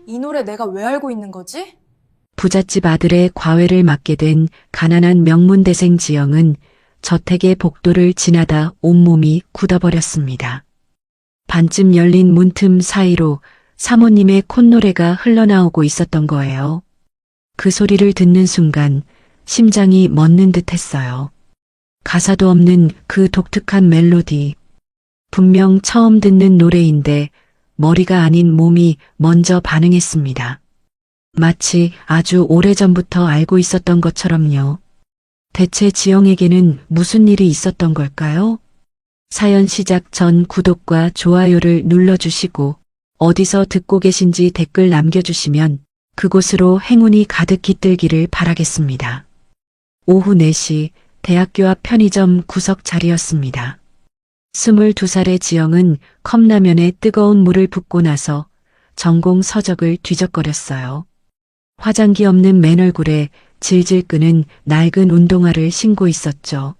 이 노래 내가 왜 알고 있는 거지? 부잣집 아들의 과외를 맡게 된 가난한 명문대생 지영은 저택의 복도를 지나다 온몸이 굳어버렸습니다. 반쯤 열린 문틈 사이로 사모님의 콧노래가 흘러나오고 있었던 거예요. 그 소리를 듣는 순간 심장이 멎는 듯 했어요. 가사도 없는 그 독특한 멜로디. 분명 처음 듣는 노래인데 머리가 아닌 몸이 먼저 반응했습니다. 마치 아주 오래전부터 알고 있었던 것처럼요. 대체 지영에게는 무슨 일이 있었던 걸까요? 사연 시작 전 구독과 좋아요를 눌러주시고 어디서 듣고 계신지 댓글 남겨주시면 그곳으로 행운이 가득 깃들기를 바라겠습니다. 오후 4시 대학교 앞 편의점 구석 자리였습니다. 22살의 지영은 컵라면에 뜨거운 물을 붓고 나서 전공 서적을 뒤적거렸어요. 화장기 없는 맨 얼굴에 질질 끄는 낡은 운동화를 신고 있었죠.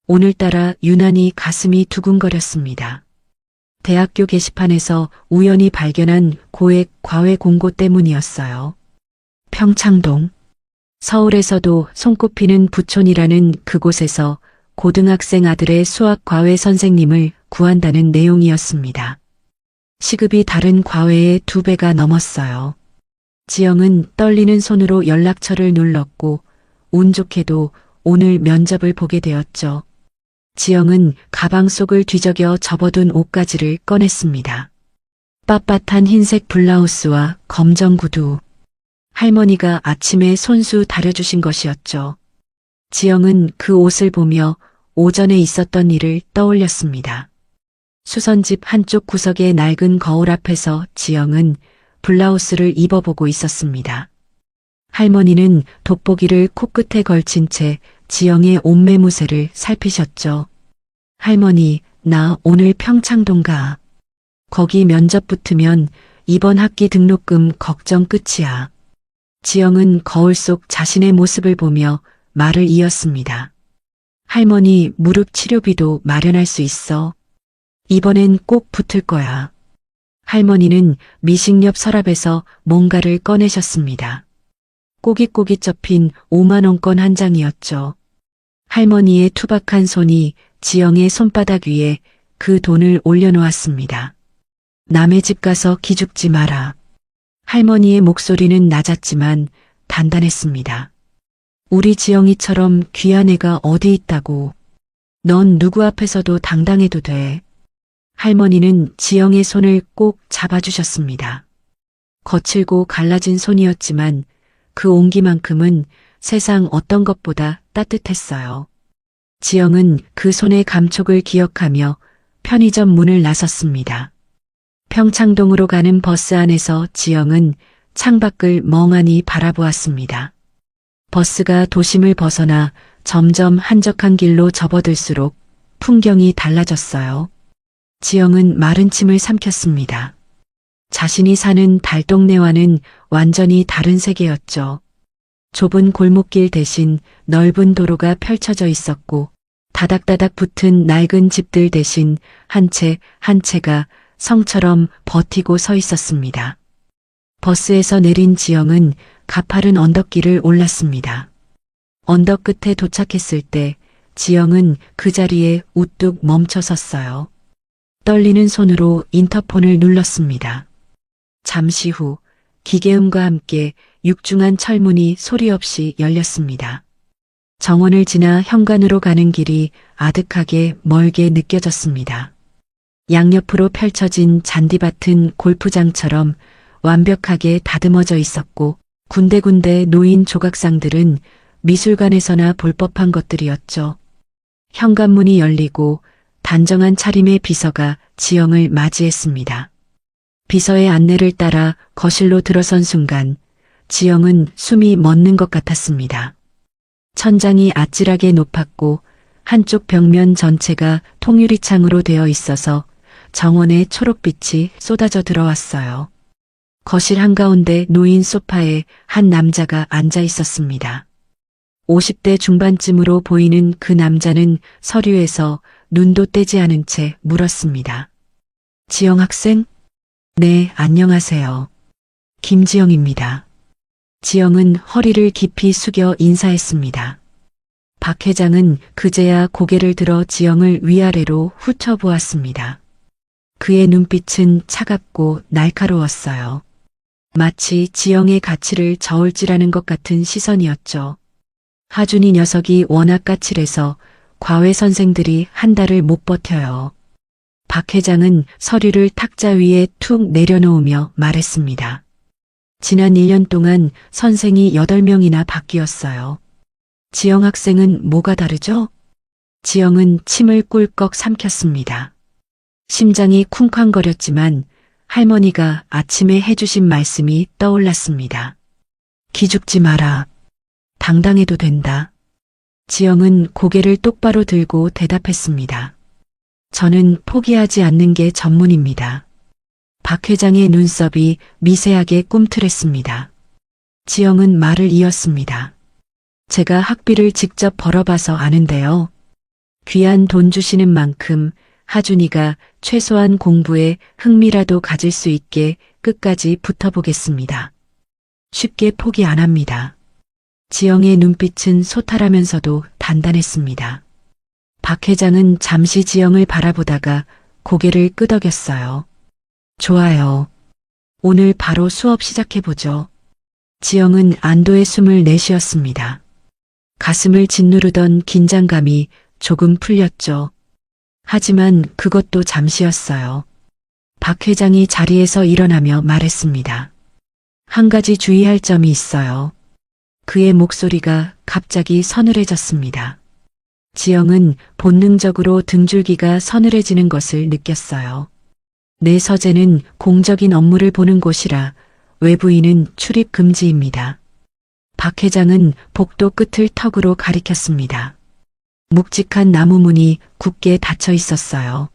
오늘따라 유난히 가슴이 두근거렸습니다. 대학교 게시판에서 우연히 발견한 고액 과외 공고 때문이었어요. 평창동. 서울에서도 손꼽히는 부촌이라는 그곳에서 고등학생 아들의 수학 과외 선생님을 구한다는 내용이었습니다. 시급이 다른 과외의 2배가 넘었어요. 지영은 떨리는 손으로 연락처를 눌렀고 운 좋게도 오늘 면접을 보게 되었죠. 지영은 가방 속을 뒤적여 접어둔 옷가지를 꺼냈습니다. 빳빳한 흰색 블라우스와 검정 구두. 할머니가 아침에 손수 다려주신 것이었죠. 지영은 그 옷을 보며 오전에 있었던 일을 떠올렸습니다. 수선집 한쪽 구석의 낡은 거울 앞에서 지영은 블라우스를 입어보고 있었습니다. 할머니는 돋보기를 코끝에 걸친 채 지영의 옷매무새를 살피셨죠. 할머니, 나 오늘 평창동 가. 거기 면접 붙으면 이번 학기 등록금 걱정 끝이야. 지영은 거울 속 자신의 모습을 보며 말을 이었습니다. 할머니 무릎 치료비도 마련할 수 있어. 이번엔 꼭 붙을 거야. 할머니는 미식렵 서랍에서 뭔가를 꺼내셨습니다. 꼬깃꼬깃 접힌 5만원권 한 장이었죠. 할머니의 투박한 손이 지영의 손바닥 위에 그 돈을 올려놓았습니다. 남의 집 가서 기죽지 마라. 할머니의 목소리는 낮았지만 단단했습니다. 우리 지영이처럼 귀한 애가 어디 있다고. 넌 누구 앞에서도 당당해도 돼. 할머니는 지영의 손을 꼭 잡아주셨습니다. 거칠고 갈라진 손이었지만 그 온기만큼은 세상 어떤 것보다 따뜻했어요. 지영은 그 손의 감촉을 기억하며 편의점 문을 나섰습니다. 평창동으로 가는 버스 안에서 지영은 창밖을 멍하니 바라보았습니다. 버스가 도심을 벗어나 점점 한적한 길로 접어들수록 풍경이 달라졌어요. 지영은 마른 침을 삼켰습니다. 자신이 사는 달동네와는 완전히 다른 세계였죠. 좁은 골목길 대신 넓은 도로가 펼쳐져 있었고 다닥다닥 붙은 낡은 집들 대신 한 채 한 채가 성처럼 버티고 서 있었습니다. 버스에서 내린 지영은 가파른 언덕길을 올랐습니다. 언덕 끝에 도착했을 때 지영은 그 자리에 우뚝 멈춰 섰어요. 떨리는 손으로 인터폰을 눌렀습니다. 잠시 후 기계음과 함께 육중한 철문이 소리 없이 열렸습니다. 정원을 지나 현관으로 가는 길이 아득하게 멀게 느껴졌습니다. 양옆으로 펼쳐진 잔디밭은 골프장처럼 완벽하게 다듬어져 있었고 군데군데 놓인 조각상들은 미술관에서나 볼 법한 것들이었죠. 현관문이 열리고 단정한 차림의 비서가 지영을 맞이했습니다. 비서의 안내를 따라 거실로 들어선 순간 지영은 숨이 멎는 것 같았습니다. 천장이 아찔하게 높았고 한쪽 벽면 전체가 통유리창으로 되어 있어서 정원의 초록빛이 쏟아져 들어왔어요. 거실 한가운데 놓인 소파에 한 남자가 앉아 있었습니다. 50대 중반쯤으로 보이는 그 남자는 서류에서 눈도 떼지 않은 채 물었습니다. 지영 학생? 네, 안녕하세요. 김지영입니다. 지영은 허리를 깊이 숙여 인사했습니다. 박 회장은 그제야 고개를 들어 지영을 위아래로 훑어보았습니다. 그의 눈빛은 차갑고 날카로웠어요. 마치 지영의 가치를 저울질하는 것 같은 시선이었죠. 하준이 녀석이 워낙 까칠해서 과외 선생들이 한 달을 못 버텨요. 박 회장은 서류를 탁자 위에 툭 내려놓으며 말했습니다. 지난 1년 동안 선생이 8명이나 바뀌었어요. 지영 학생은 뭐가 다르죠? 지영은 침을 꿀꺽 삼켰습니다. 심장이 쿵쾅거렸지만 할머니가 아침에 해주신 말씀이 떠올랐습니다. 기죽지 마라. 당당해도 된다. 지영은 고개를 똑바로 들고 대답했습니다. 저는 포기하지 않는 게 전문입니다. 박 회장의 눈썹이 미세하게 꿈틀했습니다. 지영은 말을 이었습니다. 제가 학비를 직접 벌어봐서 아는데요. 귀한 돈 주시는 만큼 하준이가 최소한 공부에 흥미라도 가질 수 있게 끝까지 붙어보겠습니다. 쉽게 포기 안 합니다. 지영의 눈빛은 소탈하면서도 단단했습니다. 박 회장은 잠시 지영을 바라보다가 고개를 끄덕였어요. 좋아요. 오늘 바로 수업 시작해보죠. 지영은 안도의 숨을 내쉬었습니다. 가슴을 짓누르던 긴장감이 조금 풀렸죠. 하지만 그것도 잠시였어요. 박 회장이 자리에서 일어나며 말했습니다. 한 가지 주의할 점이 있어요. 그의 목소리가 갑자기 서늘해졌습니다. 지영은 본능적으로 등줄기가 서늘해지는 것을 느꼈어요. 내 서재는 공적인 업무를 보는 곳이라 외부인은 출입 금지입니다. 박 회장은 복도 끝을 턱으로 가리켰습니다. 묵직한 나무문이 굳게 닫혀 있었어요.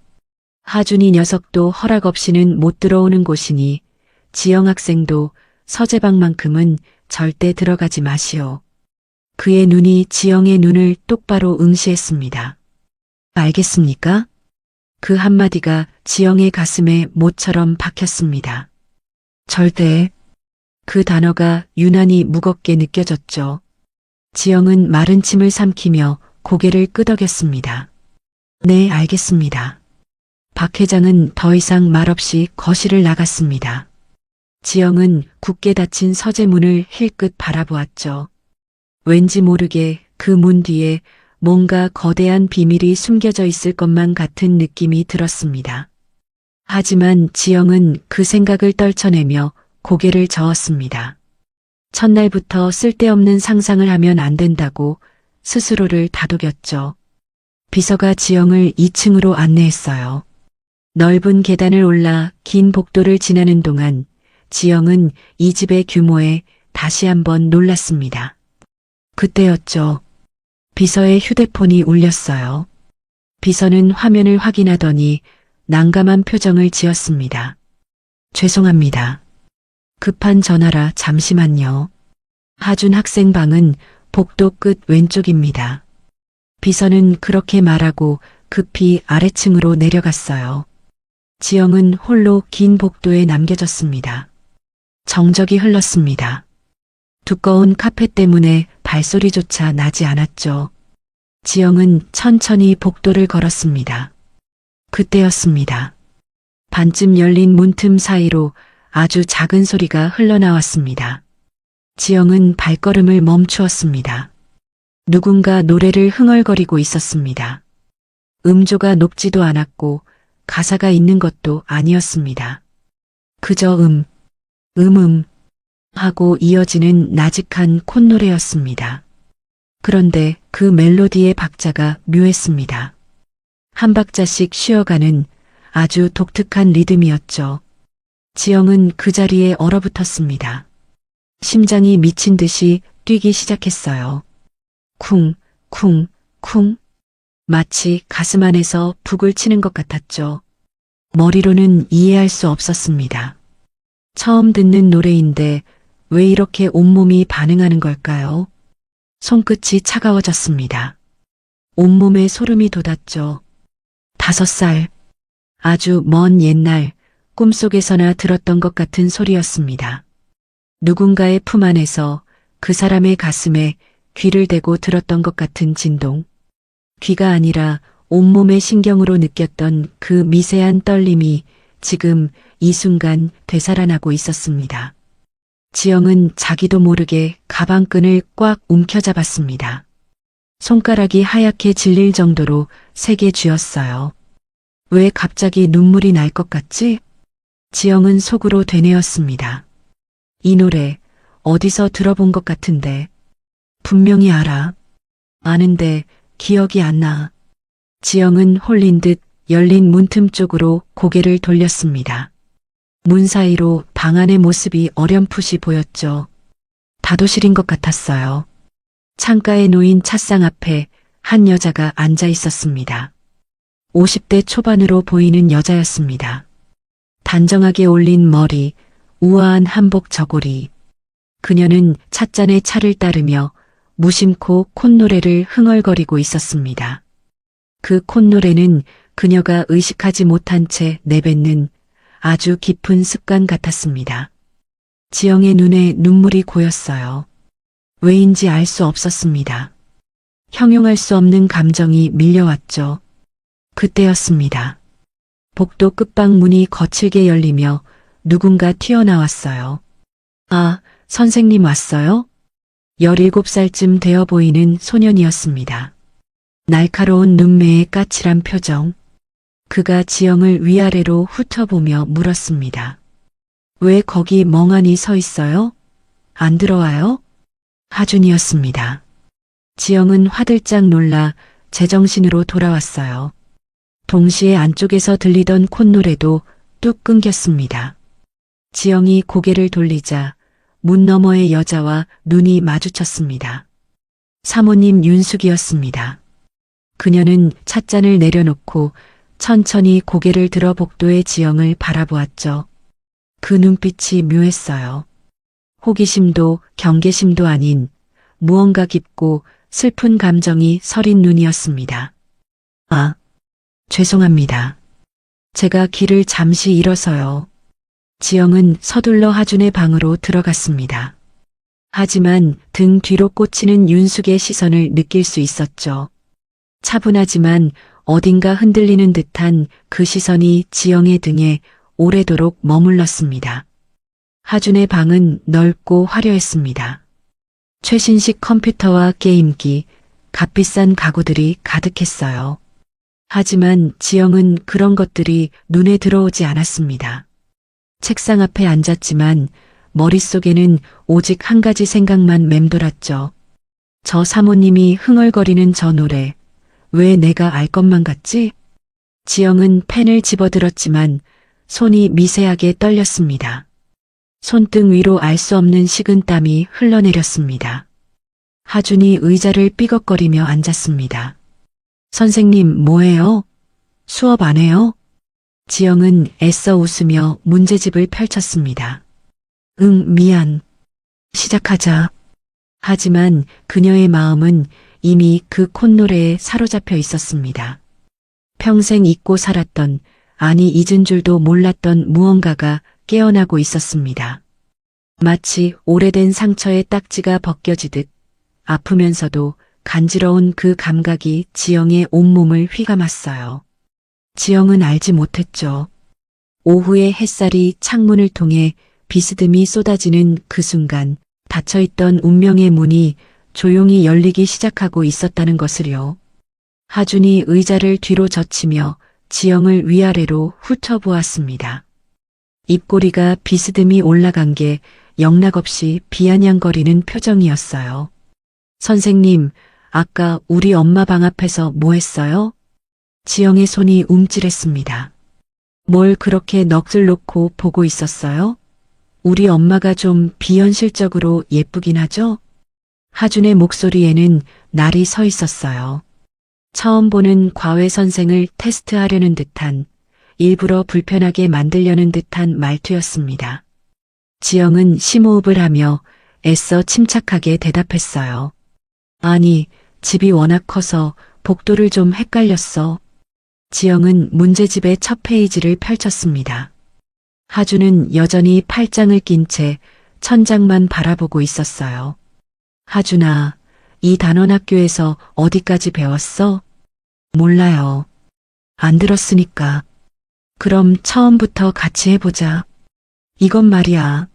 하준이 녀석도 허락 없이는 못 들어오는 곳이니 지영 학생도 서재방만큼은 절대 들어가지 마시오. 그의 눈이 지영의 눈을 똑바로 응시했습니다. 알겠습니까? 그 한마디가 지영의 가슴에 못처럼 박혔습니다. 절대. 그 단어가 유난히 무겁게 느껴졌죠. 지영은 마른 침을 삼키며 고개를 끄덕였습니다. 네, 알겠습니다. 박 회장은 더 이상 말없이 거실을 나갔습니다. 지영은 굳게 닫힌 서재문을 힐끗 바라보았죠. 왠지 모르게 그 문 뒤에 뭔가 거대한 비밀이 숨겨져 있을 것만 같은 느낌이 들었습니다. 하지만 지영은 그 생각을 떨쳐내며 고개를 저었습니다. 첫날부터 쓸데없는 상상을 하면 안 된다고 스스로를 다독였죠. 비서가 지영을 2층으로 안내했어요. 넓은 계단을 올라 긴 복도를 지나는 동안 지영은 이 집의 규모에 다시 한번 놀랐습니다. 그때였죠. 비서의 휴대폰이 울렸어요. 비서는 화면을 확인하더니 난감한 표정을 지었습니다. 죄송합니다. 급한 전화라 잠시만요. 하준 학생 방은 복도 끝 왼쪽입니다. 비서는 그렇게 말하고 급히 아래층으로 내려갔어요. 지영은 홀로 긴 복도에 남겨졌습니다. 정적이 흘렀습니다. 두꺼운 카펫 때문에 발소리조차 나지 않았죠. 지영은 천천히 복도를 걸었습니다. 그때였습니다. 반쯤 열린 문틈 사이로 아주 작은 소리가 흘러나왔습니다. 지영은 발걸음을 멈추었습니다. 누군가 노래를 흥얼거리고 있었습니다. 음조가 높지도 않았고 가사가 있는 것도 아니었습니다. 그저 하고 이어지는 나직한 콧노래였습니다. 그런데 그 멜로디의 박자가 묘했습니다. 한 박자씩 쉬어가는 아주 독특한 리듬이었죠. 지영은 그 자리에 얼어붙었습니다. 심장이 미친 듯이 뛰기 시작했어요. 쿵, 쿵, 쿵. 마치 가슴 안에서 북을 치는 것 같았죠. 머리로는 이해할 수 없었습니다. 처음 듣는 노래인데 왜 이렇게 온몸이 반응하는 걸까요? 손끝이 차가워졌습니다. 온몸에 소름이 돋았죠. 5살. 아주 먼 옛날 꿈속에서나 들었던 것 같은 소리였습니다. 누군가의 품 안에서 그 사람의 가슴에 귀를 대고 들었던 것 같은 진동. 귀가 아니라 온몸의 신경으로 느꼈던 그 미세한 떨림이 지금 이 순간 되살아나고 있었습니다. 지영은 자기도 모르게 가방끈을 꽉 움켜잡았습니다. 손가락이 하얗게 질릴 정도로 세게 쥐었어요. 왜 갑자기 눈물이 날 것 같지? 지영은 속으로 되뇌었습니다. 이 노래 어디서 들어본 것 같은데. 분명히 알아. 아는데 기억이 안 나. 지영은 홀린 듯 열린 문틈 쪽으로 고개를 돌렸습니다. 문 사이로 방 안의 모습이 어렴풋이 보였죠. 다도실인 것 같았어요. 창가에 놓인 찻상 앞에 한 여자가 앉아 있었습니다. 50대 초반으로 보이는 여자였습니다. 단정하게 올린 머리, 우아한 한복 저고리. 그녀는 찻잔에 차를 따르며 무심코 콧노래를 흥얼거리고 있었습니다. 그 콧노래는 그녀가 의식하지 못한 채 내뱉는 아주 깊은 습관 같았습니다. 지영의 눈에 눈물이 고였어요. 왜인지 알 수 없었습니다. 형용할 수 없는 감정이 밀려왔죠. 그때였습니다. 복도 끝방 문이 거칠게 열리며 누군가 튀어나왔어요. 아, 선생님 왔어요? 17살쯤 되어 보이는 소년이었습니다. 날카로운 눈매에 까칠한 표정. 그가 지영을 위아래로 훑어보며 물었습니다. 왜 거기 멍하니 서 있어요? 안 들어와요? 하준이었습니다. 지영은 화들짝 놀라 제정신으로 돌아왔어요. 동시에 안쪽에서 들리던 콧노래도 뚝 끊겼습니다. 지영이 고개를 돌리자 문 너머의 여자와 눈이 마주쳤습니다. 사모님 윤숙이었습니다. 그녀는 찻잔을 내려놓고 천천히 고개를 들어 복도의 지영을 바라보았죠. 그 눈빛이 묘했어요. 호기심도 경계심도 아닌 무언가 깊고 슬픈 감정이 서린 눈이었습니다. 아, 죄송합니다. 제가 길을 잠시 잃어서요. 지영은 서둘러 하준의 방으로 들어갔습니다. 하지만 등 뒤로 꽂히는 윤숙의 시선을 느낄 수 있었죠. 차분하지만 어딘가 흔들리는 듯한 그 시선이 지영의 등에 오래도록 머물렀습니다. 하준의 방은 넓고 화려했습니다. 최신식 컴퓨터와 게임기, 값비싼 가구들이 가득했어요. 하지만 지영은 그런 것들이 눈에 들어오지 않았습니다. 책상 앞에 앉았지만 머릿속에는 오직 한 가지 생각만 맴돌았죠. 저 사모님이 흥얼거리는 저 노래, 왜 내가 알 것만 같지? 지영은 펜을 집어들었지만 손이 미세하게 떨렸습니다. 손등 위로 알 수 없는 식은땀이 흘러내렸습니다. 하준이 의자를 삐걱거리며 앉았습니다. 선생님 뭐해요? 수업 안 해요? 지영은 애써 웃으며 문제집을 펼쳤습니다. 응, 미안. 시작하자. 하지만 그녀의 마음은 이미 그 콧노래에 사로잡혀 있었습니다. 평생 잊고 살았던, 아니 잊은 줄도 몰랐던 무언가가 깨어나고 있었습니다. 마치 오래된 상처의 딱지가 벗겨지듯 아프면서도 간지러운 그 감각이 지영의 온몸을 휘감았어요. 지영은 알지 못했죠. 오후의 햇살이 창문을 통해 비스듬히 쏟아지는 그 순간 닫혀있던 운명의 문이 조용히 열리기 시작하고 있었다는 것을요. 하준이 의자를 뒤로 젖히며 지영을 위아래로 훑어보았습니다. 입꼬리가 비스듬히 올라간 게 영락없이 비아냥거리는 표정이었어요. 선생님, 아까 우리 엄마 방 앞에서 뭐 했어요? 지영의 손이 움찔했습니다. 뭘 그렇게 넋을 놓고 보고 있었어요? 우리 엄마가 좀 비현실적으로 예쁘긴 하죠? 하준의 목소리에는 날이 서 있었어요. 처음 보는 과외 선생을 테스트하려는 듯한, 일부러 불편하게 만들려는 듯한 말투였습니다. 지영은 심호흡을 하며 애써 침착하게 대답했어요. 아니, 집이 워낙 커서 복도를 좀 헷갈렸어. 지영은 문제집의 첫 페이지를 펼쳤습니다. 하준은 여전히 팔짱을 낀 채 천장만 바라보고 있었어요. 하준아, 이 단원학교에서 어디까지 배웠어? 몰라요. 안 들었으니까. 그럼 처음부터 같이 해보자. 이건 말이야.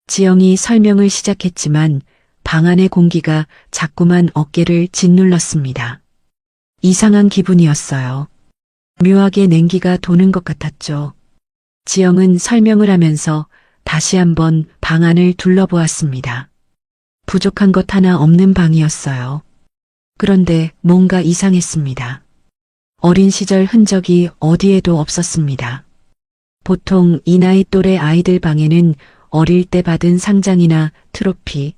지영이 설명을 시작했지만 방 안의 공기가 자꾸만 어깨를 짓눌렀습니다. 이상한 기분이었어요. 묘하게 냉기가 도는 것 같았죠. 지영은 설명을 하면서 다시 한번 방 안을 둘러보았습니다. 부족한 것 하나 없는 방이었어요. 그런데 뭔가 이상했습니다. 어린 시절 흔적이 어디에도 없었습니다. 보통 이 나이 또래 아이들 방에는 어릴 때 받은 상장이나 트로피,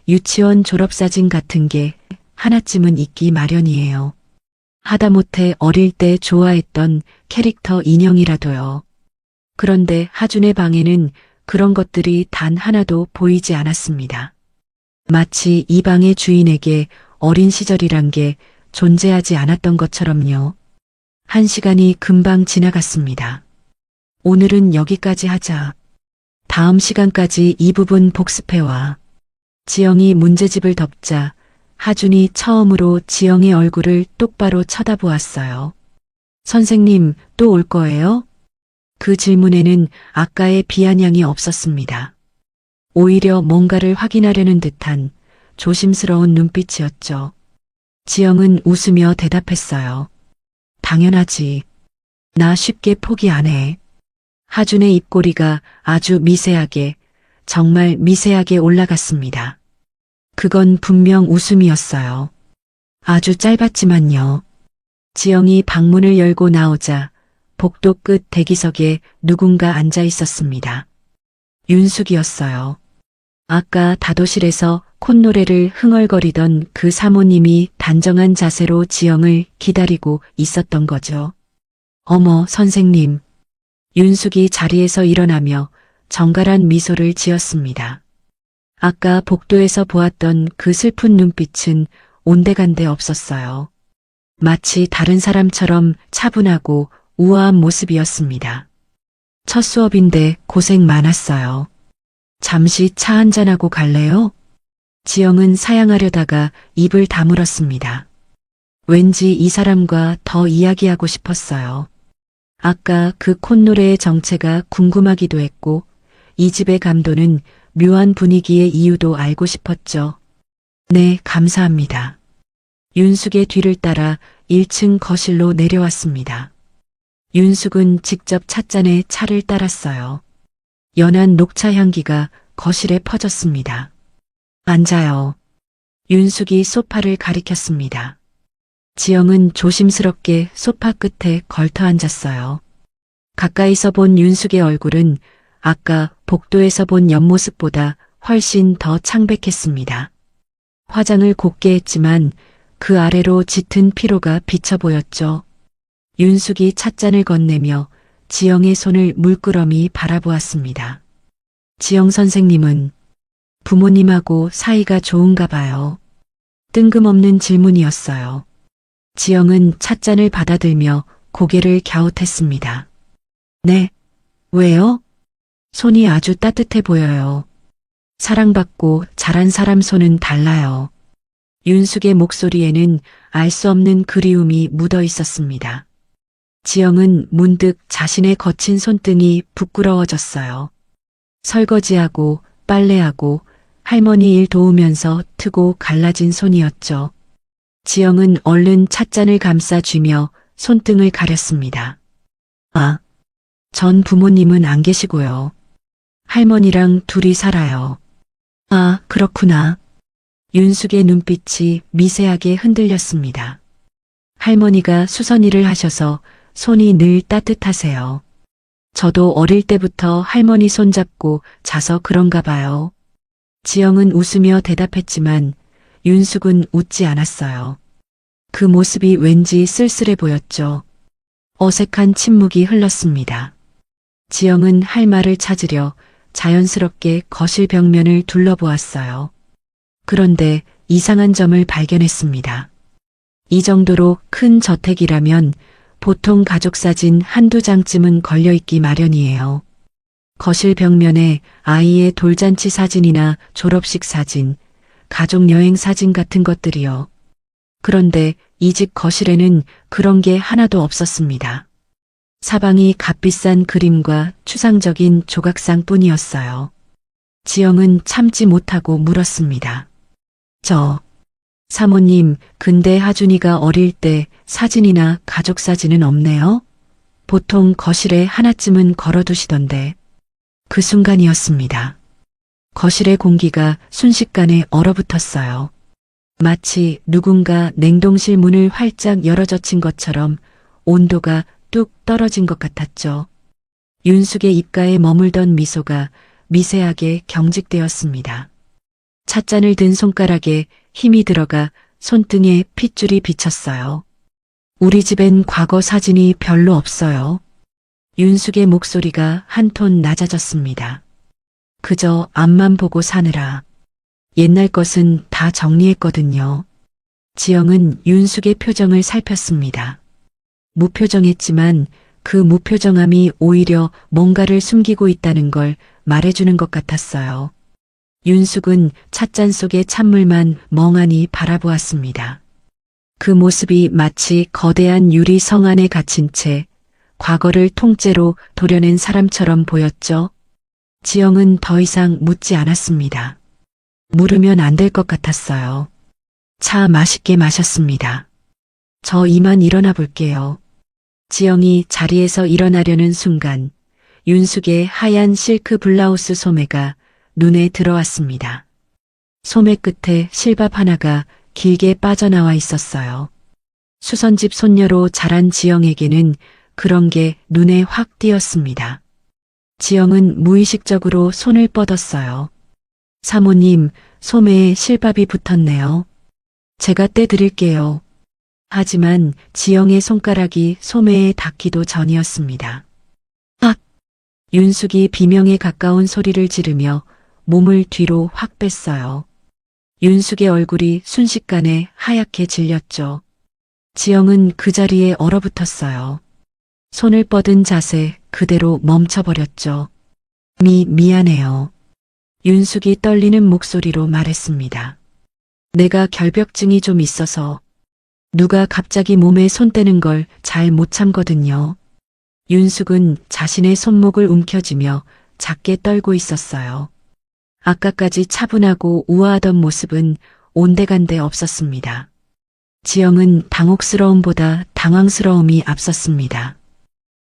유치원 졸업사진 같은 게 하나쯤은 있기 마련이에요. 하다못해 어릴 때 좋아했던 캐릭터 인형이라도요. 그런데 하준의 방에는 그런 것들이 단 하나도 보이지 않았습니다. 마치 이 방의 주인에게 어린 시절이란 게 존재하지 않았던 것처럼요. 1시간이 금방 지나갔습니다. 오늘은 여기까지 하자. 다음 시간까지 이 부분 복습해와. 지영이 문제집을 덮자 하준이 처음으로 지영의 얼굴을 똑바로 쳐다보았어요. 선생님, 또 올 거예요? 그 질문에는 아까의 비아냥이 없었습니다. 오히려 뭔가를 확인하려는 듯한 조심스러운 눈빛이었죠. 지영은 웃으며 대답했어요. 당연하지. 나 쉽게 포기 안 해. 하준의 입꼬리가 아주 미세하게, 정말 미세하게 올라갔습니다. 그건 분명 웃음이었어요. 아주 짧았지만요. 지영이 방문을 열고 나오자 복도 끝 대기석에 누군가 앉아 있었습니다. 윤숙이었어요. 아까 다도실에서 콧노래를 흥얼거리던 그 사모님이 단정한 자세로 지영을 기다리고 있었던 거죠. 어머, 선생님. 윤숙이 자리에서 일어나며 정갈한 미소를 지었습니다. 아까 복도에서 보았던 그 슬픈 눈빛은 온데간데 없었어요. 마치 다른 사람처럼 차분하고 우아한 모습이었습니다. 첫 수업인데 고생 많았어요. 잠시 차 한잔하고 갈래요? 지영은 사양하려다가 입을 다물었습니다. 왠지 이 사람과 더 이야기하고 싶었어요. 아까 그 콧노래의 정체가 궁금하기도 했고 이 집의 감도는 묘한 분위기의 이유도 알고 싶었죠. 네, 감사합니다. 윤숙의 뒤를 따라 1층 거실로 내려왔습니다. 윤숙은 직접 찻잔에 차를 따랐어요. 연한 녹차 향기가 거실에 퍼졌습니다. 앉아요. 윤숙이 소파를 가리켰습니다. 지영은 조심스럽게 소파 끝에 걸터 앉았어요. 가까이서 본 윤숙의 얼굴은 아까 복도에서 본 옆모습보다 훨씬 더 창백했습니다. 화장을 곱게 했지만 그 아래로 짙은 피로가 비쳐 보였죠. 윤숙이 찻잔을 건네며 지영의 손을 물끄러미 바라보았습니다. 지영 선생님은 부모님하고 사이가 좋은가 봐요. 뜬금없는 질문이었어요. 지영은 찻잔을 받아들며 고개를 갸웃했습니다. 네, 왜요? 손이 아주 따뜻해 보여요. 사랑받고 자란 사람 손은 달라요. 윤숙의 목소리에는 알 수 없는 그리움이 묻어 있었습니다. 지영은 문득 자신의 거친 손등이 부끄러워졌어요. 설거지하고 빨래하고 할머니 일 도우면서 트고 갈라진 손이었죠. 지영은 얼른 찻잔을 감싸쥐며 손등을 가렸습니다. 아, 전 부모님은 안 계시고요. 할머니랑 둘이 살아요. 아, 그렇구나. 윤숙의 눈빛이 미세하게 흔들렸습니다. 할머니가 수선일을 하셔서 손이 늘 따뜻하세요. 저도 어릴 때부터 할머니 손잡고 자서 그런가 봐요. 지영은 웃으며 대답했지만 윤숙은 웃지 않았어요. 그 모습이 왠지 쓸쓸해 보였죠. 어색한 침묵이 흘렀습니다. 지영은 할 말을 찾으려 자연스럽게 거실 벽면을 둘러보았어요. 그런데 이상한 점을 발견했습니다. 이 정도로 큰 저택이라면 보통 가족사진 한두 장쯤은 걸려있기 마련이에요. 거실 벽면에 아이의 돌잔치 사진이나 졸업식 사진, 가족 여행 사진 같은 것들이요. 그런데 이 집 거실에는 그런 게 하나도 없었습니다. 사방이 값비싼 그림과 추상적인 조각상 뿐이었어요. 지영은 참지 못하고 물었습니다. 사모님, 근데 하준이가 어릴 때 사진이나 가족 사진은 없네요? 보통 거실에 하나쯤은 걸어두시던데. 그 순간이었습니다. 거실의 공기가 순식간에 얼어붙었어요. 마치 누군가 냉동실 문을 활짝 열어젖힌 것처럼 온도가 뚝 떨어진 것 같았죠. 윤숙의 입가에 머물던 미소가 미세하게 경직되었습니다. 찻잔을 든 손가락에 힘이 들어가 손등에 핏줄이 비쳤어요. 우리 집엔 과거 사진이 별로 없어요. 윤숙의 목소리가 한 톤 낮아졌습니다. 그저 앞만 보고 사느라. 옛날 것은 다 정리했거든요. 지영은 윤숙의 표정을 살폈습니다. 무표정했지만 그 무표정함이 오히려 뭔가를 숨기고 있다는 걸 말해주는 것 같았어요. 윤숙은 찻잔 속의 찬물만 멍하니 바라보았습니다. 그 모습이 마치 거대한 유리 성 안에 갇힌 채 과거를 통째로 도려낸 사람처럼 보였죠. 지영은 더 이상 묻지 않았습니다. 물으면 안 될 것 같았어요. 차 맛있게 마셨습니다. 저 이만 일어나 볼게요. 지영이 자리에서 일어나려는 순간 윤숙의 하얀 실크 블라우스 소매가 눈에 들어왔습니다. 소매 끝에 실밥 하나가 길게 빠져나와 있었어요. 수선집 손녀로 자란 지영에게는 그런 게 눈에 확 띄었습니다. 지영은 무의식적으로 손을 뻗었어요. 사모님, 소매에 실밥이 붙었네요. 제가 떼드릴게요. 하지만 지영의 손가락이 소매에 닿기도 전이었습니다. 악! 윤숙이 비명에 가까운 소리를 지르며 몸을 뒤로 확 뺐어요. 윤숙의 얼굴이 순식간에 하얗게 질렸죠. 지영은 그 자리에 얼어붙었어요. 손을 뻗은 자세 그대로 멈춰버렸죠. 미안해요. 윤숙이 떨리는 목소리로 말했습니다. 내가 결벽증이 좀 있어서 누가 갑자기 몸에 손 떼는 걸 잘 못 참거든요. 윤숙은 자신의 손목을 움켜쥐며 작게 떨고 있었어요. 아까까지 차분하고 우아하던 모습은 온데간데 없었습니다. 지영은 당혹스러움보다 당황스러움이 앞섰습니다.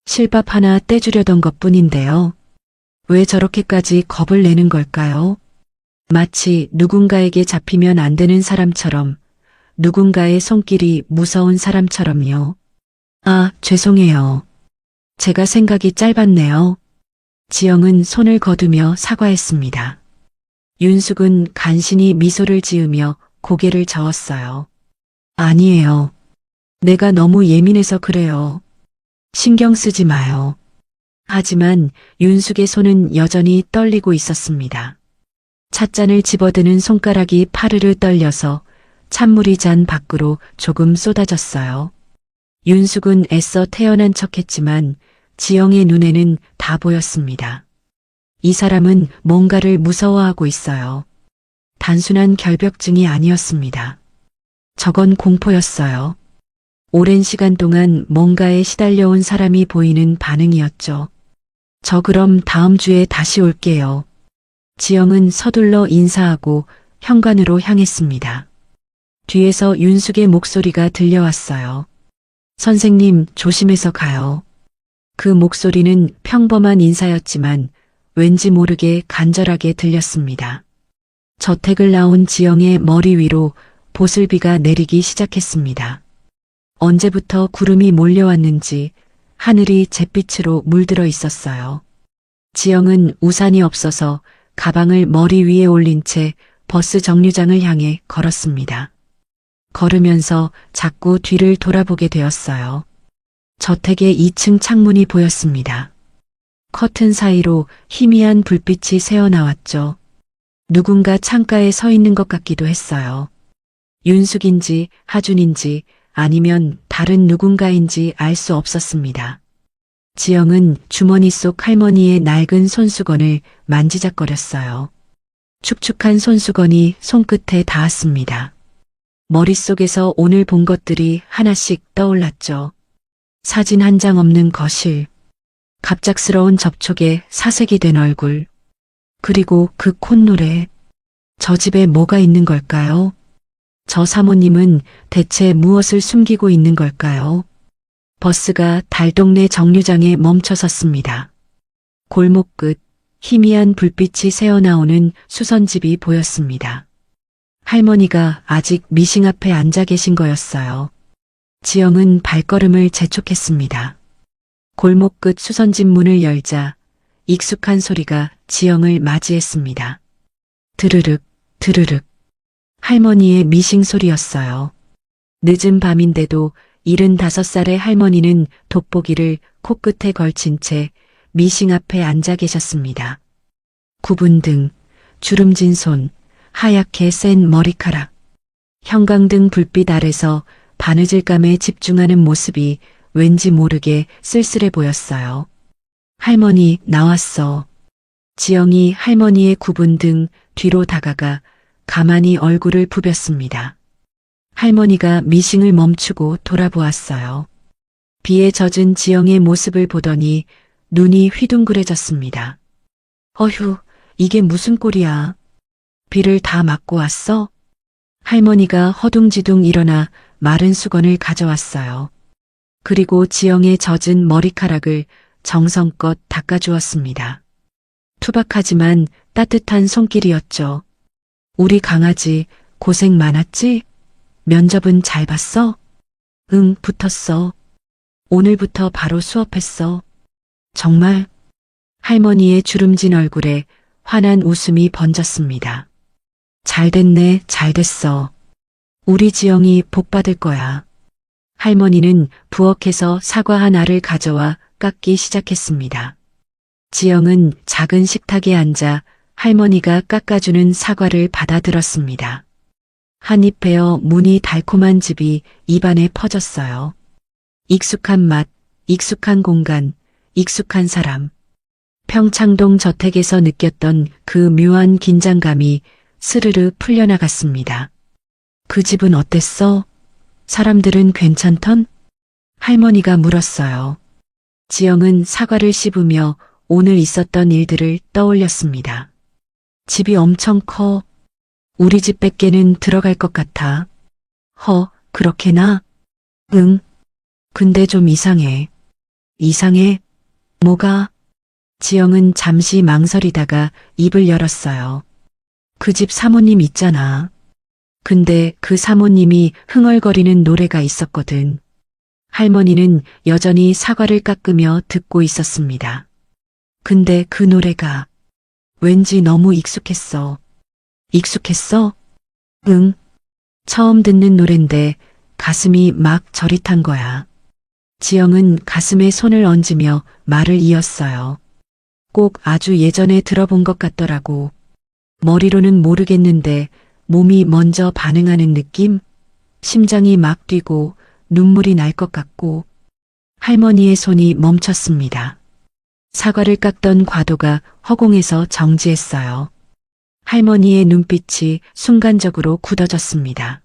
실밥 하나 떼주려던 것뿐인데요. 왜 저렇게까지 겁을 내는 걸까요? 마치 누군가에게 잡히면 안 되는 사람처럼, 누군가의 손길이 무서운 사람처럼요. 아, 죄송해요. 제가 생각이 짧았네요. 지영은 손을 거두며 사과했습니다. 윤숙은 간신히 미소를 지으며 고개를 저었어요. 아니에요. 내가 너무 예민해서 그래요. 신경 쓰지 마요. 하지만 윤숙의 손은 여전히 떨리고 있었습니다. 찻잔을 집어드는 손가락이 파르르 떨려서 찬물이 잔 밖으로 조금 쏟아졌어요. 윤숙은 애써 태연한 척했지만 지영의 눈에는 다 보였습니다. 이 사람은 뭔가를 무서워하고 있어요. 단순한 결벽증이 아니었습니다. 저건 공포였어요. 오랜 시간 동안 뭔가에 시달려온 사람이 보이는 반응이었죠. 저 그럼 다음 주에 다시 올게요. 지영은 서둘러 인사하고 현관으로 향했습니다. 뒤에서 윤숙의 목소리가 들려왔어요. 선생님, 조심해서 가요. 그 목소리는 평범한 인사였지만 왠지 모르게 간절하게 들렸습니다. 저택을 나온 지영의 머리 위로 보슬비가 내리기 시작했습니다. 언제부터 구름이 몰려왔는지 하늘이 잿빛으로 물들어 있었어요. 지영은 우산이 없어서 가방을 머리 위에 올린 채 버스 정류장을 향해 걸었습니다. 걸으면서 자꾸 뒤를 돌아보게 되었어요. 저택의 2층 창문이 보였습니다. 커튼 사이로 희미한 불빛이 새어나왔죠. 누군가 창가에 서 있는 것 같기도 했어요. 윤숙인지 하준인지 아니면 다른 누군가인지 알 수 없었습니다. 지영은 주머니 속 할머니의 낡은 손수건을 만지작거렸어요. 축축한 손수건이 손끝에 닿았습니다. 머릿속에서 오늘 본 것들이 하나씩 떠올랐죠. 사진 한 장 없는 거실, 갑작스러운 접촉에 사색이 된 얼굴, 그리고 그 콧노래. 저 집에 뭐가 있는 걸까요? 저 사모님은 대체 무엇을 숨기고 있는 걸까요? 버스가 달동네 정류장에 멈춰섰습니다. 골목 끝 희미한 불빛이 새어나오는 수선집이 보였습니다. 할머니가 아직 미싱 앞에 앉아 계신 거였어요. 지영은 발걸음을 재촉했습니다. 골목 끝 수선집 문을 열자 익숙한 소리가 지영을 맞이했습니다. 드르륵, 드르륵. 할머니의 미싱 소리였어요. 늦은 밤인데도 75살의 할머니는 돋보기를 코끝에 걸친 채 미싱 앞에 앉아 계셨습니다. 굽은 등, 주름진 손, 하얗게 센 머리카락. 형광등 불빛 아래서 바느질감에 집중하는 모습이 왠지 모르게 쓸쓸해 보였어요. 할머니, 나왔어. 지영이 할머니의 굽은 등 뒤로 다가가 가만히 얼굴을 부볐습니다. 할머니가 미싱을 멈추고 돌아보았어요. 비에 젖은 지영의 모습을 보더니 눈이 휘둥그레졌습니다. 어휴, 이게 무슨 꼴이야. 비를 다 맞고 왔어? 할머니가 허둥지둥 일어나 마른 수건을 가져왔어요. 그리고 지영의 젖은 머리카락을 정성껏 닦아주었습니다. 투박하지만 따뜻한 손길이었죠. 우리 강아지 고생 많았지? 면접은 잘 봤어? 응, 붙었어. 오늘부터 바로 수업했어. 정말? 할머니의 주름진 얼굴에 환한 웃음이 번졌습니다. 잘 됐네, 잘 됐어. 우리 지영이 복 받을 거야. 할머니는 부엌에서 사과 한 알을 가져와 깎기 시작했습니다. 지영은 작은 식탁에 앉아 할머니가 깎아주는 사과를 받아들었습니다. 한입 베어 무늬 달콤한 즙이 입안에 퍼졌어요. 익숙한 맛, 익숙한 공간, 익숙한 사람. 평창동 저택에서 느꼈던 그 묘한 긴장감이 스르르 풀려나갔습니다. 그 집은 어땠어? 사람들은 괜찮던? 할머니가 물었어요. 지영은 사과를 씹으며 오늘 있었던 일들을 떠올렸습니다. 집이 엄청 커. 우리 집 밖에는 들어갈 것 같아. 그렇게나? 응. 근데 좀 이상해. 이상해? 뭐가? 지영은 잠시 망설이다가 입을 열었어요. 그 집 사모님 있잖아. 근데 그 사모님이 흥얼거리는 노래가 있었거든. 할머니는 여전히 사과를 깎으며 듣고 있었습니다. 근데 그 노래가 왠지 너무 익숙했어. 익숙했어? 응. 처음 듣는 노랜데 가슴이 막 저릿한 거야. 지영은 가슴에 손을 얹으며 말을 이었어요. 꼭 아주 예전에 들어본 것 같더라고. 머리로는 모르겠는데 몸이 먼저 반응하는 느낌? 심장이 막 뛰고 눈물이 날 것 같고. 할머니의 손이 멈췄습니다. 사과를 깎던 과도가 허공에서 정지했어요. 할머니의 눈빛이 순간적으로 굳어졌습니다.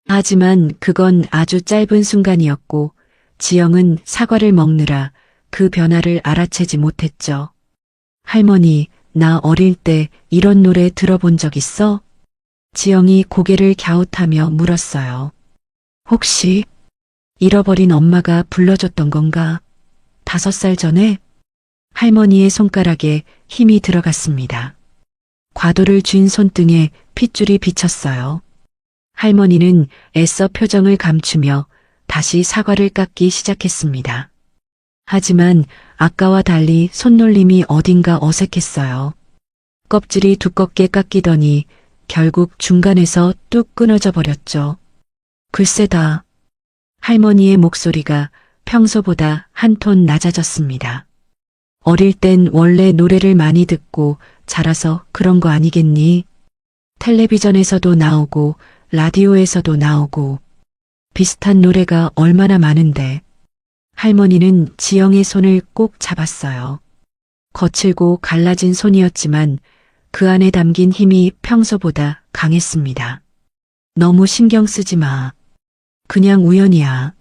하지만 그건 아주 짧은 순간이었고 지영은 사과를 먹느라 그 변화를 알아채지 못했죠. 할머니, 나 어릴 때 이런 노래 들어본 적 있어? 지영이 고개를 갸웃하며 물었어요. 혹시 잃어버린 엄마가 불러줬던 건가? 5살 전에? 할머니의 손가락에 힘이 들어갔습니다. 과도를 쥔 손등에 핏줄이 비쳤어요. 할머니는 애써 표정을 감추며 다시 사과를 깎기 시작했습니다. 하지만 아까와 달리 손놀림이 어딘가 어색했어요. 껍질이 두껍게 깎이더니 결국 중간에서 뚝 끊어져 버렸죠. 글쎄다. 할머니의 목소리가 평소보다 한 톤 낮아졌습니다. 어릴 땐 원래 노래를 많이 듣고 자라서 그런 거 아니겠니? 텔레비전에서도 나오고 라디오에서도 나오고 비슷한 노래가 얼마나 많은데. 할머니는 지영의 손을 꼭 잡았어요. 거칠고 갈라진 손이었지만 그 안에 담긴 힘이 평소보다 강했습니다. 너무 신경 쓰지 마. 그냥 우연이야.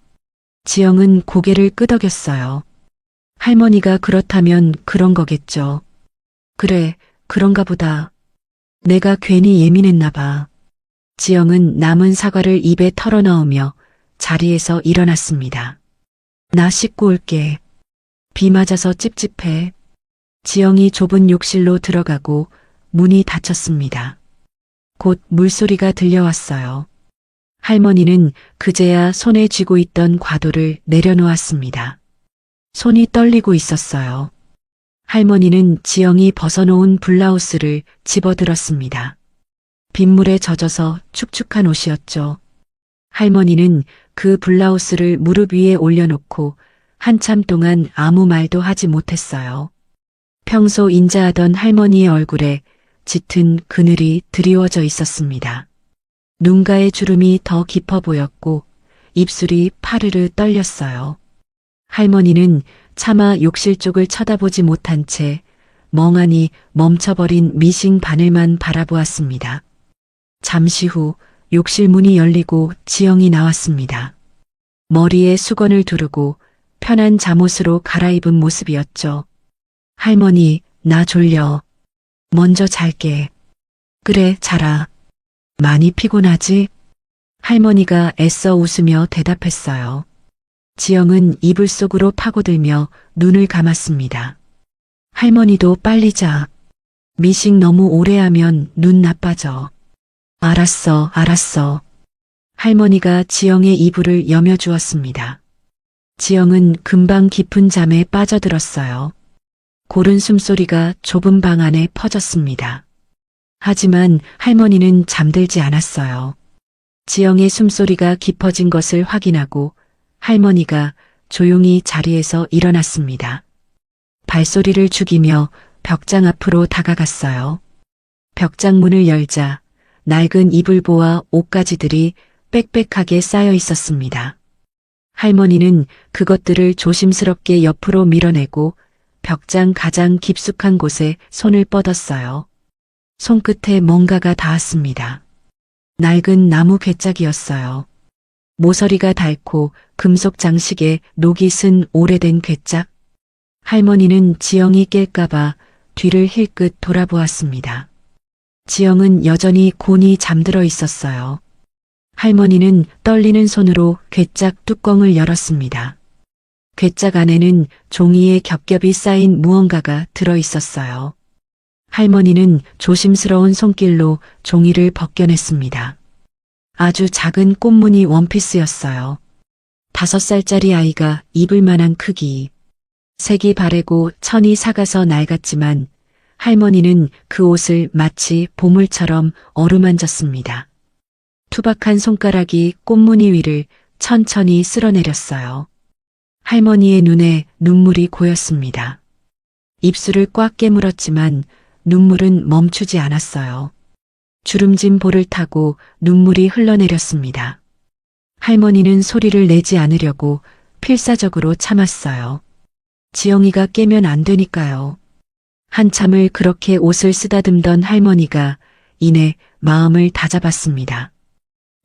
지영은 고개를 끄덕였어요. 할머니가 그렇다면 그런 거겠죠. 그래, 그런가 보다. 내가 괜히 예민했나 봐. 지영은 남은 사과를 입에 털어넣으며 자리에서 일어났습니다. 나 씻고 올게. 비 맞아서 찝찝해. 지영이 좁은 욕실로 들어가고 문이 닫혔습니다. 곧 물소리가 들려왔어요. 할머니는 그제야 손에 쥐고 있던 과도를 내려놓았습니다. 손이 떨리고 있었어요. 할머니는 지영이 벗어놓은 블라우스를 집어들었습니다. 빗물에 젖어서 축축한 옷이었죠. 할머니는 그 블라우스를 무릎 위에 올려놓고 한참 동안 아무 말도 하지 못했어요. 평소 인자하던 할머니의 얼굴에 짙은 그늘이 드리워져 있었습니다. 눈가의 주름이 더 깊어 보였고 입술이 파르르 떨렸어요. 할머니는 차마 욕실 쪽을 쳐다보지 못한 채 멍하니 멈춰버린 미싱 바늘만 바라보았습니다. 잠시 후 욕실 문이 열리고 지영이 나왔습니다. 머리에 수건을 두르고 편한 잠옷으로 갈아입은 모습이었죠. 할머니, 나 졸려. 먼저 잘게. 그래, 자라. 많이 피곤하지? 할머니가 애써 웃으며 대답했어요. 지영은 이불 속으로 파고들며 눈을 감았습니다. 할머니도 빨리 자. 미싱 너무 오래 하면 눈 나빠져. 알았어, 알았어. 할머니가 지영의 이불을 여며주었습니다. 지영은 금방 깊은 잠에 빠져들었어요. 고른 숨소리가 좁은 방 안에 퍼졌습니다. 하지만 할머니는 잠들지 않았어요. 지영의 숨소리가 깊어진 것을 확인하고 할머니가 조용히 자리에서 일어났습니다. 발소리를 죽이며 벽장 앞으로 다가갔어요. 벽장 문을 열자 낡은 이불보와 옷가지들이 빽빽하게 쌓여 있었습니다. 할머니는 그것들을 조심스럽게 옆으로 밀어내고 벽장 가장 깊숙한 곳에 손을 뻗었어요. 손끝에 뭔가가 닿았습니다. 낡은 나무 괴짝이었어요. 모서리가 닳고 금속 장식에 녹이 쓴 오래된 괴짝. 할머니는 지영이 깰까봐 뒤를 힐끗 돌아보았습니다. 지영은 여전히 곤히 잠들어 있었어요. 할머니는 떨리는 손으로 괴짝 뚜껑을 열었습니다. 괴짝 안에는 종이에 겹겹이 쌓인 무언가가 들어 있었어요. 할머니는 조심스러운 손길로 종이를 벗겨냈습니다. 아주 작은 꽃무늬 원피스였어요. 5살짜리 아이가 입을 만한 크기. 색이 바래고 천이 삭아서 낡았지만 할머니는 그 옷을 마치 보물처럼 어루만졌습니다. 투박한 손가락이 꽃무늬 위를 천천히 쓸어내렸어요. 할머니의 눈에 눈물이 고였습니다. 입술을 꽉 깨물었지만 눈물은 멈추지 않았어요. 주름진 볼을 타고 눈물이 흘러내렸습니다. 할머니는 소리를 내지 않으려고 필사적으로 참았어요. 지영이가 깨면 안 되니까요. 한참을 그렇게 옷을 쓰다듬던 할머니가 이내 마음을 다잡았습니다.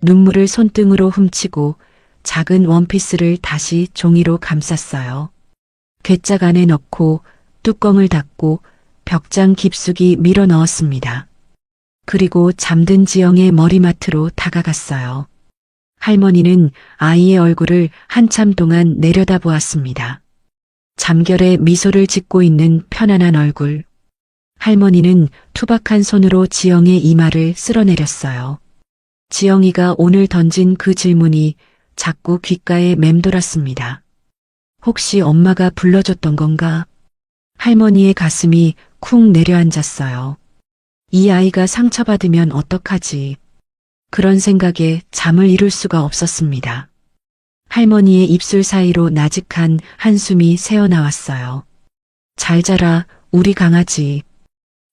눈물을 손등으로 훔치고 작은 원피스를 다시 종이로 감쌌어요. 괴짝 안에 넣고 뚜껑을 닫고 벽장 깊숙이 밀어 넣었습니다. 그리고 잠든 지영의 머리맡으로 다가갔어요. 할머니는 아이의 얼굴을 한참 동안 내려다보았습니다. 잠결에 미소를 짓고 있는 편안한 얼굴. 할머니는 투박한 손으로 지영의 이마를 쓸어내렸어요. 지영이가 오늘 던진 그 질문이 자꾸 귓가에 맴돌았습니다. 혹시 엄마가 불러줬던 건가? 할머니의 가슴이 쿵 내려앉았어요. 이 아이가 상처받으면 어떡하지? 그런 생각에 잠을 이룰 수가 없었습니다. 할머니의 입술 사이로 나직한 한숨이 새어나왔어요. 잘 자라, 우리 강아지.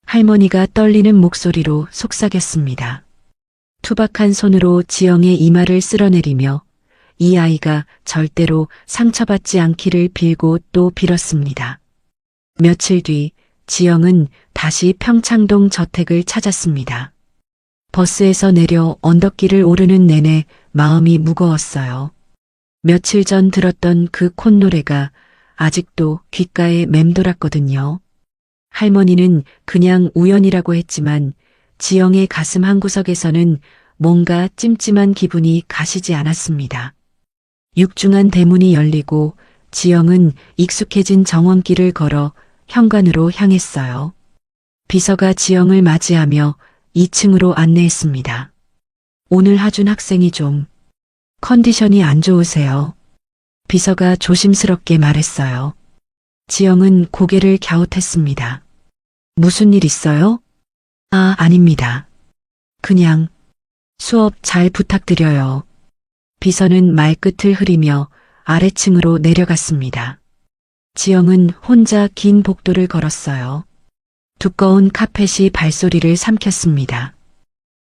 할머니가 떨리는 목소리로 속삭였습니다. 투박한 손으로 지영의 이마를 쓸어내리며 이 아이가 절대로 상처받지 않기를 빌고 또 빌었습니다. 며칠 뒤 지영은 다시 평창동 저택을 찾았습니다. 버스에서 내려 언덕길을 오르는 내내 마음이 무거웠어요. 며칠 전 들었던 그 콧노래가 아직도 귓가에 맴돌았거든요. 할머니는 그냥 우연이라고 했지만 지영의 가슴 한구석에서는 뭔가 찜찜한 기분이 가시지 않았습니다. 육중한 대문이 열리고 지영은 익숙해진 정원길을 걸어 현관으로 향했어요. 비서가 지영을 맞이하며 2층으로 안내했습니다. 오늘 하준 학생이 좀 컨디션이 안 좋으세요. 비서가 조심스럽게 말했어요. 지영은 고개를 갸웃했습니다. 무슨 일 있어요? 아, 아닙니다. 그냥 수업 잘 부탁드려요. 비서는 말끝을 흐리며 아래층으로 내려갔습니다. 지영은 혼자 긴 복도를 걸었어요. 두꺼운 카펫이 발소리를 삼켰습니다.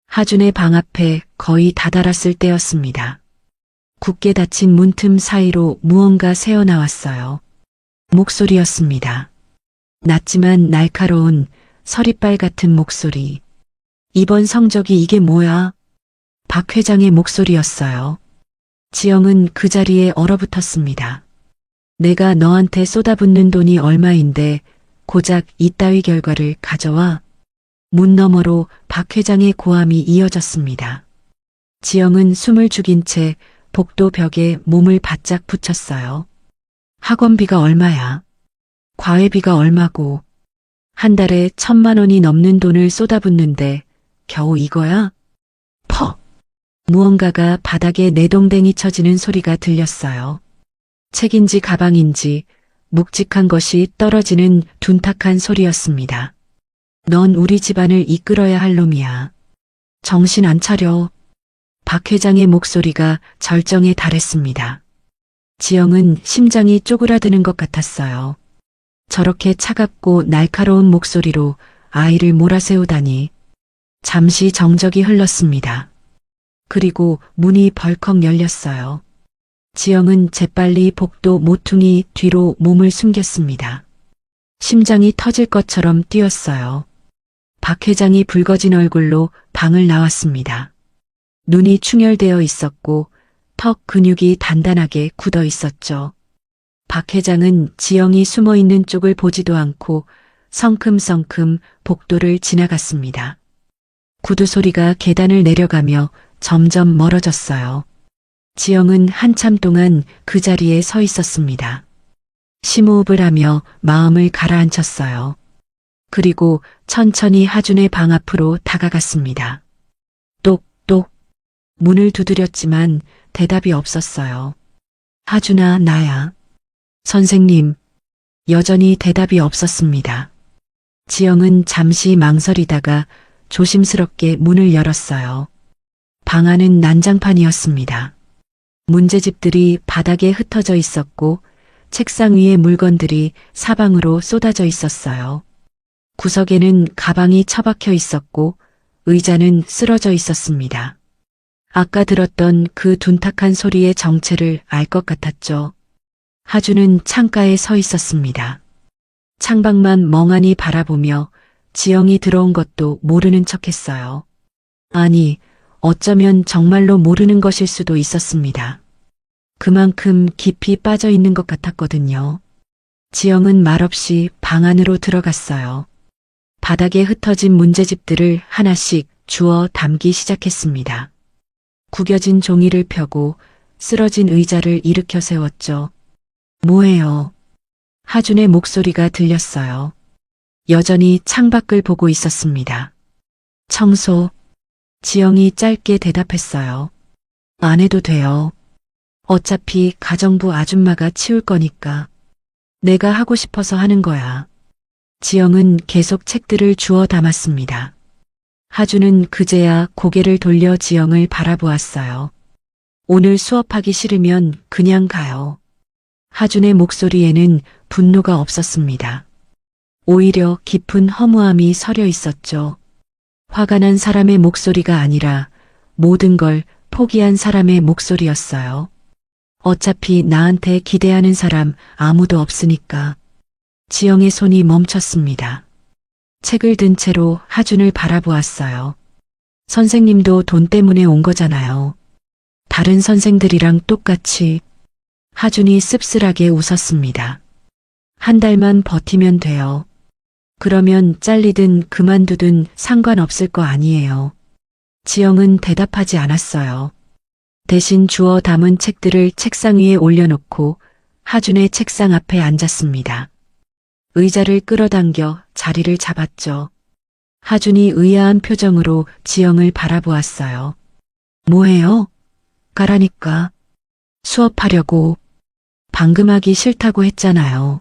하준의 방 앞에 거의 다다랐을 때였습니다. 굳게 닫힌 문틈 사이로 무언가 새어나왔어요. 목소리였습니다. 낮지만 날카로운 서리빨 같은 목소리. 이번 성적이 이게 뭐야? 박 회장의 목소리였어요. 지영은 그 자리에 얼어붙었습니다. 내가 너한테 쏟아붓는 돈이 얼마인데 고작 이따위 결과를 가져와. 문 너머로 박 회장의 고함이 이어졌습니다. 지영은 숨을 죽인 채 복도 벽에 몸을 바짝 붙였어요. 학원비가 얼마야? 과외비가 얼마고? 한 달에 1,000만 원이 넘는 돈을 쏟아붓는데 겨우 이거야? 퍽! 무언가가 바닥에 내동댕이 쳐지는 소리가 들렸어요. 책인지 가방인지 묵직한 것이 떨어지는 둔탁한 소리였습니다. 넌 우리 집안을 이끌어야 할 놈이야. 정신 안 차려. 박 회장의 목소리가 절정에 달했습니다. 지영은 심장이 쪼그라드는 것 같았어요. 저렇게 차갑고 날카로운 목소리로 아이를 몰아세우다니. 잠시 정적이 흘렀습니다. 그리고 문이 벌컥 열렸어요. 지영은 재빨리 복도 모퉁이 뒤로 몸을 숨겼습니다. 심장이 터질 것처럼 뛰었어요. 박 회장이 붉어진 얼굴로 방을 나왔습니다. 눈이 충혈되어 있었고 턱 근육이 단단하게 굳어 있었죠. 박 회장은 지영이 숨어 있는 쪽을 보지도 않고 성큼성큼 복도를 지나갔습니다. 구두 소리가 계단을 내려가며 점점 멀어졌어요. 지영은 한참 동안 그 자리에 서 있었습니다. 심호흡을 하며 마음을 가라앉혔어요. 그리고 천천히 하준의 방 앞으로 다가갔습니다. 똑똑. 문을 두드렸지만 대답이 없었어요. 하준아, 나야. 선생님. 여전히 대답이 없었습니다. 지영은 잠시 망설이다가 조심스럽게 문을 열었어요. 방 안은 난장판이었습니다. 문제집들이 바닥에 흩어져 있었고 책상 위에 물건들이 사방으로 쏟아져 있었어요. 구석에는 가방이 처박혀 있었고 의자는 쓰러져 있었습니다. 아까 들었던 그 둔탁한 소리의 정체를 알 것 같았죠. 하준은 창가에 서 있었습니다. 창밖만 멍하니 바라보며 지영이 들어온 것도 모르는 척했어요. 아니, 어쩌면 정말로 모르는 것일 수도 있었습니다. 그만큼 깊이 빠져 있는 것 같았거든요. 지영은 말없이 방 안으로 들어갔어요. 바닥에 흩어진 문제집들을 하나씩 주워 담기 시작했습니다. 구겨진 종이를 펴고 쓰러진 의자를 일으켜 세웠죠. 뭐해요? 하준의 목소리가 들렸어요. 여전히 창밖을 보고 있었습니다. 청소. 지영이 짧게 대답했어요. 안 해도 돼요. 어차피 가정부 아줌마가 치울 거니까. 내가 하고 싶어서 하는 거야. 지영은 계속 책들을 주워 담았습니다. 하준은 그제야 고개를 돌려 지영을 바라보았어요. 오늘 수업하기 싫으면 그냥 가요. 하준의 목소리에는 분노가 없었습니다. 오히려 깊은 허무함이 서려 있었죠. 화가 난 사람의 목소리가 아니라 모든 걸 포기한 사람의 목소리였어요. 어차피 나한테 기대하는 사람 아무도 없으니까. 지영의 손이 멈췄습니다. 책을 든 채로 하준을 바라보았어요. 선생님도 돈 때문에 온 거잖아요. 다른 선생들이랑 똑같이. 하준이 씁쓸하게 웃었습니다. 한 달만 버티면 돼요. 그러면 잘리든 그만두든 상관없을 거 아니에요. 지영은 대답하지 않았어요. 대신 주워 담은 책들을 책상 위에 올려놓고 하준의 책상 앞에 앉았습니다. 의자를 끌어당겨 자리를 잡았죠. 하준이 의아한 표정으로 지영을 바라보았어요. 뭐해요? 가라니까. 수업하려고. 방금 하기 싫다고 했잖아요.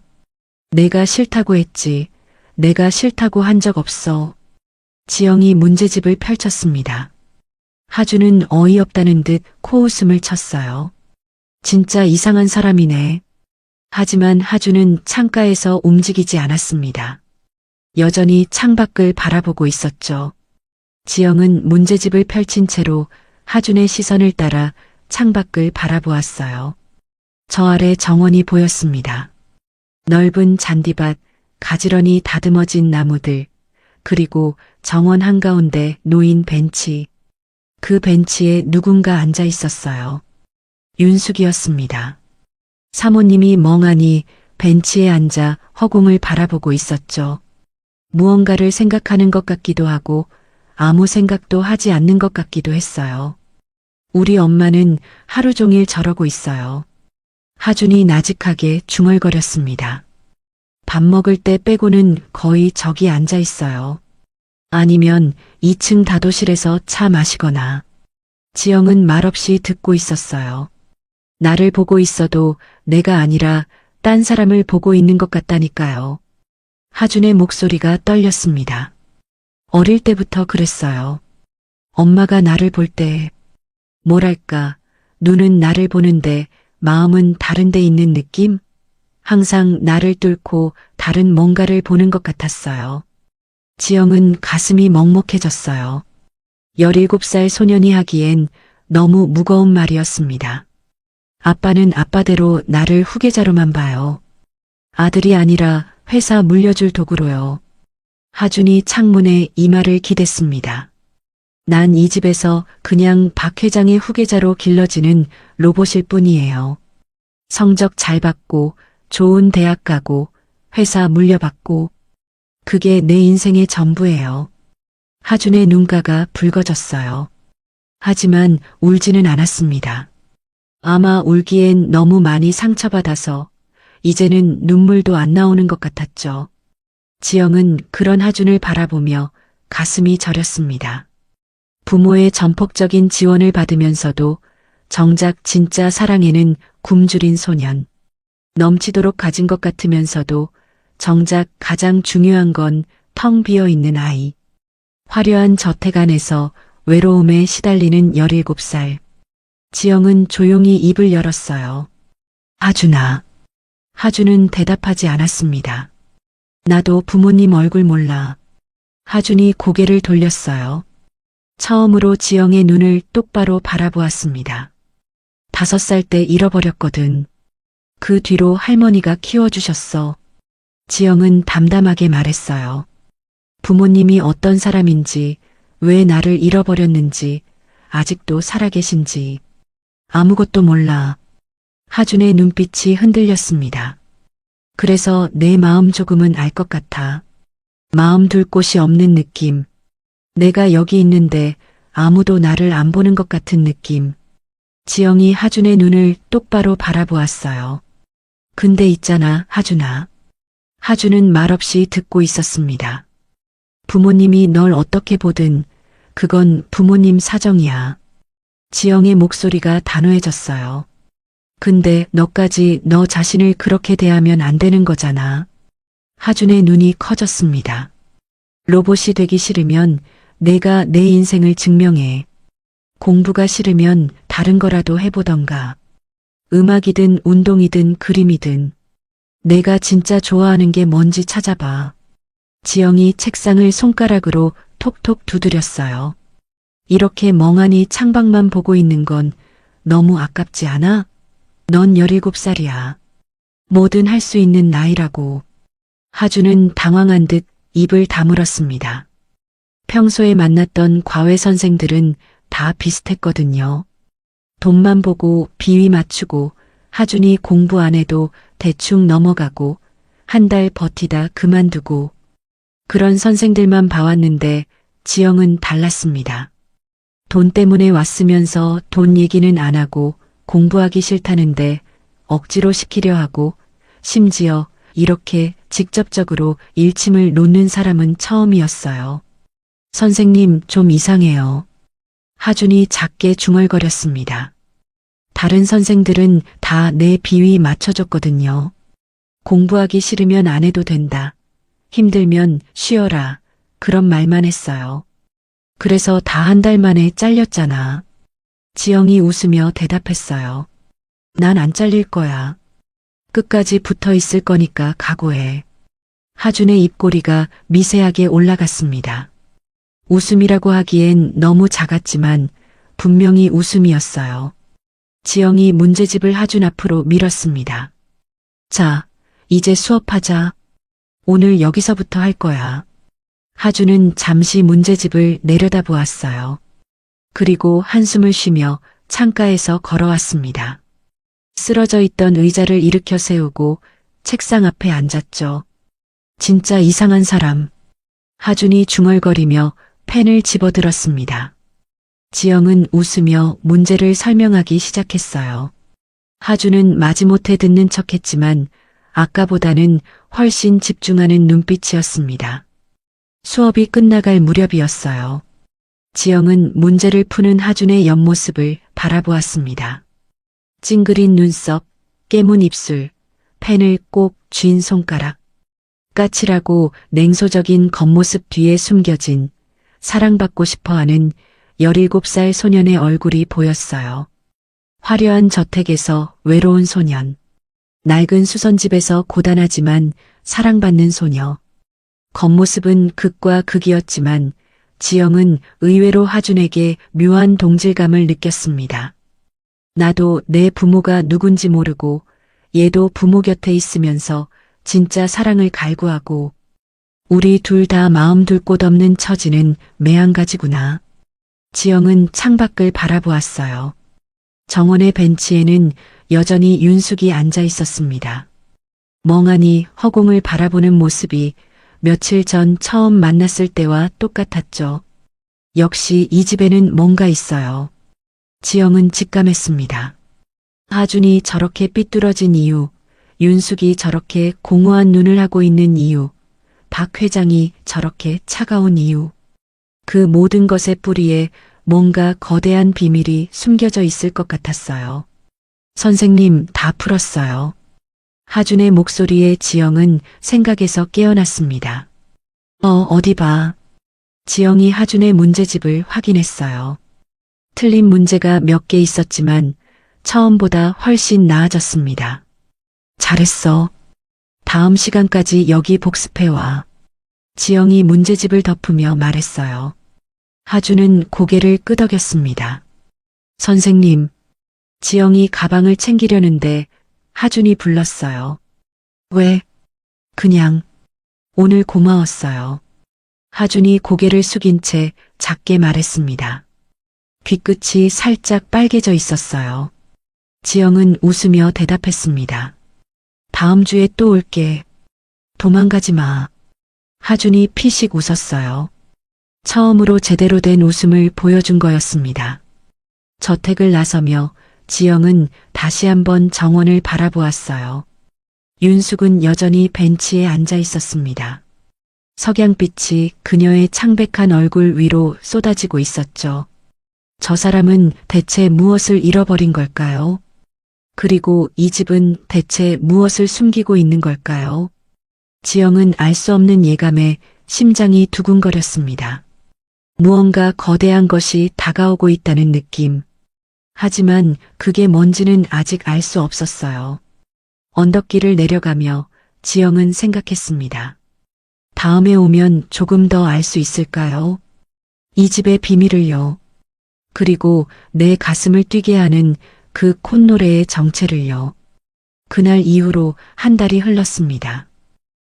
내가 싫다고 했지. 내가 싫다고 한 적 없어. 지영이 문제집을 펼쳤습니다. 하준은 어이없다는 듯 코웃음을 쳤어요. 진짜 이상한 사람이네. 하지만 하준은 창가에서 움직이지 않았습니다. 여전히 창밖을 바라보고 있었죠. 지영은 문제집을 펼친 채로 하준의 시선을 따라 창밖을 바라보았어요. 저 아래 정원이 보였습니다. 넓은 잔디밭, 가지런히 다듬어진 나무들, 그리고 정원 한가운데 놓인 벤치. 그 벤치에 누군가 앉아 있었어요. 윤숙이었습니다. 사모님이 멍하니 벤치에 앉아 허공을 바라보고 있었죠. 무언가를 생각하는 것 같기도 하고 아무 생각도 하지 않는 것 같기도 했어요. 우리 엄마는 하루 종일 저러고 있어요. 하준이 나직하게 중얼거렸습니다. 밥 먹을 때 빼고는 거의 저기 앉아 있어요. 아니면 2층 다도실에서 차 마시거나. 지영은 말없이 듣고 있었어요. 나를 보고 있어도 내가 아니라 딴 사람을 보고 있는 것 같다니까요. 하준의 목소리가 떨렸습니다. 어릴 때부터 그랬어요. 엄마가 나를 볼 때, 뭐랄까, 눈은 나를 보는데 마음은 다른 데 있는 느낌? 항상 나를 뚫고 다른 뭔가를 보는 것 같았어요. 지영은 가슴이 먹먹해졌어요. 17살 소년이 하기엔 너무 무거운 말이었습니다. 아빠는 아빠대로 나를 후계자로만 봐요. 아들이 아니라 회사 물려줄 도구로요. 하준이 창문에 이마를 기댔습니다. 난 이 집에서 그냥 박 회장의 후계자로 길러지는 로봇일 뿐이에요. 성적 잘 받고 좋은 대학 가고 회사 물려받고 그게 내 인생의 전부예요. 하준의 눈가가 붉어졌어요. 하지만 울지는 않았습니다. 아마 울기엔 너무 많이 상처받아서 이제는 눈물도 안 나오는 것 같았죠. 지영은 그런 하준을 바라보며 가슴이 저렸습니다. 부모의 전폭적인 지원을 받으면서도 정작 진짜 사랑에는 굶주린 소년. 넘치도록 가진 것 같으면서도 정작 가장 중요한 건 텅 비어 있는 아이. 화려한 저택 안에서 외로움에 시달리는 17살. 지영은 조용히 입을 열었어요. 하준아. 하준은 대답하지 않았습니다. 나도 부모님 얼굴 몰라. 하준이 고개를 돌렸어요. 처음으로 지영의 눈을 똑바로 바라보았습니다. 5살 때 잃어버렸거든. 그 뒤로 할머니가 키워주셨어. 지영은 담담하게 말했어요. 부모님이 어떤 사람인지, 왜 나를 잃어버렸는지, 아직도 살아계신지. 아무것도 몰라. 하준의 눈빛이 흔들렸습니다. 그래서 내 마음 조금은 알 것 같아. 마음 둘 곳이 없는 느낌. 내가 여기 있는데 아무도 나를 안 보는 것 같은 느낌. 지영이 하준의 눈을 똑바로 바라보았어요. 근데 있잖아, 하준아. 하준은 말없이 듣고 있었습니다. 부모님이 널 어떻게 보든 그건 부모님 사정이야. 지영의 목소리가 단호해졌어요. 근데 너까지 너 자신을 그렇게 대하면 안 되는 거잖아. 하준의 눈이 커졌습니다. 로봇이 되기 싫으면 내가 내 인생을 증명해. 공부가 싫으면 다른 거라도 해보던가. 음악이든 운동이든 그림이든. 내가 진짜 좋아하는 게 뭔지 찾아봐. 지영이 책상을 손가락으로 톡톡 두드렸어요. 이렇게 멍하니 창밖만 보고 있는 건 너무 아깝지 않아? 넌 17살이야. 뭐든 할 수 있는 나이라고. 하주는 당황한 듯 입을 다물었습니다. 평소에 만났던 과외 선생들은 다 비슷했거든요. 돈만 보고 비위 맞추고 하준이 공부 안 해도 대충 넘어가고 한 달 버티다 그만두고 그런 선생들만 봐왔는데 지영은 달랐습니다. 돈 때문에 왔으면서 돈 얘기는 안 하고 공부하기 싫다는데 억지로 시키려 하고 심지어 이렇게 직접적으로 일침을 놓는 사람은 처음이었어요. 선생님 좀 이상해요. 하준이 작게 중얼거렸습니다. 다른 선생들은 다 내 비위 맞춰줬거든요. 공부하기 싫으면 안 해도 된다. 힘들면 쉬어라. 그런 말만 했어요. 그래서 다 한 달 만에 잘렸잖아. 지영이 웃으며 대답했어요. 난 안 잘릴 거야. 끝까지 붙어 있을 거니까 각오해. 하준의 입꼬리가 미세하게 올라갔습니다. 웃음이라고 하기엔 너무 작았지만 분명히 웃음이었어요. 지영이 문제집을 하준 앞으로 밀었습니다. 자, 이제 수업하자. 오늘 여기서부터 할 거야. 하준은 잠시 문제집을 내려다보았어요. 그리고 한숨을 쉬며 창가에서 걸어왔습니다. 쓰러져 있던 의자를 일으켜 세우고 책상 앞에 앉았죠. 진짜 이상한 사람. 하준이 중얼거리며 펜을 집어들었습니다. 지영은 웃으며 문제를 설명하기 시작했어요. 하준은 마지못해 듣는 척했지만 아까보다는 훨씬 집중하는 눈빛이었습니다. 수업이 끝나갈 무렵이었어요. 지영은 문제를 푸는 하준의 옆모습을 바라보았습니다. 찡그린 눈썹, 깨문 입술, 펜을 꼭 쥔 손가락. 까칠하고 냉소적인 겉모습 뒤에 숨겨진 사랑받고 싶어하는 17살 소년의 얼굴이 보였어요. 화려한 저택에서 외로운 소년. 낡은 수선집에서 고단하지만 사랑받는 소녀. 겉모습은 극과 극이었지만 지영은 의외로 하준에게 묘한 동질감을 느꼈습니다. 나도 내 부모가 누군지 모르고 얘도 부모 곁에 있으면서 진짜 사랑을 갈구하고 우리 둘 다 마음 둘 곳 없는 처지는 매한가지구나. 지영은 창밖을 바라보았어요. 정원의 벤치에는 여전히 윤숙이 앉아 있었습니다. 멍하니 허공을 바라보는 모습이 며칠 전 처음 만났을 때와 똑같았죠. 역시 이 집에는 뭔가 있어요. 지영은 직감했습니다. 하준이 저렇게 삐뚤어진 이유, 윤숙이 저렇게 공허한 눈을 하고 있는 이유, 박 회장이 저렇게 차가운 이유. 그 모든 것의 뿌리에 뭔가 거대한 비밀이 숨겨져 있을 것 같았어요. 선생님, 다 풀었어요. 하준의 목소리에 지영은 생각에서 깨어났습니다. 어디 봐. 지영이 하준의 문제집을 확인했어요. 틀린 문제가 몇 개 있었지만 처음보다 훨씬 나아졌습니다. 잘했어. 다음 시간까지 여기 복습해와. 지영이 문제집을 덮으며 말했어요. 하준은 고개를 끄덕였습니다. 선생님, 지영이 가방을 챙기려는데 하준이 불렀어요. 왜? 그냥 오늘 고마웠어요. 하준이 고개를 숙인 채 작게 말했습니다. 귀끝이 살짝 빨개져 있었어요. 지영은 웃으며 대답했습니다. 다음 주에 또 올게. 도망가지 마. 하준이 피식 웃었어요. 처음으로 제대로 된 웃음을 보여준 거였습니다. 저택을 나서며 지영은 다시 한번 정원을 바라보았어요. 윤숙은 여전히 벤치에 앉아 있었습니다. 석양빛이 그녀의 창백한 얼굴 위로 쏟아지고 있었죠. 저 사람은 대체 무엇을 잃어버린 걸까요? 그리고 이 집은 대체 무엇을 숨기고 있는 걸까요? 지영은 알 수 없는 예감에 심장이 두근거렸습니다. 무언가 거대한 것이 다가오고 있다는 느낌. 하지만 그게 뭔지는 아직 알 수 없었어요. 언덕길을 내려가며 지영은 생각했습니다. 다음에 오면 조금 더 알 수 있을까요? 이 집의 비밀을요. 그리고 내 가슴을 뛰게 하는 그 콧노래의 정체를요. 그날 이후로 한 달이 흘렀습니다.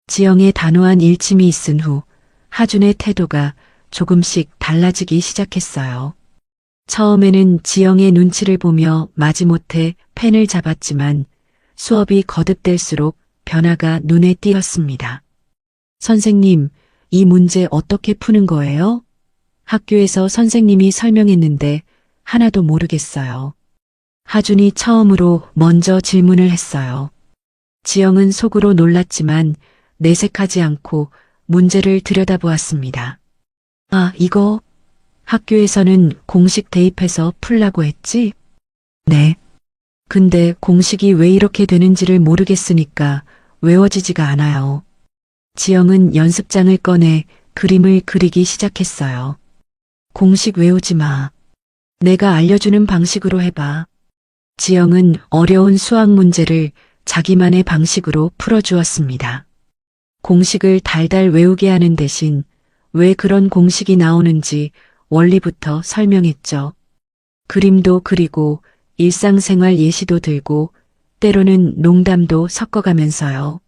지영의 단호한 일침이 있은 후 하준의 태도가 조금씩 달라지기 시작했어요. 처음에는 지영의 눈치를 보며 마지못해 펜을 잡았지만 수업이 거듭될수록 변화가 눈에 띄었습니다. 선생님, 이 문제 어떻게 푸는 거예요? 학교에서 선생님이 설명했는데 하나도 모르겠어요. 하준이 처음으로 먼저 질문을 했어요. 지영은 속으로 놀랐지만 내색하지 않고 문제를 들여다보았습니다. 아, 이거 학교에서는 공식 대입해서 풀라고 했지? 네. 근데 공식이 왜 이렇게 되는지를 모르겠으니까 외워지지가 않아요. 지영은 연습장을 꺼내 그림을 그리기 시작했어요. 공식 외우지 마. 내가 알려주는 방식으로 해봐. 지영은 어려운 수학 문제를 자기만의 방식으로 풀어주었습니다. 공식을 달달 외우게 하는 대신 왜 그런 공식이 나오는지 원리부터 설명했죠. 그림도 그리고 일상생활 예시도 들고 때로는 농담도 섞어가면서요.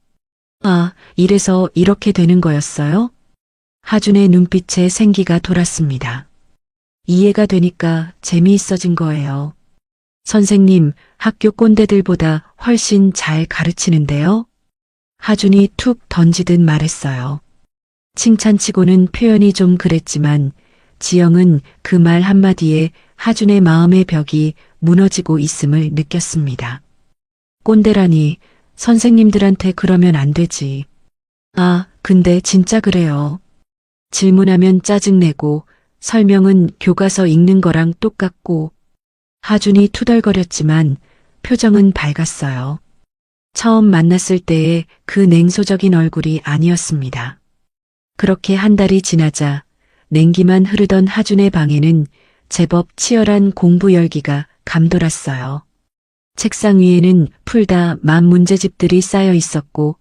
아, 이래서 이렇게 되는 거였어요? 하준의 눈빛에 생기가 돌았습니다. 이해가 되니까 재미있어진 거예요. 선생님, 학교 꼰대들보다 훨씬 잘 가르치는데요? 하준이 툭 던지듯 말했어요. 칭찬치고는 표현이 좀 그랬지만 지영은 그 말 한마디에 하준의 마음의 벽이 무너지고 있음을 느꼈습니다. 꼰대라니, 선생님들한테 그러면 안 되지. 아, 근데 진짜 그래요. 질문하면 짜증내고 설명은 교과서 읽는 거랑 똑같고. 하준이 투덜거렸지만 표정은 밝았어요. 처음 만났을 때의 그 냉소적인 얼굴이 아니었습니다. 그렇게 한 달이 지나자 냉기만 흐르던 하준의 방에는 제법 치열한 공부 열기가 감돌았어요. 책상 위에는 풀다 만 문제집들이 쌓여 있었고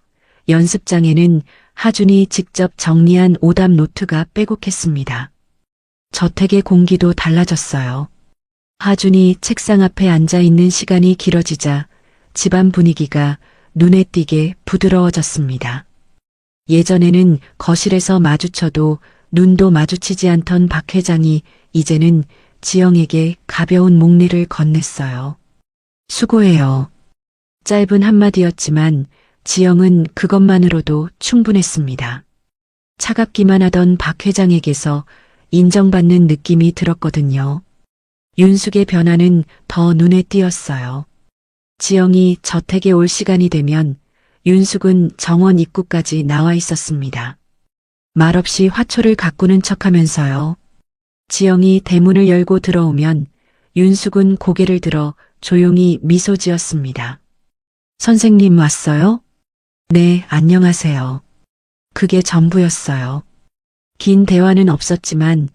연습장에는 하준이 직접 정리한 오답 노트가 빼곡했습니다. 저택의 공기도 달라졌어요. 하준이 책상 앞에 앉아 있는 시간이 길어지자 집안 분위기가 눈에 띄게 부드러워졌습니다. 예전에는 거실에서 마주쳐도 눈도 마주치지 않던 박 회장이 이제는 지영에게 가벼운 목례를 건넸어요. 수고해요. 짧은 한마디였지만 지영은 그것만으로도 충분했습니다. 차갑기만 하던 박 회장에게서 인정받는 느낌이 들었거든요. 윤숙의 변화는 더 눈에 띄었어요. 지영이 저택에 올 시간이 되면 윤숙은 정원 입구까지 나와 있었습니다. 말없이 화초를 가꾸는 척하면서요. 지영이 대문을 열고 들어오면 윤숙은 고개를 들어 조용히 미소 지었습니다. 선생님 왔어요? 네, 안녕하세요. 그게 전부였어요. 긴 대화는 없었지만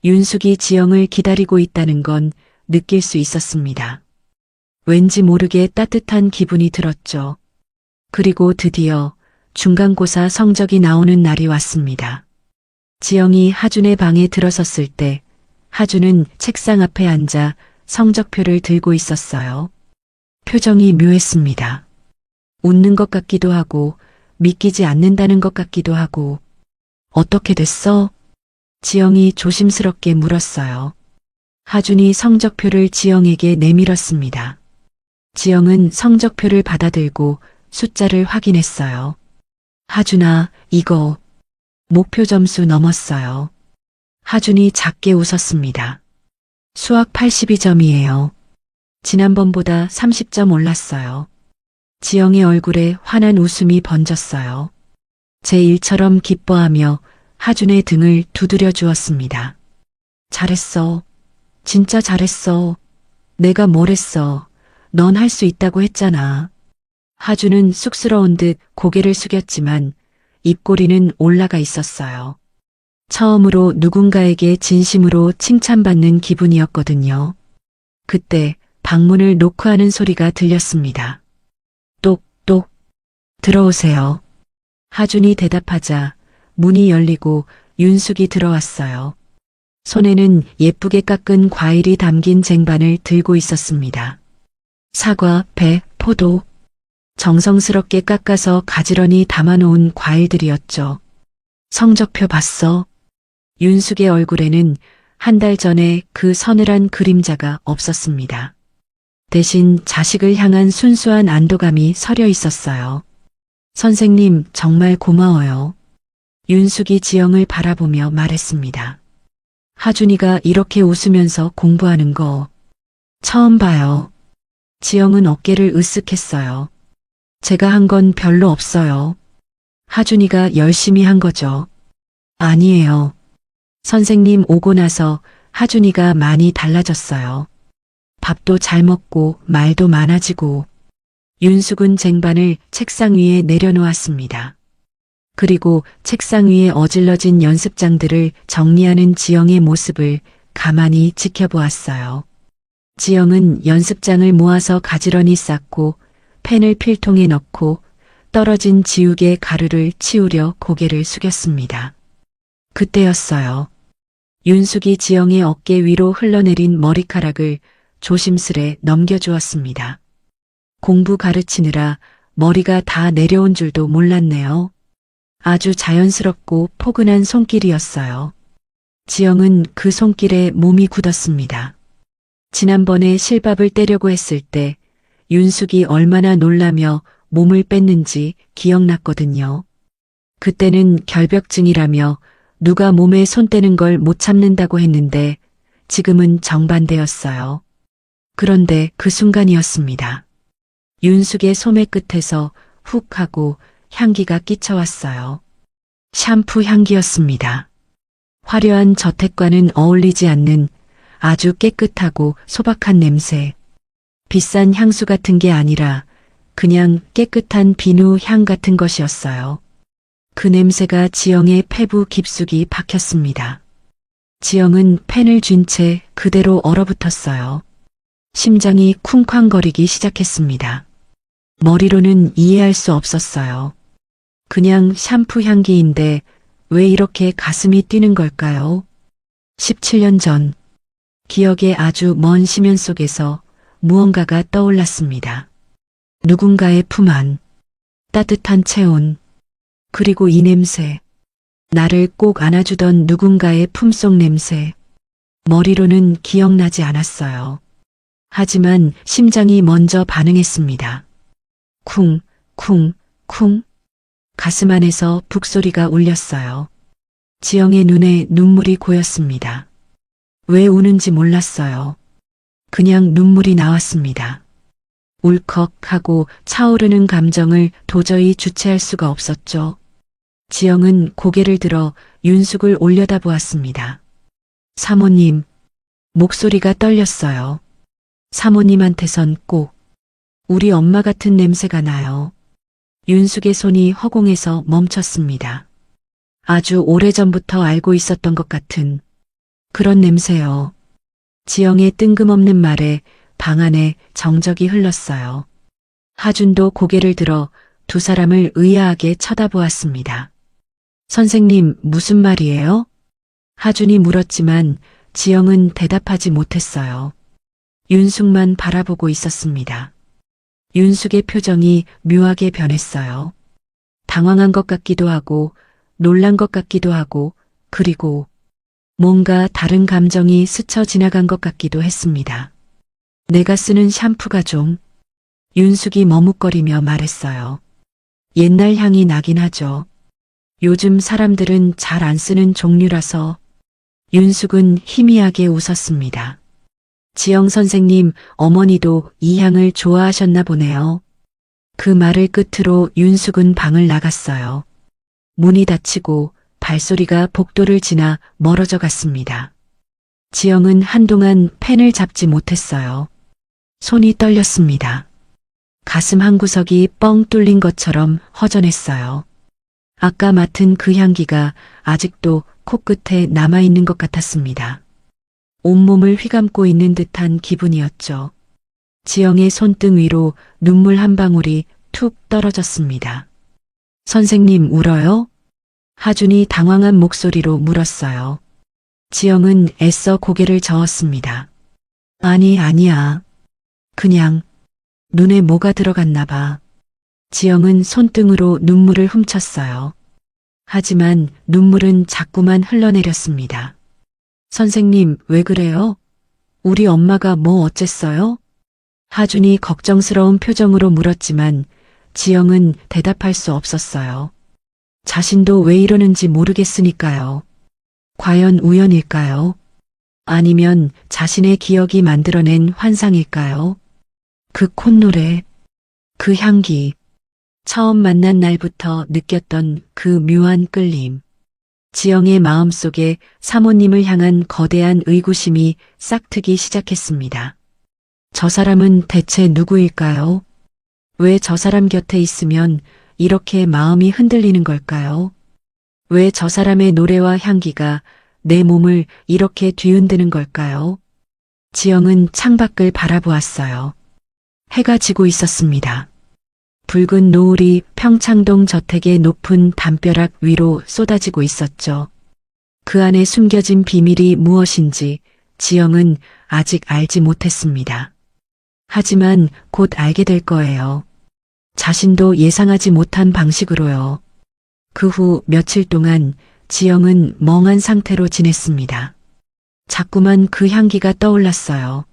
윤숙이 지영을 기다리고 있다는 건 느낄 수 있었습니다. 왠지 모르게 따뜻한 기분이 들었죠. 그리고 드디어 중간고사 성적이 나오는 날이 왔습니다. 지영이 하준의 방에 들어섰을 때 하준은 책상 앞에 앉아 성적표를 들고 있었어요. 표정이 묘했습니다. 웃는 것 같기도 하고 믿기지 않는다는 것 같기도 하고. 어떻게 됐어? 지영이 조심스럽게 물었어요. 하준이 성적표를 지영에게 내밀었습니다. 지영은 성적표를 받아들고 숫자를 확인했어요. 하준아, 이거 목표 점수 넘었어요. 하준이 작게 웃었습니다. 수학 82점이에요. 지난번보다 30점 올랐어요. 지영의 얼굴에 환한 웃음이 번졌어요. 제 일처럼 기뻐하며 하준의 등을 두드려 주었습니다. 잘했어. 진짜 잘했어. 내가 뭘 했어. 넌 할 수 있다고 했잖아. 하준은 쑥스러운 듯 고개를 숙였지만 입꼬리는 올라가 있었어요. 처음으로 누군가에게 진심으로 칭찬받는 기분이었거든요. 그때 방문을 노크하는 소리가 들렸습니다. 똑똑. 들어오세요. 하준이 대답하자 문이 열리고 윤숙이 들어왔어요. 손에는 예쁘게 깎은 과일이 담긴 쟁반을 들고 있었습니다. 사과, 배, 포도. 정성스럽게 깎아서 가지런히 담아놓은 과일들이었죠. 성적표 봤어. 윤숙의 얼굴에는 한 달 전에 그 서늘한 그림자가 없었습니다. 대신 자식을 향한 순수한 안도감이 서려 있었어요. 선생님, 정말 고마워요. 윤숙이 지영을 바라보며 말했습니다. 하준이가 이렇게 웃으면서 공부하는 거 처음 봐요. 지영은 어깨를 으쓱했어요. 제가 한 건 별로 없어요. 하준이가 열심히 한 거죠. 아니에요. 선생님 오고 나서 하준이가 많이 달라졌어요. 밥도 잘 먹고 말도 많아지고. 윤숙은 쟁반을 책상 위에 내려놓았습니다. 그리고 책상 위에 어질러진 연습장들을 정리하는 지영의 모습을 가만히 지켜보았어요. 지영은 연습장을 모아서 가지런히 쌓고 펜을 필통에 넣고 떨어진 지우개 가루를 치우려 고개를 숙였습니다. 그때였어요. 윤숙이 지영의 어깨 위로 흘러내린 머리카락을 조심스레 넘겨주었습니다. 공부 가르치느라 머리가 다 내려온 줄도 몰랐네요. 아주 자연스럽고 포근한 손길이었어요. 지영은 그 손길에 몸이 굳었습니다. 지난번에 실밥을 떼려고 했을 때 윤숙이 얼마나 놀라며 몸을 뺐는지 기억났거든요. 그때는 결벽증이라며 누가 몸에 손 떼는 걸 못 참는다고 했는데 지금은 정반대였어요. 그런데 그 순간이었습니다. 윤숙의 소매 끝에서 훅 하고 향기가 끼쳐왔어요. 샴푸 향기였습니다. 화려한 저택과는 어울리지 않는 아주 깨끗하고 소박한 냄새. 비싼 향수 같은 게 아니라 그냥 깨끗한 비누 향 같은 것이었어요. 그 냄새가 지영의 폐부 깊숙이 박혔습니다. 지영은 펜을 쥔 채 그대로 얼어붙었어요. 심장이 쿵쾅거리기 시작했습니다. 머리로는 이해할 수 없었어요. 그냥 샴푸 향기인데 왜 이렇게 가슴이 뛰는 걸까요? 17년 전, 기억의 아주 먼 심연 속에서 무언가가 떠올랐습니다. 누군가의 품 안, 따뜻한 체온, 그리고 이 냄새, 나를 꼭 안아주던 누군가의 품속 냄새. 머리로는 기억나지 않았어요. 하지만 심장이 먼저 반응했습니다. 쿵, 쿵, 쿵. 가슴 안에서 북소리가 울렸어요. 지영의 눈에 눈물이 고였습니다. 왜 우는지 몰랐어요. 그냥 눈물이 나왔습니다. 울컥하고 차오르는 감정을 도저히 주체할 수가 없었죠. 지영은 고개를 들어 윤숙을 올려다보았습니다. 사모님, 목소리가 떨렸어요. 사모님한테선 꼭 우리 엄마 같은 냄새가 나요. 윤숙의 손이 허공에서 멈췄습니다. 아주 오래전부터 알고 있었던 것 같은 그런 냄새요. 지영의 뜬금없는 말에 방 안에 정적이 흘렀어요. 하준도 고개를 들어 두 사람을 의아하게 쳐다보았습니다. 선생님, 무슨 말이에요? 하준이 물었지만 지영은 대답하지 못했어요. 윤숙만 바라보고 있었습니다. 윤숙의 표정이 묘하게 변했어요. 당황한 것 같기도 하고 놀란 것 같기도 하고 그리고 뭔가 다른 감정이 스쳐 지나간 것 같기도 했습니다. 내가 쓰는 샴푸가 좀. 윤숙이 머뭇거리며 말했어요. 옛날 향이 나긴 하죠. 요즘 사람들은 잘 안 쓰는 종류라서. 윤숙은 희미하게 웃었습니다. 지영 선생님, 어머니도 이 향을 좋아하셨나 보네요. 그 말을 끝으로 윤숙은 방을 나갔어요. 문이 닫히고 발소리가 복도를 지나 멀어져 갔습니다. 지영은 한동안 펜을 잡지 못했어요. 손이 떨렸습니다. 가슴 한구석이 뻥 뚫린 것처럼 허전했어요. 아까 맡은 그 향기가 아직도 코끝에 남아있는 것 같았습니다. 온몸을 휘감고 있는 듯한 기분이었죠. 지영의 손등 위로 눈물 한 방울이 툭 떨어졌습니다. 선생님 울어요? 하준이 당황한 목소리로 물었어요. 지영은 애써 고개를 저었습니다. 아니야. 그냥 눈에 뭐가 들어갔나 봐. 지영은 손등으로 눈물을 훔쳤어요. 하지만 눈물은 자꾸만 흘러내렸습니다. 선생님, 왜 그래요? 우리 엄마가 뭐 어쨌어요? 하준이 걱정스러운 표정으로 물었지만 지영은 대답할 수 없었어요. 자신도 왜 이러는지 모르겠으니까요. 과연 우연일까요? 아니면 자신의 기억이 만들어낸 환상일까요? 그 콧노래, 그 향기, 처음 만난 날부터 느꼈던 그 묘한 끌림. 지영의 마음속에 사모님을 향한 거대한 의구심이 싹트기 시작했습니다. 저 사람은 대체 누구일까요? 왜 저 사람 곁에 있으면 이렇게 마음이 흔들리는 걸까요? 왜 저 사람의 노래와 향기가 내 몸을 이렇게 뒤흔드는 걸까요? 지영은 창밖을 바라보았어요. 해가 지고 있었습니다. 붉은 노을이 평창동 저택의 높은 담벼락 위로 쏟아지고 있었죠. 그 안에 숨겨진 비밀이 무엇인지 지영은 아직 알지 못했습니다. 하지만 곧 알게 될 거예요. 자신도 예상하지 못한 방식으로요. 그 후 며칠 동안 지영은 멍한 상태로 지냈습니다. 자꾸만 그 향기가 떠올랐어요.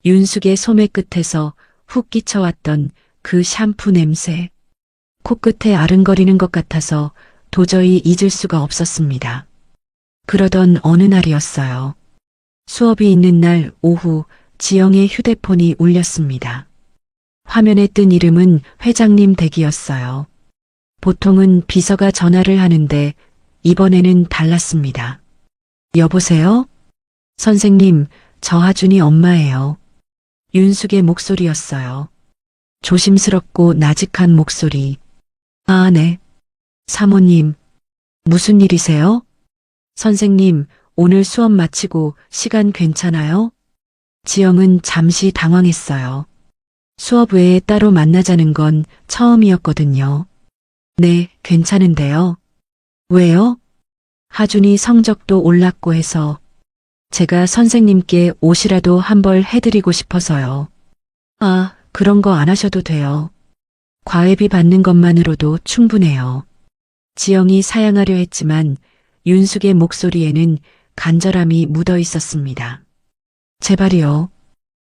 윤숙의 소매 끝에서 훅 끼쳐왔던 그 샴푸 냄새. 코끝에 아른거리는 것 같아서 도저히 잊을 수가 없었습니다. 그러던 어느 날이었어요. 수업이 있는 날 오후 지영의 휴대폰이 울렸습니다. 화면에 뜬 이름은 회장님 댁이었어요. 보통은 비서가 전화를 하는데 이번에는 달랐습니다. 여보세요? 선생님, 저 하준이 엄마예요. 윤숙의 목소리였어요. 조심스럽고 나직한 목소리. 아, 네. 사모님, 무슨 일이세요? 선생님, 오늘 수업 마치고 시간 괜찮아요? 지영은 잠시 당황했어요. 수업 외에 따로 만나자는 건 처음이었거든요. 네, 괜찮은데요. 왜요? 하준이 성적도 올랐고 해서 제가 선생님께 옷이라도 한 벌 해드리고 싶어서요. 아, 그런 거 안 하셔도 돼요. 과외비 받는 것만으로도 충분해요. 지영이 사양하려 했지만 윤숙의 목소리에는 간절함이 묻어 있었습니다. 제발이요.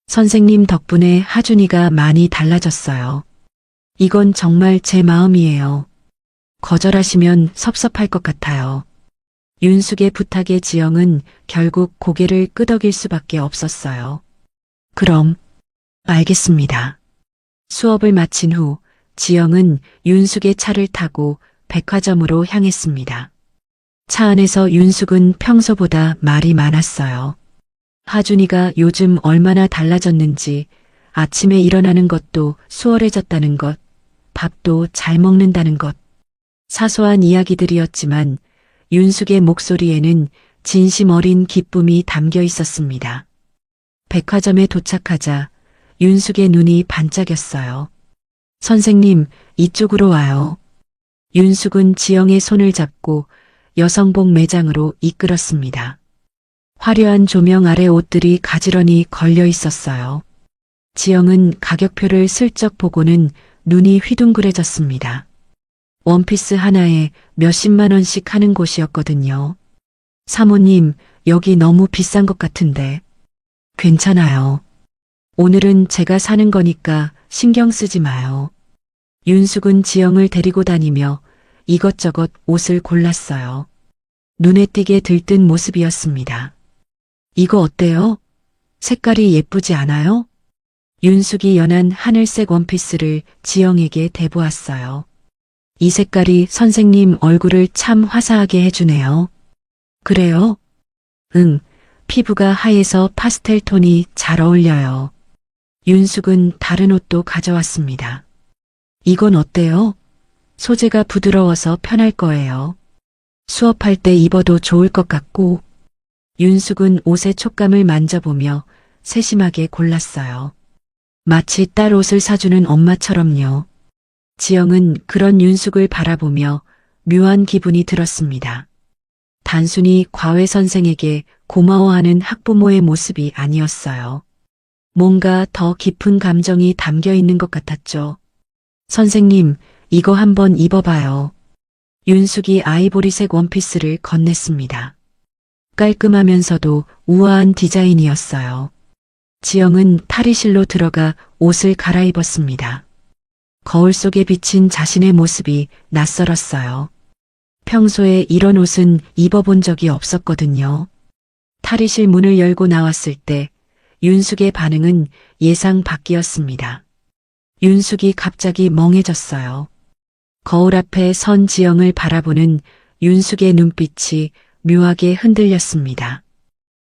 선생님 덕분에 하준이가 많이 달라졌어요. 이건 정말 제 마음이에요. 거절하시면 섭섭할 것 같아요. 윤숙의 부탁에 지영은 결국 고개를 끄덕일 수밖에 없었어요. 그럼, 알겠습니다. 수업을 마친 후 지영은 윤숙의 차를 타고 백화점으로 향했습니다. 차 안에서 윤숙은 평소보다 말이 많았어요. 하준이가 요즘 얼마나 달라졌는지, 아침에 일어나는 것도 수월해졌다는 것, 밥도 잘 먹는다는 것. 사소한 이야기들이었지만 윤숙의 목소리에는 진심 어린 기쁨이 담겨 있었습니다. 백화점에 도착하자 윤숙의 눈이 반짝였어요. 선생님, 이쪽으로 와요. 윤숙은 지영의 손을 잡고 여성복 매장으로 이끌었습니다. 화려한 조명 아래 옷들이 가지런히 걸려 있었어요. 지영은 가격표를 슬쩍 보고는 눈이 휘둥그레졌습니다. 원피스 하나에 몇십만 원씩 하는 곳이었거든요. 사모님, 여기 너무 비싼 것 같은데. 괜찮아요. 오늘은 제가 사는 거니까 신경 쓰지 마요. 윤숙은 지영을 데리고 다니며 이것저것 옷을 골랐어요. 눈에 띄게 들뜬 모습이었습니다. 이거 어때요? 색깔이 예쁘지 않아요? 윤숙이 연한 하늘색 원피스를 지영에게 대보았어요. 이 색깔이 선생님 얼굴을 참 화사하게 해주네요. 그래요? 응, 피부가 하얘서 파스텔 톤이 잘 어울려요. 윤숙은 다른 옷도 가져왔습니다. 이건 어때요? 소재가 부드러워서 편할 거예요. 수업할 때 입어도 좋을 것 같고. 윤숙은 옷의 촉감을 만져보며 세심하게 골랐어요. 마치 딸 옷을 사주는 엄마처럼요. 지영은 그런 윤숙을 바라보며 묘한 기분이 들었습니다. 단순히 과외 선생에게 고마워하는 학부모의 모습이 아니었어요. 뭔가 더 깊은 감정이 담겨 있는 것 같았죠. 선생님, 이거 한번 입어봐요. 윤숙이 아이보리색 원피스를 건넸습니다. 깔끔하면서도 우아한 디자인이었어요. 지영은 탈의실로 들어가 옷을 갈아입었습니다. 거울 속에 비친 자신의 모습이 낯설었어요. 평소에 이런 옷은 입어본 적이 없었거든요. 탈의실 문을 열고 나왔을 때 윤숙의 반응은 예상 밖이었습니다. 윤숙이 갑자기 멍해졌어요. 거울 앞에 선 지영을 바라보는 윤숙의 눈빛이 묘하게 흔들렸습니다.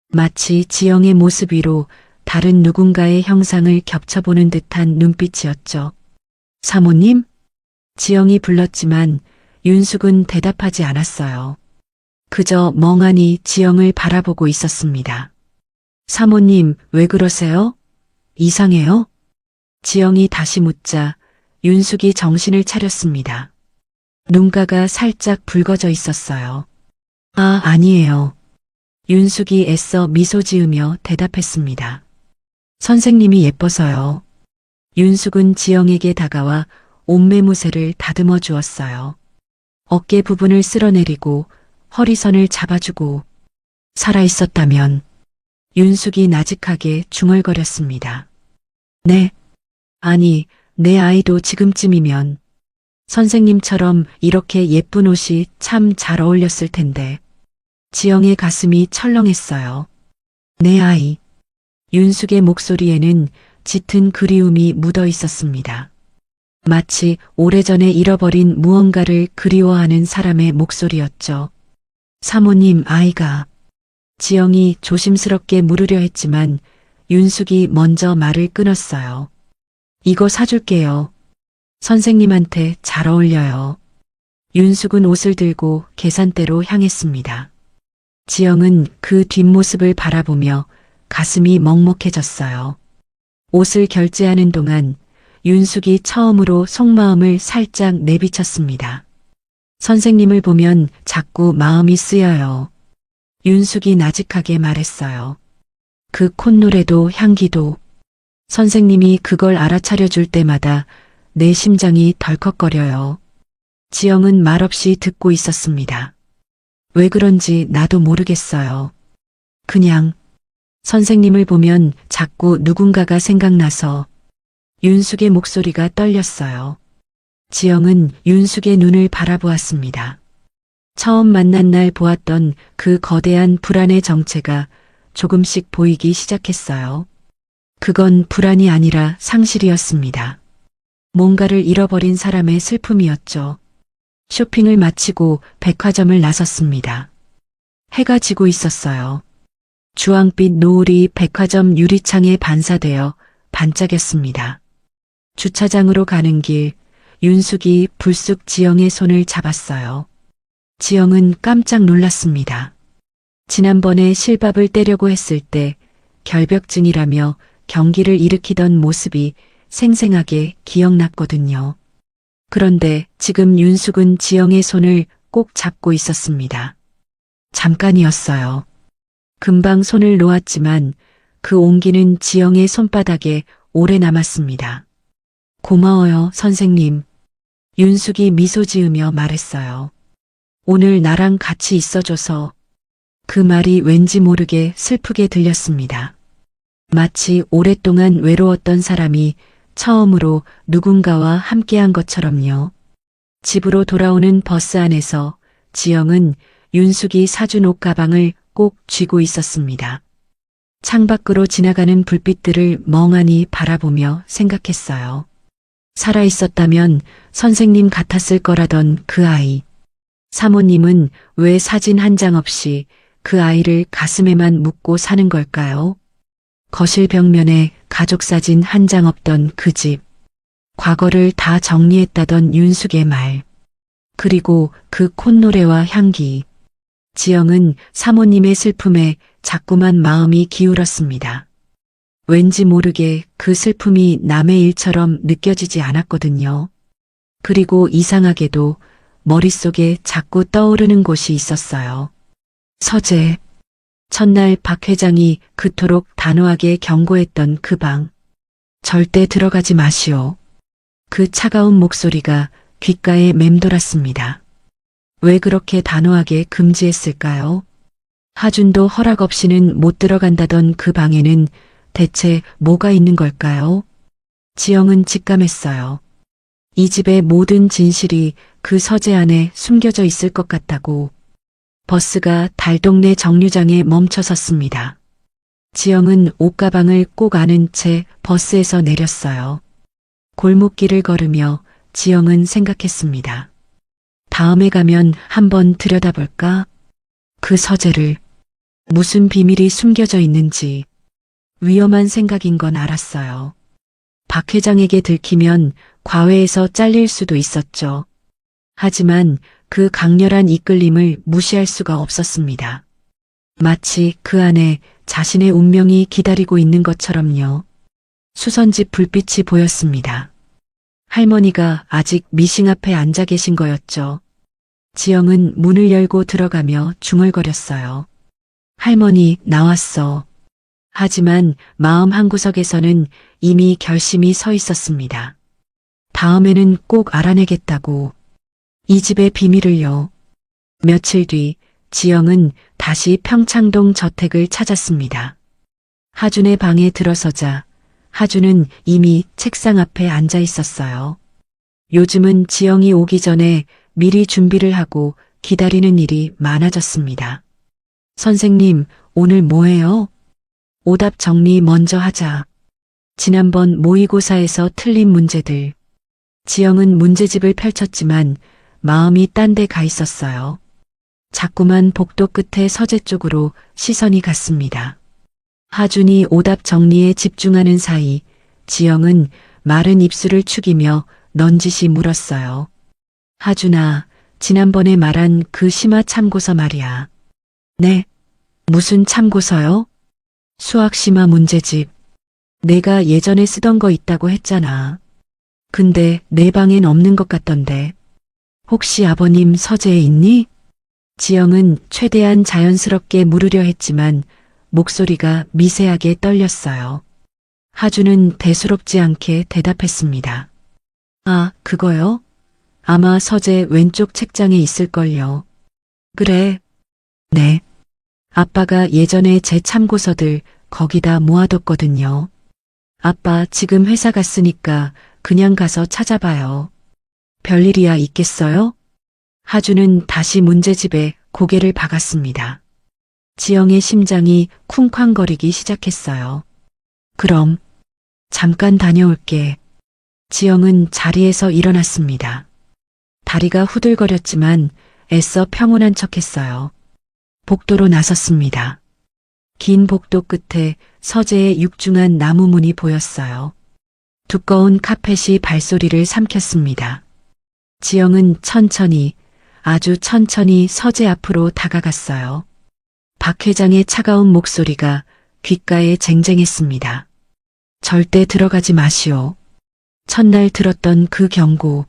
마치 지영의 모습 위로 다른 누군가의 형상을 겹쳐보는 듯한 눈빛이었죠. 사모님? 지영이 불렀지만 윤숙은 대답하지 않았어요. 그저 멍하니 지영을 바라보고 있었습니다. 사모님, 왜 그러세요? 이상해요? 지영이 다시 묻자 윤숙이 정신을 차렸습니다. 눈가가 살짝 붉어져 있었어요. 아, 아니에요. 윤숙이 애써 미소 지으며 대답했습니다. 선생님이 예뻐서요. 윤숙은 지영에게 다가와 옷매무새를 다듬어 주었어요. 어깨 부분을 쓸어내리고 허리선을 잡아주고 살아있었다면 윤숙이 나직하게 중얼거렸습니다. 네. 아니, 내 아이도 지금쯤이면 선생님처럼 이렇게 예쁜 옷이 참 잘 어울렸을 텐데. 지영의 가슴이 철렁했어요. 내 아이. 윤숙의 목소리에는 짙은 그리움이 묻어 있었습니다. 마치 오래전에 잃어버린 무언가를 그리워하는 사람의 목소리였죠. 사모님, 아이가. 지영이 조심스럽게 물으려 했지만 윤숙이 먼저 말을 끊었어요. 이거 사줄게요. 선생님한테 잘 어울려요. 윤숙은 옷을 들고 계산대로 향했습니다. 지영은 그 뒷모습을 바라보며 가슴이 먹먹해졌어요. 옷을 결제하는 동안 윤숙이 처음으로 속마음을 살짝 내비쳤습니다. 선생님을 보면 자꾸 마음이 쓰여요. 윤숙이 나직하게 말했어요. 그 콧노래도 향기도. 선생님이 그걸 알아차려 줄 때마다 내 심장이 덜컥거려요. 지영은 말없이 듣고 있었습니다. 왜 그런지 나도 모르겠어요. 그냥 선생님을 보면 자꾸 누군가가 생각나서. 윤숙의 목소리가 떨렸어요. 지영은 윤숙의 눈을 바라보았습니다. 처음 만난 날 보았던 그 거대한 불안의 정체가 조금씩 보이기 시작했어요. 그건 불안이 아니라 상실이었습니다. 뭔가를 잃어버린 사람의 슬픔이었죠. 쇼핑을 마치고 백화점을 나섰습니다. 해가 지고 있었어요. 주황빛 노을이 백화점 유리창에 반사되어 반짝였습니다. 주차장으로 가는 길, 윤숙이 불쑥 지영의 손을 잡았어요. 지영은 깜짝 놀랐습니다. 지난번에 실밥을 떼려고 했을 때 결벽증이라며 경기를 일으키던 모습이 생생하게 기억났거든요. 그런데 지금 윤숙은 지영의 손을 꼭 잡고 있었습니다. 잠깐이었어요. 금방 손을 놓았지만 그 온기는 지영의 손바닥에 오래 남았습니다. 고마워요, 선생님. 윤숙이 미소 지으며 말했어요. 오늘 나랑 같이 있어줘서. 그 말이 왠지 모르게 슬프게 들렸습니다. 마치 오랫동안 외로웠던 사람이 처음으로 누군가와 함께한 것처럼요. 집으로 돌아오는 버스 안에서 지영은 윤숙이 사준 옷가방을 꼭 쥐고 있었습니다. 창밖으로 지나가는 불빛들을 멍하니 바라보며 생각했어요. 살아있었다면 선생님 같았을 거라던 그 아이. 사모님은 왜 사진 한 장 없이 그 아이를 가슴에만 묻고 사는 걸까요? 거실 벽면에 가족사진 한 장 없던 그 집. 과거를 다 정리했다던 윤숙의 말. 그리고 그 콧노래와 향기. 지영은 사모님의 슬픔에 자꾸만 마음이 기울었습니다. 왠지 모르게 그 슬픔이 남의 일처럼 느껴지지 않았거든요. 그리고 이상하게도 머릿속에 자꾸 떠오르는 곳이 있었어요. 서재. 첫날 박 회장이 그토록 단호하게 경고했던 그 방. 절대 들어가지 마시오. 그 차가운 목소리가 귓가에 맴돌았습니다. 왜 그렇게 단호하게 금지했을까요? 하준도 허락 없이는 못 들어간다던 그 방에는 대체 뭐가 있는 걸까요? 지영은 직감했어요. 이 집의 모든 진실이 그 서재 안에 숨겨져 있을 것 같다고. 버스가 달동네 정류장에 멈춰섰습니다. 지영은 옷가방을 꼭 안은 채 버스에서 내렸어요. 골목길을 걸으며 지영은 생각했습니다. 다음에 가면 한번 들여다볼까? 그 서재를. 무슨 비밀이 숨겨져 있는지. 위험한 생각인 건 알았어요. 박 회장에게 들키면 과외에서 잘릴 수도 있었죠. 하지만 그 강렬한 이끌림을 무시할 수가 없었습니다. 마치 그 안에 자신의 운명이 기다리고 있는 것처럼요. 수선집 불빛이 보였습니다. 할머니가 아직 미싱 앞에 앉아 계신 거였죠. 지영은 문을 열고 들어가며 중얼거렸어요. 할머니, 나왔어. 하지만 마음 한구석에서는 이미 결심이 서 있었습니다. 다음에는 꼭 알아내겠다고. 이 집의 비밀을요. 며칠 뒤 지영은 다시 평창동 저택을 찾았습니다. 하준의 방에 들어서자 하준은 이미 책상 앞에 앉아 있었어요. 요즘은 지영이 오기 전에 미리 준비를 하고 기다리는 일이 많아졌습니다. 선생님, 오늘 뭐해요? 오답 정리 먼저 하자. 지난번 모의고사에서 틀린 문제들. 지영은 문제집을 펼쳤지만 마음이 딴 데 가 있었어요. 자꾸만 복도 끝에 서재 쪽으로 시선이 갔습니다. 하준이 오답 정리에 집중하는 사이 지영은 마른 입술을 축이며 넌지시 물었어요. 하준아, 지난번에 말한 그 심화 참고서 말이야. 네? 무슨 참고서요? 수학 심화 문제집. 내가 예전에 쓰던 거 있다고 했잖아. 근데 내 방엔 없는 것 같던데. 혹시 아버님 서재에 있니? 지영은 최대한 자연스럽게 물으려 했지만 목소리가 미세하게 떨렸어요. 하준은 대수롭지 않게 대답했습니다. 아, 그거요? 아마 서재 왼쪽 책장에 있을걸요. 그래. 네. 아빠가 예전에 제 참고서들 거기다 모아뒀거든요. 아빠 지금 회사 갔으니까 그냥 가서 찾아봐요. 별일이야 있겠어요? 하준은 다시 문제집에 고개를 박았습니다. 지영의 심장이 쿵쾅거리기 시작했어요. 그럼 잠깐 다녀올게. 지영은 자리에서 일어났습니다. 다리가 후들거렸지만 애써 평온한 척했어요. 복도로 나섰습니다. 긴 복도 끝에 서재의 육중한 나무 문이 보였어요. 두꺼운 카펫이 발소리를 삼켰습니다. 지영은 천천히, 아주 천천히 서재 앞으로 다가갔어요. 박 회장의 차가운 목소리가 귓가에 쟁쟁했습니다. 절대 들어가지 마시오. 첫날 들었던 그 경고.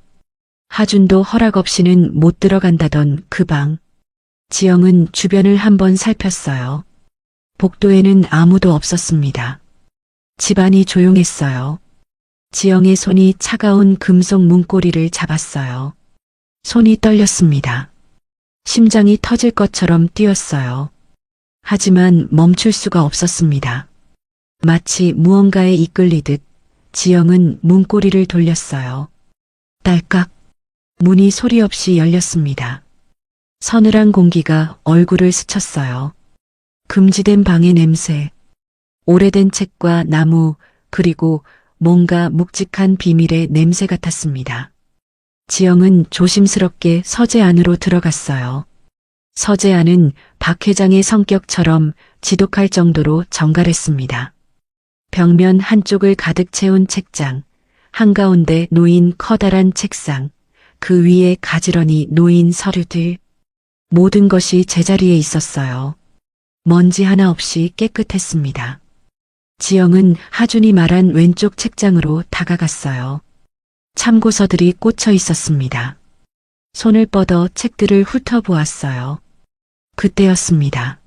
하준도 허락 없이는 못 들어간다던 그 방. 지영은 주변을 한번 살폈어요. 복도에는 아무도 없었습니다. 집안이 조용했어요. 지영의 손이 차가운 금속 문고리를 잡았어요. 손이 떨렸습니다. 심장이 터질 것처럼 뛰었어요. 하지만 멈출 수가 없었습니다. 마치 무언가에 이끌리듯 지영은 문고리를 돌렸어요. 딸깍. 문이 소리 없이 열렸습니다. 서늘한 공기가 얼굴을 스쳤어요. 금지된 방의 냄새, 오래된 책과 나무, 그리고 뭔가 묵직한 비밀의 냄새 같았습니다. 지영은 조심스럽게 서재 안으로 들어갔어요. 서재 안은 박 회장의 성격처럼 지독할 정도로 정갈했습니다. 벽면 한쪽을 가득 채운 책장, 한가운데 놓인 커다란 책상, 그 위에 가지런히 놓인 서류들. 모든 것이 제자리에 있었어요. 먼지 하나 없이 깨끗했습니다. 지영은 하준이 말한 왼쪽 책장으로 다가갔어요. 참고서들이 꽂혀 있었습니다. 손을 뻗어 책들을 훑어보았어요. 그때였습니다.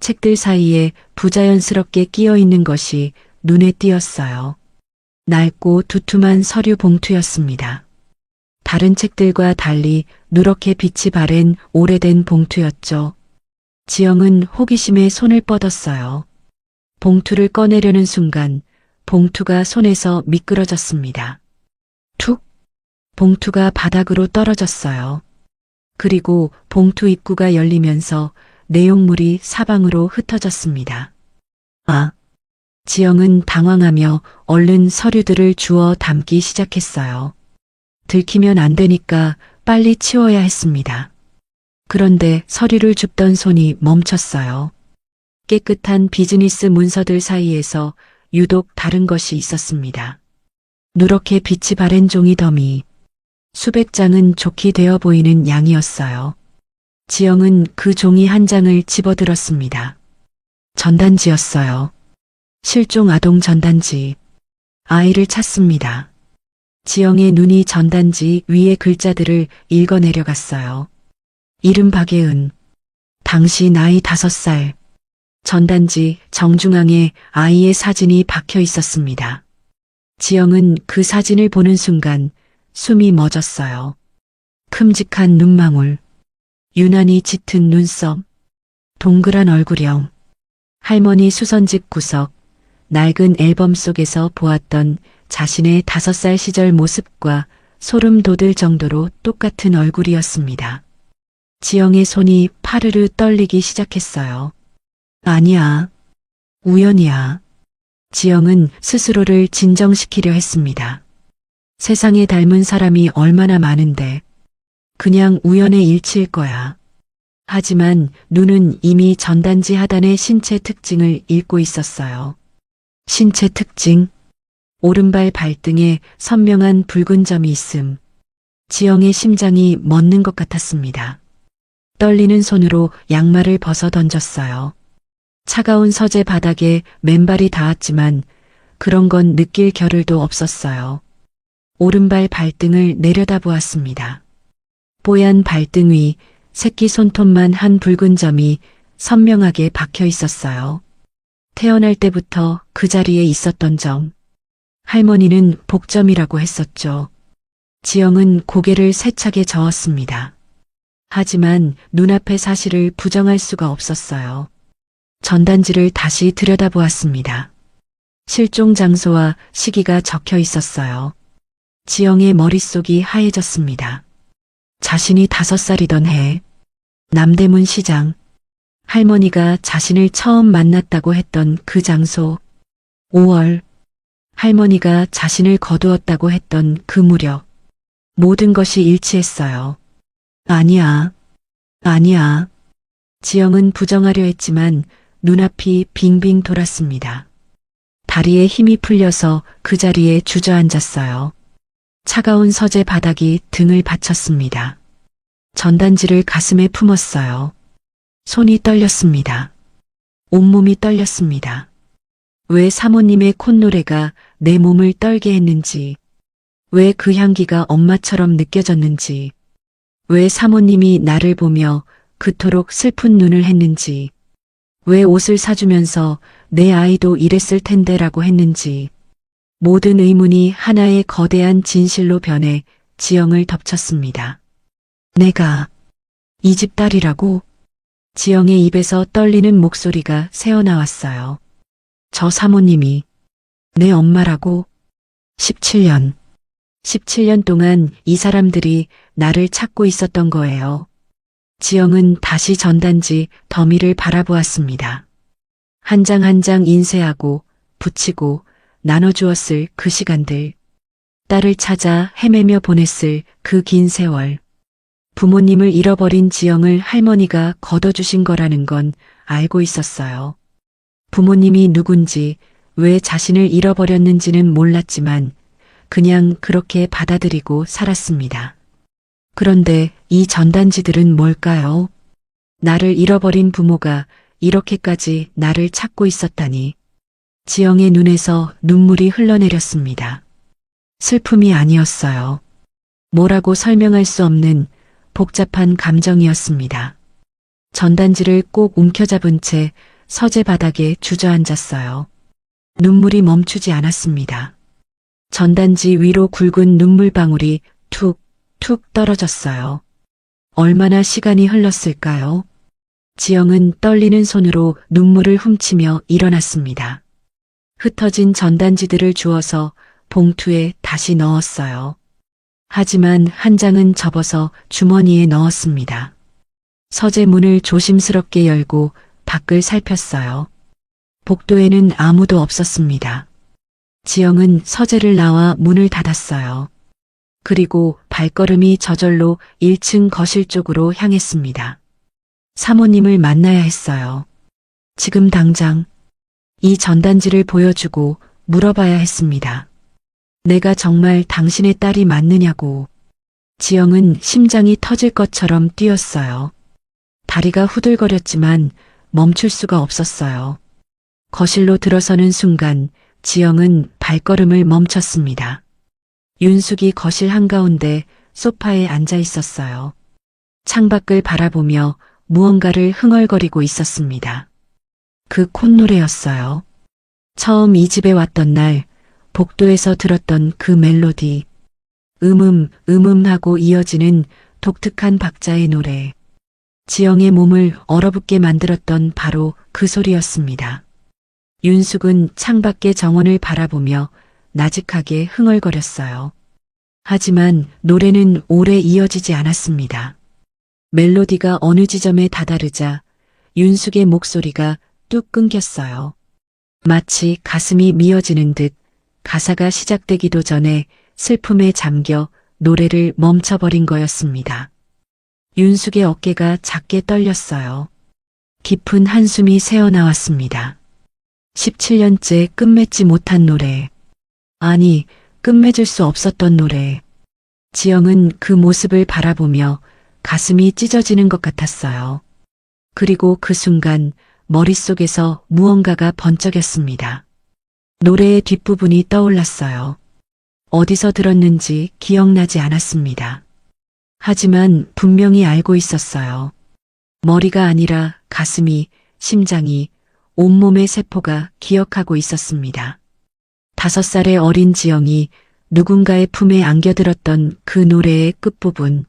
책들 사이에 부자연스럽게 끼어 있는 것이 눈에 띄었어요. 낡고 두툼한 서류 봉투였습니다. 다른 책들과 달리 누렇게 빛이 바랜 오래된 봉투였죠. 지영은 호기심에 손을 뻗었어요. 봉투를 꺼내려는 순간 봉투가 손에서 미끄러졌습니다. 툭! 봉투가 바닥으로 떨어졌어요. 그리고 봉투 입구가 열리면서 내용물이 사방으로 흩어졌습니다. 아! 지영은 당황하며 얼른 서류들을 주워 담기 시작했어요. 들키면 안 되니까 빨리 치워야 했습니다. 그런데 서류를 줍던 손이 멈췄어요. 깨끗한 비즈니스 문서들 사이에서 유독 다른 것이 있었습니다. 누렇게 빛이 바랜 종이 더미. 수백 장은 좋게 되어 보이는 양이었어요. 지영은 그 종이 한 장을 집어들었습니다. 전단지였어요. 실종 아동 전단지. 아이를 찾습니다. 지영의 눈이 전단지 위의 글자들을 읽어내려갔어요. 이름 박예은. 당시 나이 5살. 전단지 정중앙에 아이의 사진이 박혀 있었습니다. 지영은 그 사진을 보는 순간 숨이 멎었어요. 큼직한 눈망울, 유난히 짙은 눈썹, 동그란 얼굴형, 할머니 수선집 구석, 낡은 앨범 속에서 보았던 자신의 5살 시절 모습과 소름 돋을 정도로 똑같은 얼굴이었습니다. 지영의 손이 파르르 떨리기 시작했어요. 아니야. 우연이야. 지영은 스스로를 진정시키려 했습니다. 세상에 닮은 사람이 얼마나 많은데 그냥 우연의 일치일 거야. 하지만 눈은 이미 전단지 하단의 신체 특징을 읽고 있었어요. 신체 특징. 오른발 발등에 선명한 붉은 점이 있음. 지영의 심장이 멎는 것 같았습니다. 떨리는 손으로 양말을 벗어 던졌어요. 차가운 서재 바닥에 맨발이 닿았지만 그런 건 느낄 겨를도 없었어요. 오른발 발등을 내려다보았습니다. 뽀얀 발등 위 새끼 손톱만 한 붉은 점이 선명하게 박혀 있었어요. 태어날 때부터 그 자리에 있었던 점. 할머니는 복점이라고 했었죠. 지영은 고개를 세차게 저었습니다. 하지만 눈앞의 사실을 부정할 수가 없었어요. 전단지를 다시 들여다보았습니다. 실종 장소와 시기가 적혀 있었어요. 지영의 머릿속이 하얘졌습니다. 자신이 5살이던 해, 남대문 시장, 할머니가 자신을 처음 만났다고 했던 그 장소, 5월, 할머니가 자신을 거두었다고 했던 그 무렵, 모든 것이 일치했어요. 아니야, 아니야. 지영은 부정하려 했지만 눈앞이 빙빙 돌았습니다. 다리에 힘이 풀려서 그 자리에 주저앉았어요. 차가운 서재 바닥이 등을 받쳤습니다. 전단지를 가슴에 품었어요. 손이 떨렸습니다. 온몸이 떨렸습니다. 왜 사모님의 콧노래가 내 몸을 떨게 했는지, 왜 그 향기가 엄마처럼 느껴졌는지, 왜 사모님이 나를 보며 그토록 슬픈 눈을 했는지, 왜 옷을 사주면서 내 아이도 이랬을 텐데라고 했는지, 모든 의문이 하나의 거대한 진실로 변해 지영을 덮쳤습니다. 내가 이 집 딸이라고? 지영의 입에서 떨리는 목소리가 새어나왔어요. 저 사모님이 내 엄마라고? 17년 동안 이 사람들이 나를 찾고 있었던 거예요. 지영은 다시 전단지 더미를 바라보았습니다. 한 장 한 장 인쇄하고 붙이고 나눠주었을 그 시간들. 딸을 찾아 헤매며 보냈을 그 긴 세월. 부모님을 잃어버린 지영을 할머니가 걷어주신 거라는 건 알고 있었어요. 부모님이 누군지, 왜 자신을 잃어버렸는지는 몰랐지만 그냥 그렇게 받아들이고 살았습니다. 그런데 이 전단지들은 뭘까요? 나를 잃어버린 부모가 이렇게까지 나를 찾고 있었다니. 지영의 눈에서 눈물이 흘러내렸습니다. 슬픔이 아니었어요. 뭐라고 설명할 수 없는 복잡한 감정이었습니다. 전단지를 꼭 움켜잡은 채 서재 바닥에 주저앉았어요. 눈물이 멈추지 않았습니다. 전단지 위로 굵은 눈물방울이 툭, 툭 떨어졌어요. 얼마나 시간이 흘렀을까요? 지영은 떨리는 손으로 눈물을 훔치며 일어났습니다. 흩어진 전단지들을 주워서 봉투에 다시 넣었어요. 하지만 한 장은 접어서 주머니에 넣었습니다. 서재 문을 조심스럽게 열고 밖을 살폈어요. 복도에는 아무도 없었습니다. 지영은 서재를 나와 문을 닫았어요. 그리고 발걸음이 저절로 1층 거실 쪽으로 향했습니다. 사모님을 만나야 했어요. 지금 당장 이 전단지를 보여주고 물어봐야 했습니다. 내가 정말 당신의 딸이 맞느냐고. 지영은 심장이 터질 것처럼 뛰었어요. 다리가 후들거렸지만 멈출 수가 없었어요. 거실로 들어서는 순간 지영은 발걸음을 멈췄습니다. 윤숙이 거실 한가운데 소파에 앉아 있었어요. 창밖을 바라보며 무언가를 흥얼거리고 있었습니다. 그 콧노래였어요. 처음 이 집에 왔던 날 복도에서 들었던 그 멜로디. 하고 이어지는 독특한 박자의 노래. 지영의 몸을 얼어붙게 만들었던 바로 그 소리였습니다. 윤숙은 창밖의 정원을 바라보며 나직하게 흥얼거렸어요. 하지만 노래는 오래 이어지지 않았습니다. 멜로디가 어느 지점에 다다르자 윤숙의 목소리가 뚝 끊겼어요. 마치 가슴이 미어지는 듯 가사가 시작되기도 전에 슬픔에 잠겨 노래를 멈춰버린 거였습니다. 윤숙의 어깨가 작게 떨렸어요. 깊은 한숨이 새어나왔습니다. 17년째 끝맺지 못한 노래. 아니, 끝맺을 수 없었던 노래. 지영은 그 모습을 바라보며 가슴이 찢어지는 것 같았어요. 그리고 그 순간 머릿속에서 무언가가 번쩍였습니다. 노래의 뒷부분이 떠올랐어요. 어디서 들었는지 기억나지 않았습니다. 하지만 분명히 알고 있었어요. 머리가 아니라 가슴이, 심장이, 온몸의 세포가 기억하고 있었습니다. 5살의 어린 지영이 누군가의 품에 안겨들었던 그 노래의 끝부분.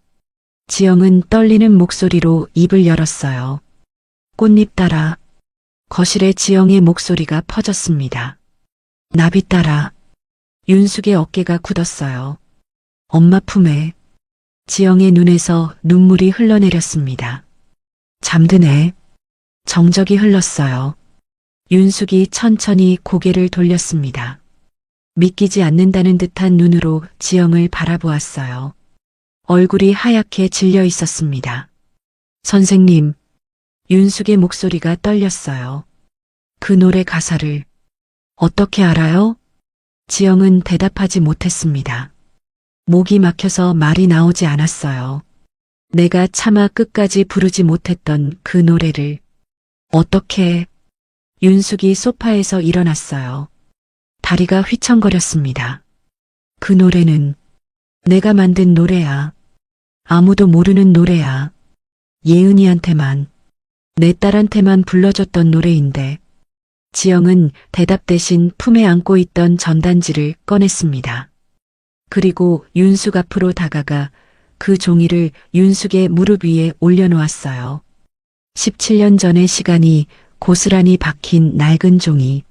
지영은 떨리는 목소리로 입을 열었어요. 꽃잎 따라. 거실에 지영의 목소리가 퍼졌습니다. 나비 따라. 윤숙의 어깨가 굳었어요. 엄마 품에. 지영의 눈에서 눈물이 흘러내렸습니다. 잠드네. 정적이 흘렀어요. 윤숙이 천천히 고개를 돌렸습니다. 믿기지 않는다는 듯한 눈으로 지영을 바라보았어요. 얼굴이 하얗게 질려 있었습니다. 선생님, 윤숙의 목소리가 떨렸어요. 그 노래 가사를 어떻게 알아요? 지영은 대답하지 못했습니다. 목이 막혀서 말이 나오지 않았어요. 내가 차마 끝까지 부르지 못했던 그 노래를 어떻게. 윤숙이 소파에서 일어났어요. 다리가 휘청거렸습니다. 그 노래는 내가 만든 노래야. 아무도 모르는 노래야. 예은이한테만, 내 딸한테만 불러줬던 노래인데. 지영은 대답 대신 품에 안고 있던 전단지를 꺼냈습니다. 그리고 윤숙 앞으로 다가가 그 종이를 윤숙의 무릎 위에 올려놓았어요. 17년 전의 시간이 고스란히 박힌 낡은 종이.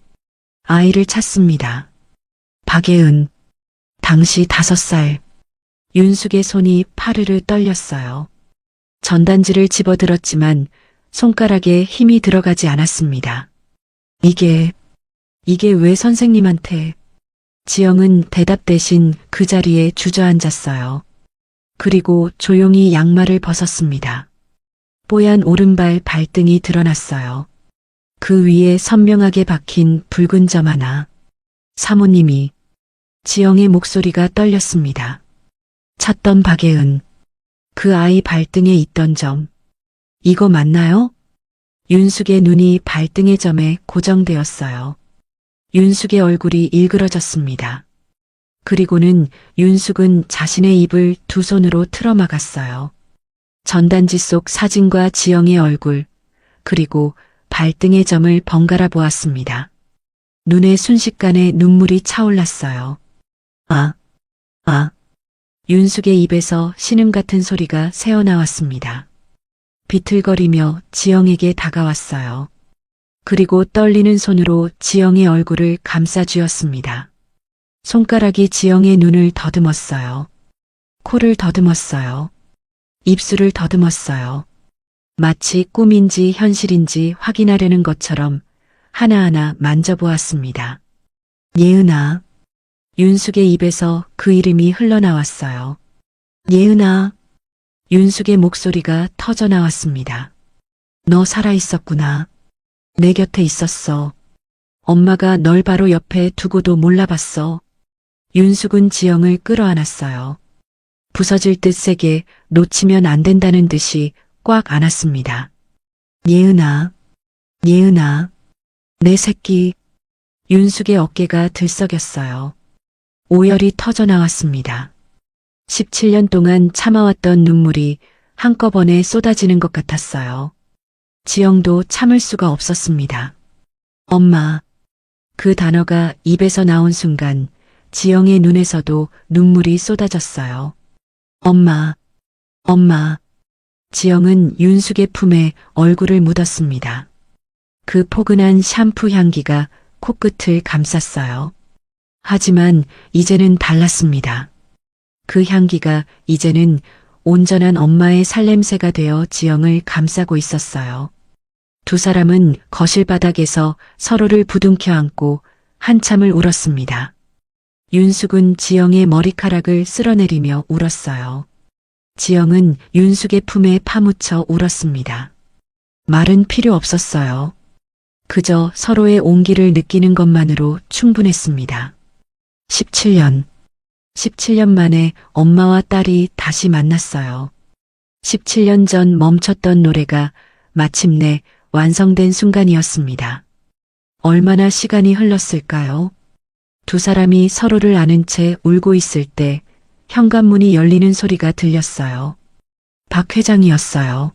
아이를 찾습니다. 박예은. 당시 5살. 윤숙의 손이 파르르 떨렸어요. 전단지를 집어들었지만 손가락에 힘이 들어가지 않았습니다. 이게 왜 선생님한테. 지영은 대답 대신 그 자리에 주저앉았어요. 그리고 조용히 양말을 벗었습니다. 뽀얀 오른발 발등이 드러났어요. 그 위에 선명하게 박힌 붉은 점 하나. 사모님이. 지영의 목소리가 떨렸습니다. 찾던 박예은. 그 아이 발등에 있던 점. 이거 맞나요? 윤숙의 눈이 발등의 점에 고정되었어요. 윤숙의 얼굴이 일그러졌습니다. 그리고는 윤숙은 자신의 입을 두 손으로 틀어막았어요. 전단지 속 사진과 지영의 얼굴, 그리고 발등의 점을 번갈아 보았습니다. 눈에 순식간에 눈물이 차올랐어요. 아, 아. 윤숙의 입에서 신음 같은 소리가 새어나왔습니다. 비틀거리며 지영에게 다가왔어요. 그리고 떨리는 손으로 지영의 얼굴을 감싸쥐었습니다. 손가락이 지영의 눈을 더듬었어요. 코를 더듬었어요. 입술을 더듬었어요. 마치 꿈인지 현실인지 확인하려는 것처럼 하나하나 만져보았습니다. 예은아. 윤숙의 입에서 그 이름이 흘러나왔어요. 예은아. 윤숙의 목소리가 터져 나왔습니다. 너 살아있었구나. 내 곁에 있었어. 엄마가 널 바로 옆에 두고도 몰라봤어. 윤숙은 지영을 끌어안았어요. 부서질 듯 세게 놓치면 안 된다는 듯이 꽉 안았습니다. 예은아. 예은아. 내 새끼. 윤숙의 어깨가 들썩였어요. 오열이 터져 나왔습니다. 17년 동안 참아왔던 눈물이 한꺼번에 쏟아지는 것 같았어요. 지영도 참을 수가 없었습니다. 엄마. 그 단어가 입에서 나온 순간 지영의 눈에서도 눈물이 쏟아졌어요. 엄마. 엄마. 지영은 윤숙의 품에 얼굴을 묻었습니다. 그 포근한 샴푸 향기가 코끝을 감쌌어요. 하지만 이제는 달랐습니다. 그 향기가 이제는 온전한 엄마의 살냄새가 되어 지영을 감싸고 있었어요. 두 사람은 거실 바닥에서 서로를 부둥켜 안고 한참을 울었습니다. 윤숙은 지영의 머리카락을 쓸어내리며 울었어요. 지영은 윤숙의 품에 파묻혀 울었습니다. 말은 필요 없었어요. 그저 서로의 온기를 느끼는 것만으로 충분했습니다. 17년 만에 엄마와 딸이 다시 만났어요. 17년 전 멈췄던 노래가 마침내 완성된 순간이었습니다. 얼마나 시간이 흘렀을까요? 두 사람이 서로를 아는 채 울고 있을 때 현관문이 열리는 소리가 들렸어요. 박 회장이었어요.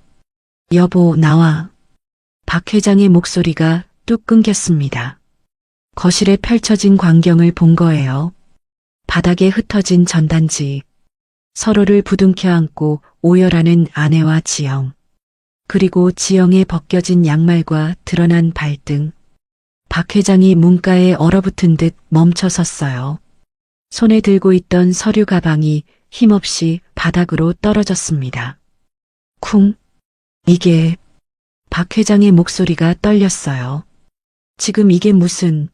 여보, 나와. 박 회장의 목소리가 뚝 끊겼습니다. 거실에 펼쳐진 광경을 본 거예요. 바닥에 흩어진 전단지, 서로를 부둥켜 안고 오열하는 아내와 지영, 그리고 지영의 벗겨진 양말과 드러난 발등. 박 회장이 문가에 얼어붙은 듯 멈춰 섰어요. 손에 들고 있던 서류 가방이 힘없이 바닥으로 떨어졌습니다. 쿵. 이게... 박 회장의 목소리가 떨렸어요. 지금 이게 무슨...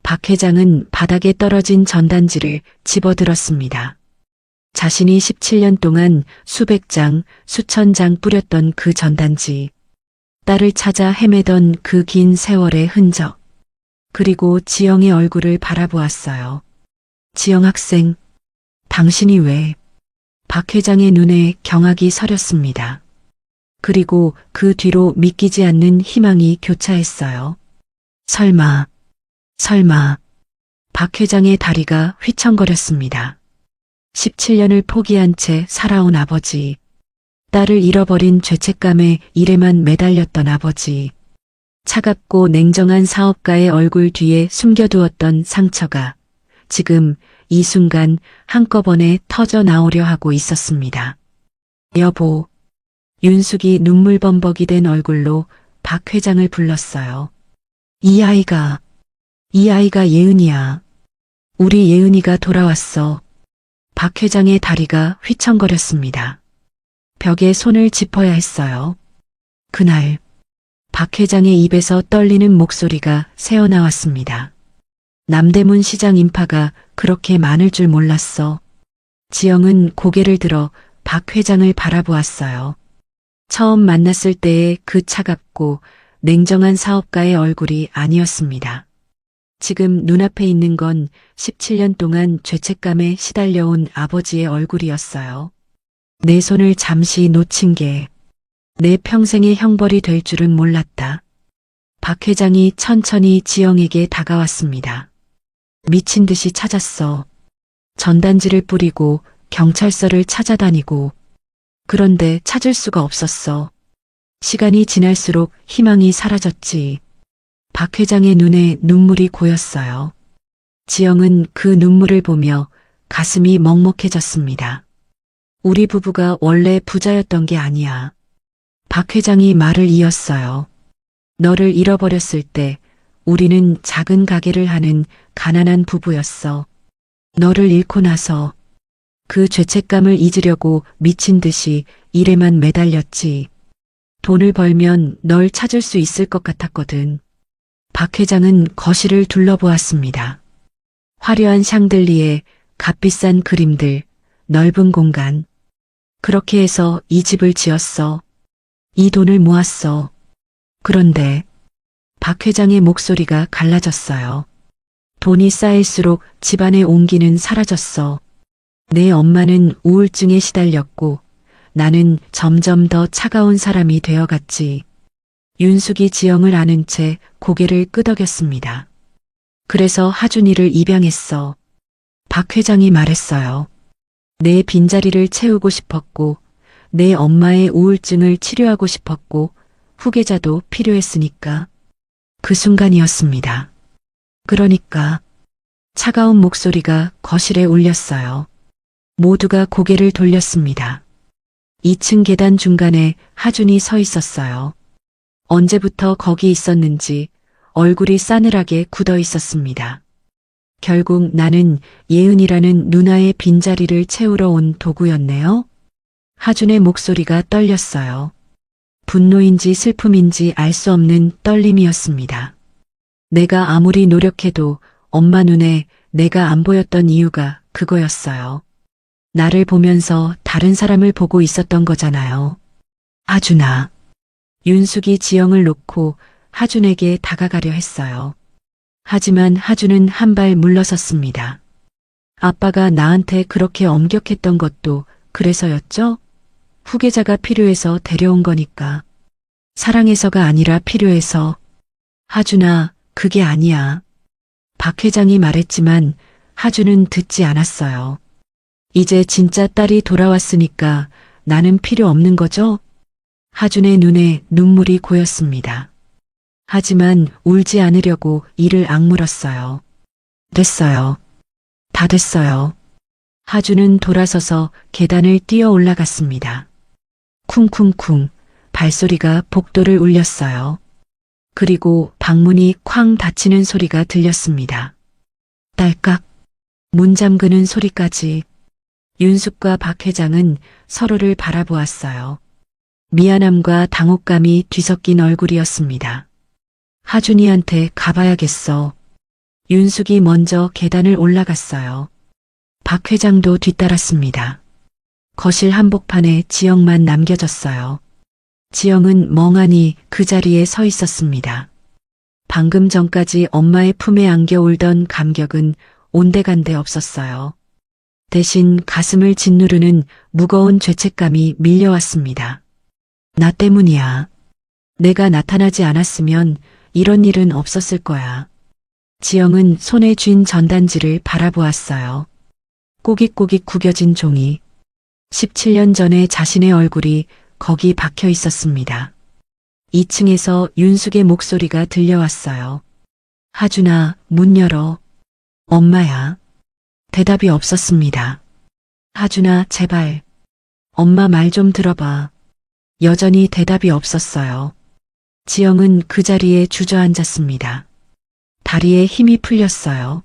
박 회장은 바닥에 떨어진 전단지를 집어들었습니다. 자신이 17년 동안 수백 장, 수천 장 뿌렸던 그 전단지, 딸을 찾아 헤매던 그 긴 세월의 흔적, 그리고 지영의 얼굴을 바라보았어요. 지영 학생, 당신이 왜... 박 회장의 눈에 경악이 서렸습니다. 그리고 그 뒤로 믿기지 않는 희망이 교차했어요. 설마... 박 회장의 다리가 휘청거렸습니다. 17년을 포기한 채 살아온 아버지, 딸을 잃어버린 죄책감에 일에만 매달렸던 아버지, 차갑고 냉정한 사업가의 얼굴 뒤에 숨겨두었던 상처가 지금 이 순간 한꺼번에 터져 나오려 하고 있었습니다. 여보, 윤숙이 눈물범벅이 된 얼굴로 박 회장을 불렀어요. 이 아이가 예은이야. 우리 예은이가 돌아왔어. 박 회장의 다리가 휘청거렸습니다. 벽에 손을 짚어야 했어요. 그날 박 회장의 입에서 떨리는 목소리가 새어나왔습니다. 남대문 시장 인파가 그렇게 많을 줄 몰랐어. 지영은 고개를 들어 박 회장을 바라보았어요. 처음 만났을 때의 그 차갑고 냉정한 사업가의 얼굴이 아니었습니다. 지금 눈앞에 있는 건 17년 동안 죄책감에 시달려온 아버지의 얼굴이었어요. 내 손을 잠시 놓친 게 내 평생의 형벌이 될 줄은 몰랐다. 박 회장이 천천히 지영에게 다가왔습니다. 미친 듯이 찾았어. 전단지를 뿌리고 경찰서를 찾아다니고 그런데 찾을 수가 없었어. 시간이 지날수록 희망이 사라졌지. 박 회장의 눈에 눈물이 고였어요. 지영은 그 눈물을 보며 가슴이 먹먹해졌습니다. 우리 부부가 원래 부자였던 게 아니야. 박 회장이 말을 이었어요. 너를 잃어버렸을 때 우리는 작은 가게를 하는 가난한 부부였어. 너를 잃고 나서 그 죄책감을 잊으려고 미친 듯이 일에만 매달렸지. 돈을 벌면 널 찾을 수 있을 것 같았거든. 박 회장은 거실을 둘러보았습니다. 화려한 샹들리에 값비싼 그림들, 넓은 공간. 그렇게 해서 이 집을 지었어. 이 돈을 모았어. 그런데 박 회장의 목소리가 갈라졌어요. 돈이 쌓일수록 집안의 온기는 사라졌어. 내 엄마는 우울증에 시달렸고 나는 점점 더 차가운 사람이 되어갔지. 윤숙이 지영을 아는 채 고개를 끄덕였습니다. 그래서 하준이를 입양했어. 박 회장이 말했어요. 내 빈자리를 채우고 싶었고 내 엄마의 우울증을 치료하고 싶었고 후계자도 필요했으니까. 그 순간이었습니다. 그러니까 차가운 목소리가 거실에 울렸어요. 모두가 고개를 돌렸습니다. 2층 계단 중간에 하준이 서 있었어요. 언제부터 거기 있었는지 얼굴이 싸늘하게 굳어 있었습니다. 결국 나는 예은이라는 누나의 빈자리를 채우러 온 도구였네요. 하준의 목소리가 떨렸어요. 분노인지 슬픔인지 알 수 없는 떨림이었습니다. 내가 아무리 노력해도 엄마 눈에 내가 안 보였던 이유가 그거였어요. 나를 보면서 다른 사람을 보고 있었던 거잖아요. 하준아. 윤숙이 지영을 놓고 하준에게 다가가려 했어요. 하지만 하준은 한 발 물러섰습니다. 아빠가 나한테 그렇게 엄격했던 것도 그래서였죠? 후계자가 필요해서 데려온 거니까. 사랑해서가 아니라 필요해서. 하준아, 그게 아니야. 박 회장이 말했지만 하준은 듣지 않았어요. 이제 진짜 딸이 돌아왔으니까 나는 필요 없는 거죠? 하준의 눈에 눈물이 고였습니다. 하지만 울지 않으려고 이를 악물었어요. 됐어요. 다 됐어요. 하준은 돌아서서 계단을 뛰어 올라갔습니다. 쿵쿵쿵 발소리가 복도를 울렸어요. 그리고 방문이 쾅 닫히는 소리가 들렸습니다. 딸깍 문 잠그는 소리까지. 윤숙과 박 회장은 서로를 바라보았어요. 미안함과 당혹감이 뒤섞인 얼굴이었습니다. 하준이한테 가봐야겠어. 윤숙이 먼저 계단을 올라갔어요. 박 회장도 뒤따랐습니다. 거실 한복판에 지영만 남겨졌어요. 지영은 멍하니 그 자리에 서 있었습니다. 방금 전까지 엄마의 품에 안겨 울던 감격은 온데간데 없었어요. 대신 가슴을 짓누르는 무거운 죄책감이 밀려왔습니다. 나 때문이야. 내가 나타나지 않았으면 이런 일은 없었을 거야. 지영은 손에 쥔 전단지를 바라보았어요. 꼬깃꼬깃 구겨진 종이. 17년 전에 자신의 얼굴이 거기 박혀 있었습니다. 2층에서 윤숙의 목소리가 들려왔어요. 하준아, 문 열어. 엄마야. 대답이 없었습니다. 하준아, 제발. 엄마 말 좀 들어봐. 여전히 대답이 없었어요. 지영은 그 자리에 주저앉았습니다. 다리에 힘이 풀렸어요.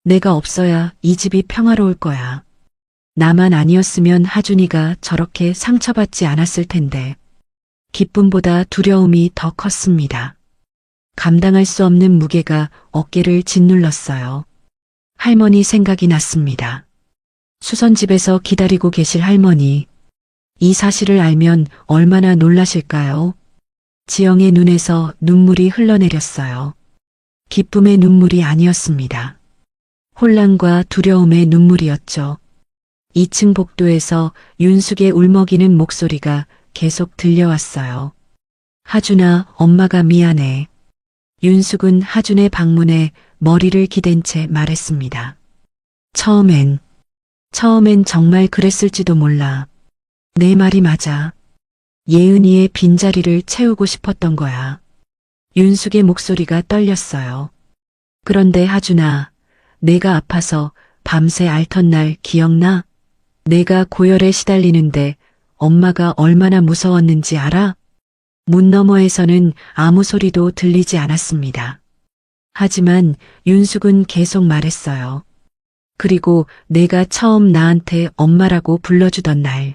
내가 없어야 이 집이 평화로울 거야. 나만 아니었으면 하준이가 저렇게 상처받지 않았을 텐데. 기쁨보다 두려움이 더 컸습니다. 감당할 수 없는 무게가 어깨를 짓눌렀어요. 할머니 생각이 났습니다. 수선집에서 기다리고 계실 할머니. 이 사실을 알면 얼마나 놀라실까요? 지영의 눈에서 눈물이 흘러내렸어요. 기쁨의 눈물이 아니었습니다. 혼란과 두려움의 눈물이었죠. 2층 복도에서 윤숙의 울먹이는 목소리가 계속 들려왔어요. 하준아, 엄마가 미안해. 윤숙은 하준의 방문에 머리를 기댄 채 말했습니다. 처음엔 정말 그랬을지도 몰라. 내 말이 맞아. 예은이의 빈자리를 채우고 싶었던 거야. 윤숙의 목소리가 떨렸어요. 그런데 하준아, 내가 아파서 밤새 앓던 날 기억나? 내가 고열에 시달리는데 엄마가 얼마나 무서웠는지 알아? 문 너머에서는 아무 소리도 들리지 않았습니다. 하지만 윤숙은 계속 말했어요. 그리고 내가 처음 나한테 엄마라고 불러주던 날,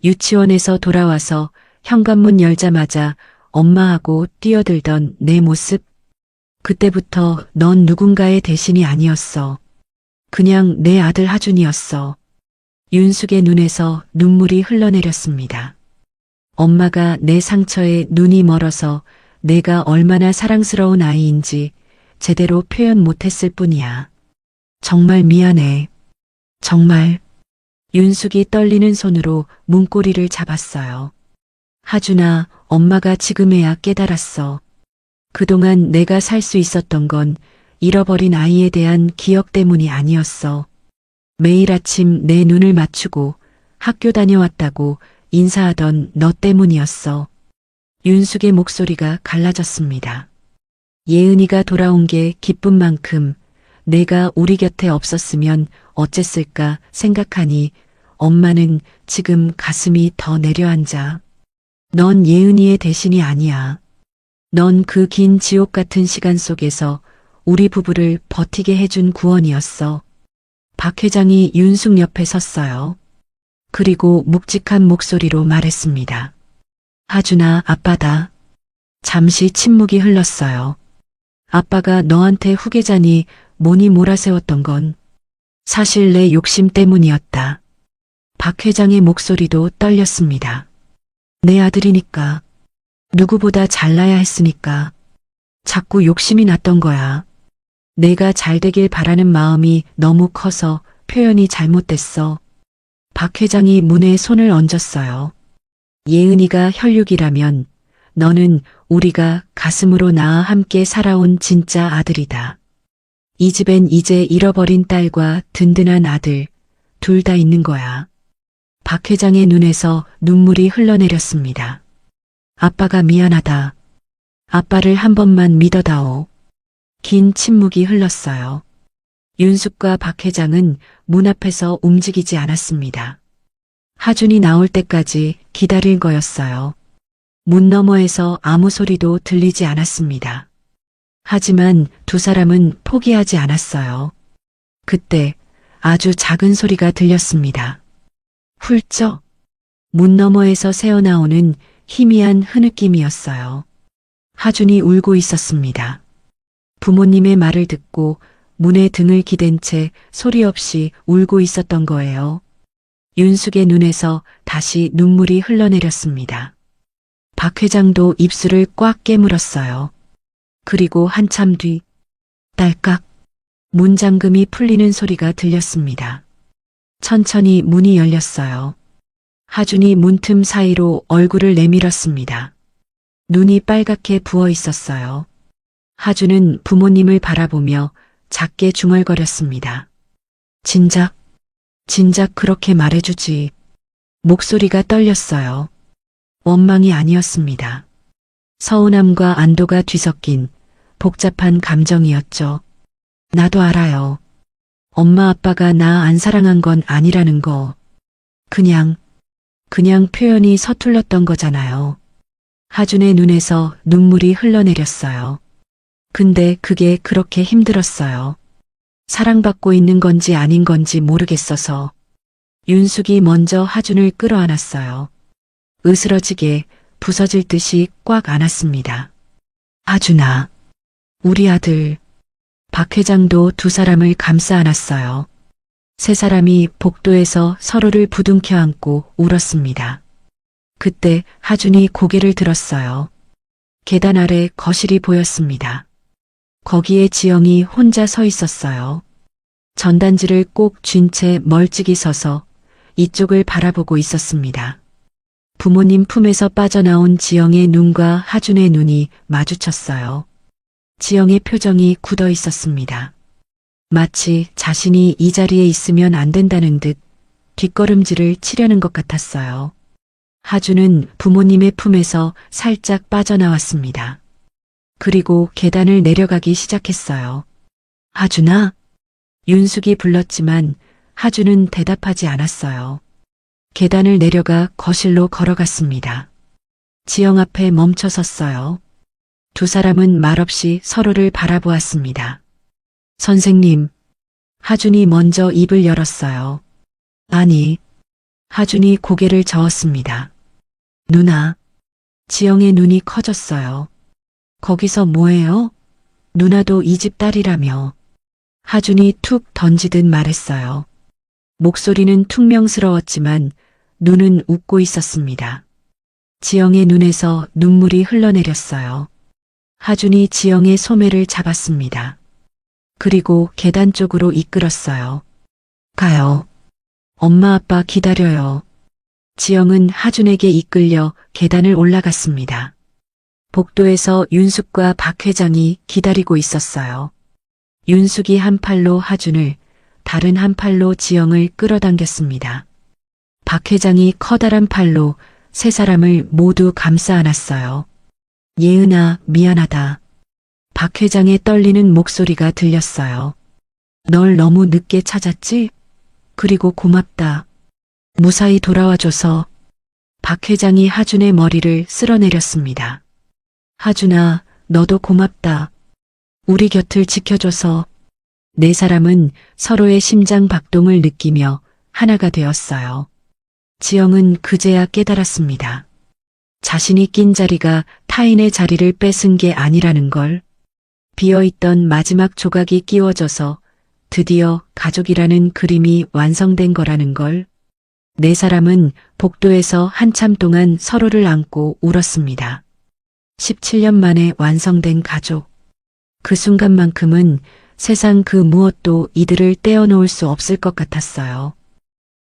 유치원에서 돌아와서 현관문 열자마자 엄마하고 뛰어들던 내 모습, 그때부터 넌 누군가의 대신이 아니었어. 그냥 내 아들 하준이었어. 윤숙의 눈에서 눈물이 흘러내렸습니다. 엄마가 내 상처에 눈이 멀어서 내가 얼마나 사랑스러운 아이인지 제대로 표현 못했을 뿐이야. 정말 미안해. 정말. 윤숙이 떨리는 손으로 문고리를 잡았어요. 하준아, 엄마가 지금에야 깨달았어. 그동안 내가 살 수 있었던 건 잃어버린 아이에 대한 기억 때문이 아니었어. 매일 아침 내 눈을 맞추고 학교 다녀왔다고 인사하던 너 때문이었어. 윤숙의 목소리가 갈라졌습니다. 예은이가 돌아온 게 기쁜 만큼 내가 우리 곁에 없었으면 어쨌을까 생각하니 엄마는 지금 가슴이 더 내려앉아. 넌 예은이의 대신이 아니야. 넌 그 긴 지옥 같은 시간 속에서 우리 부부를 버티게 해준 구원이었어. 박 회장이 윤숙 옆에 섰어요. 그리고 묵직한 목소리로 말했습니다. 하준아, 아빠다. 잠시 침묵이 흘렀어요. 아빠가 너한테 후계자니 뭐니 몰아세웠던 건 사실 내 욕심 때문이었다. 박 회장의 목소리도 떨렸습니다. 내 아들이니까. 누구보다 잘나야 했으니까. 자꾸 욕심이 났던 거야. 내가 잘 되길 바라는 마음이 너무 커서 표현이 잘못됐어. 박 회장이 문에 손을 얹었어요. 예은이가 혈육이라면 너는 우리가 가슴으로 낳아 함께 살아온 진짜 아들이다. 이 집엔 이제 잃어버린 딸과 든든한 아들, 둘 다 있는 거야. 박 회장의 눈에서 눈물이 흘러내렸습니다. 아빠가 미안하다. 아빠를 한 번만 믿어다오. 긴 침묵이 흘렀어요. 윤숙과 박 회장은 문 앞에서 움직이지 않았습니다. 하준이 나올 때까지 기다릴 거였어요. 문 너머에서 아무 소리도 들리지 않았습니다. 하지만 두 사람은 포기하지 않았어요. 그때 아주 작은 소리가 들렸습니다. 훌쩍. 문 너머에서 새어나오는 희미한 흐느낌이었어요. 하준이 울고 있었습니다. 부모님의 말을 듣고 문에 등을 기댄 채 소리 없이 울고 있었던 거예요. 윤숙의 눈에서 다시 눈물이 흘러내렸습니다. 박 회장도 입술을 꽉 깨물었어요. 그리고 한참 뒤, 딸깍, 문 잠금이 풀리는 소리가 들렸습니다. 천천히 문이 열렸어요. 하준이 문틈 사이로 얼굴을 내밀었습니다. 눈이 빨갛게 부어 있었어요. 하준은 부모님을 바라보며 작게 중얼거렸습니다. 진작 그렇게 말해주지. 목소리가 떨렸어요. 원망이 아니었습니다. 서운함과 안도가 뒤섞인 복잡한 감정이었죠. 나도 알아요. 엄마 아빠가 나 안 사랑한 건 아니라는 거. 그냥 표현이 서툴렀던 거잖아요. 하준의 눈에서 눈물이 흘러내렸어요. 근데 그게 그렇게 힘들었어요. 사랑받고 있는 건지 아닌 건지 모르겠어서. 윤숙이 먼저 하준을 끌어안았어요. 으스러지게 부서질 듯이 꽉 안았습니다. 하준아, 우리 아들. 박 회장도 두 사람을 감싸 안았어요. 세 사람이 복도에서 서로를 부둥켜 안고 울었습니다. 그때 하준이 고개를 들었어요. 계단 아래 거실이 보였습니다. 거기에 지영이 혼자 서 있었어요. 전단지를 꼭 쥔 채 멀찍이 서서 이쪽을 바라보고 있었습니다. 부모님 품에서 빠져나온 지영의 눈과 하준의 눈이 마주쳤어요. 지영의 표정이 굳어 있었습니다. 마치 자신이 이 자리에 있으면 안 된다는 듯 뒷걸음질을 치려는 것 같았어요. 하주는 부모님의 품에서 살짝 빠져나왔습니다. 그리고 계단을 내려가기 시작했어요. 하준아? 윤숙이 불렀지만 하주는 대답하지 않았어요. 계단을 내려가 거실로 걸어갔습니다. 지영 앞에 멈춰 섰어요. 두 사람은 말없이 서로를 바라보았습니다. 선생님, 하준이 먼저 입을 열었어요. 아니, 하준이 고개를 저었습니다. 누나, 지영의 눈이 커졌어요. 거기서 뭐해요? 누나도 이 집 딸이라며. 하준이 툭 던지듯 말했어요. 목소리는 퉁명스러웠지만 눈은 웃고 있었습니다. 지영의 눈에서 눈물이 흘러내렸어요. 하준이 지영의 소매를 잡았습니다. 그리고 계단 쪽으로 이끌었어요. 가요. 엄마 아빠 기다려요. 지영은 하준에게 이끌려 계단을 올라갔습니다. 복도에서 윤숙과 박 회장이 기다리고 있었어요. 윤숙이 한 팔로 하준을, 다른 한 팔로 지영을 끌어당겼습니다. 박 회장이 커다란 팔로 세 사람을 모두 감싸 안았어요. 예은아, 미안하다. 박 회장의 떨리는 목소리가 들렸어요. 널 너무 늦게 찾았지? 그리고 고맙다. 무사히 돌아와줘서. 박 회장이 하준의 머리를 쓸어내렸습니다. 하준아, 너도 고맙다. 우리 곁을 지켜줘서. 네 사람은 서로의 심장 박동을 느끼며 하나가 되었어요. 지영은 그제야 깨달았습니다. 자신이 낀 자리가 타인의 자리를 뺏은 게 아니라는 걸. 비어있던 마지막 조각이 끼워져서 드디어 가족이라는 그림이 완성된 거라는 걸. 네 사람은 복도에서 한참 동안 서로를 안고 울었습니다. 17년 만에 완성된 가족. 그 순간만큼은 세상 그 무엇도 이들을 떼어놓을 수 없을 것 같았어요.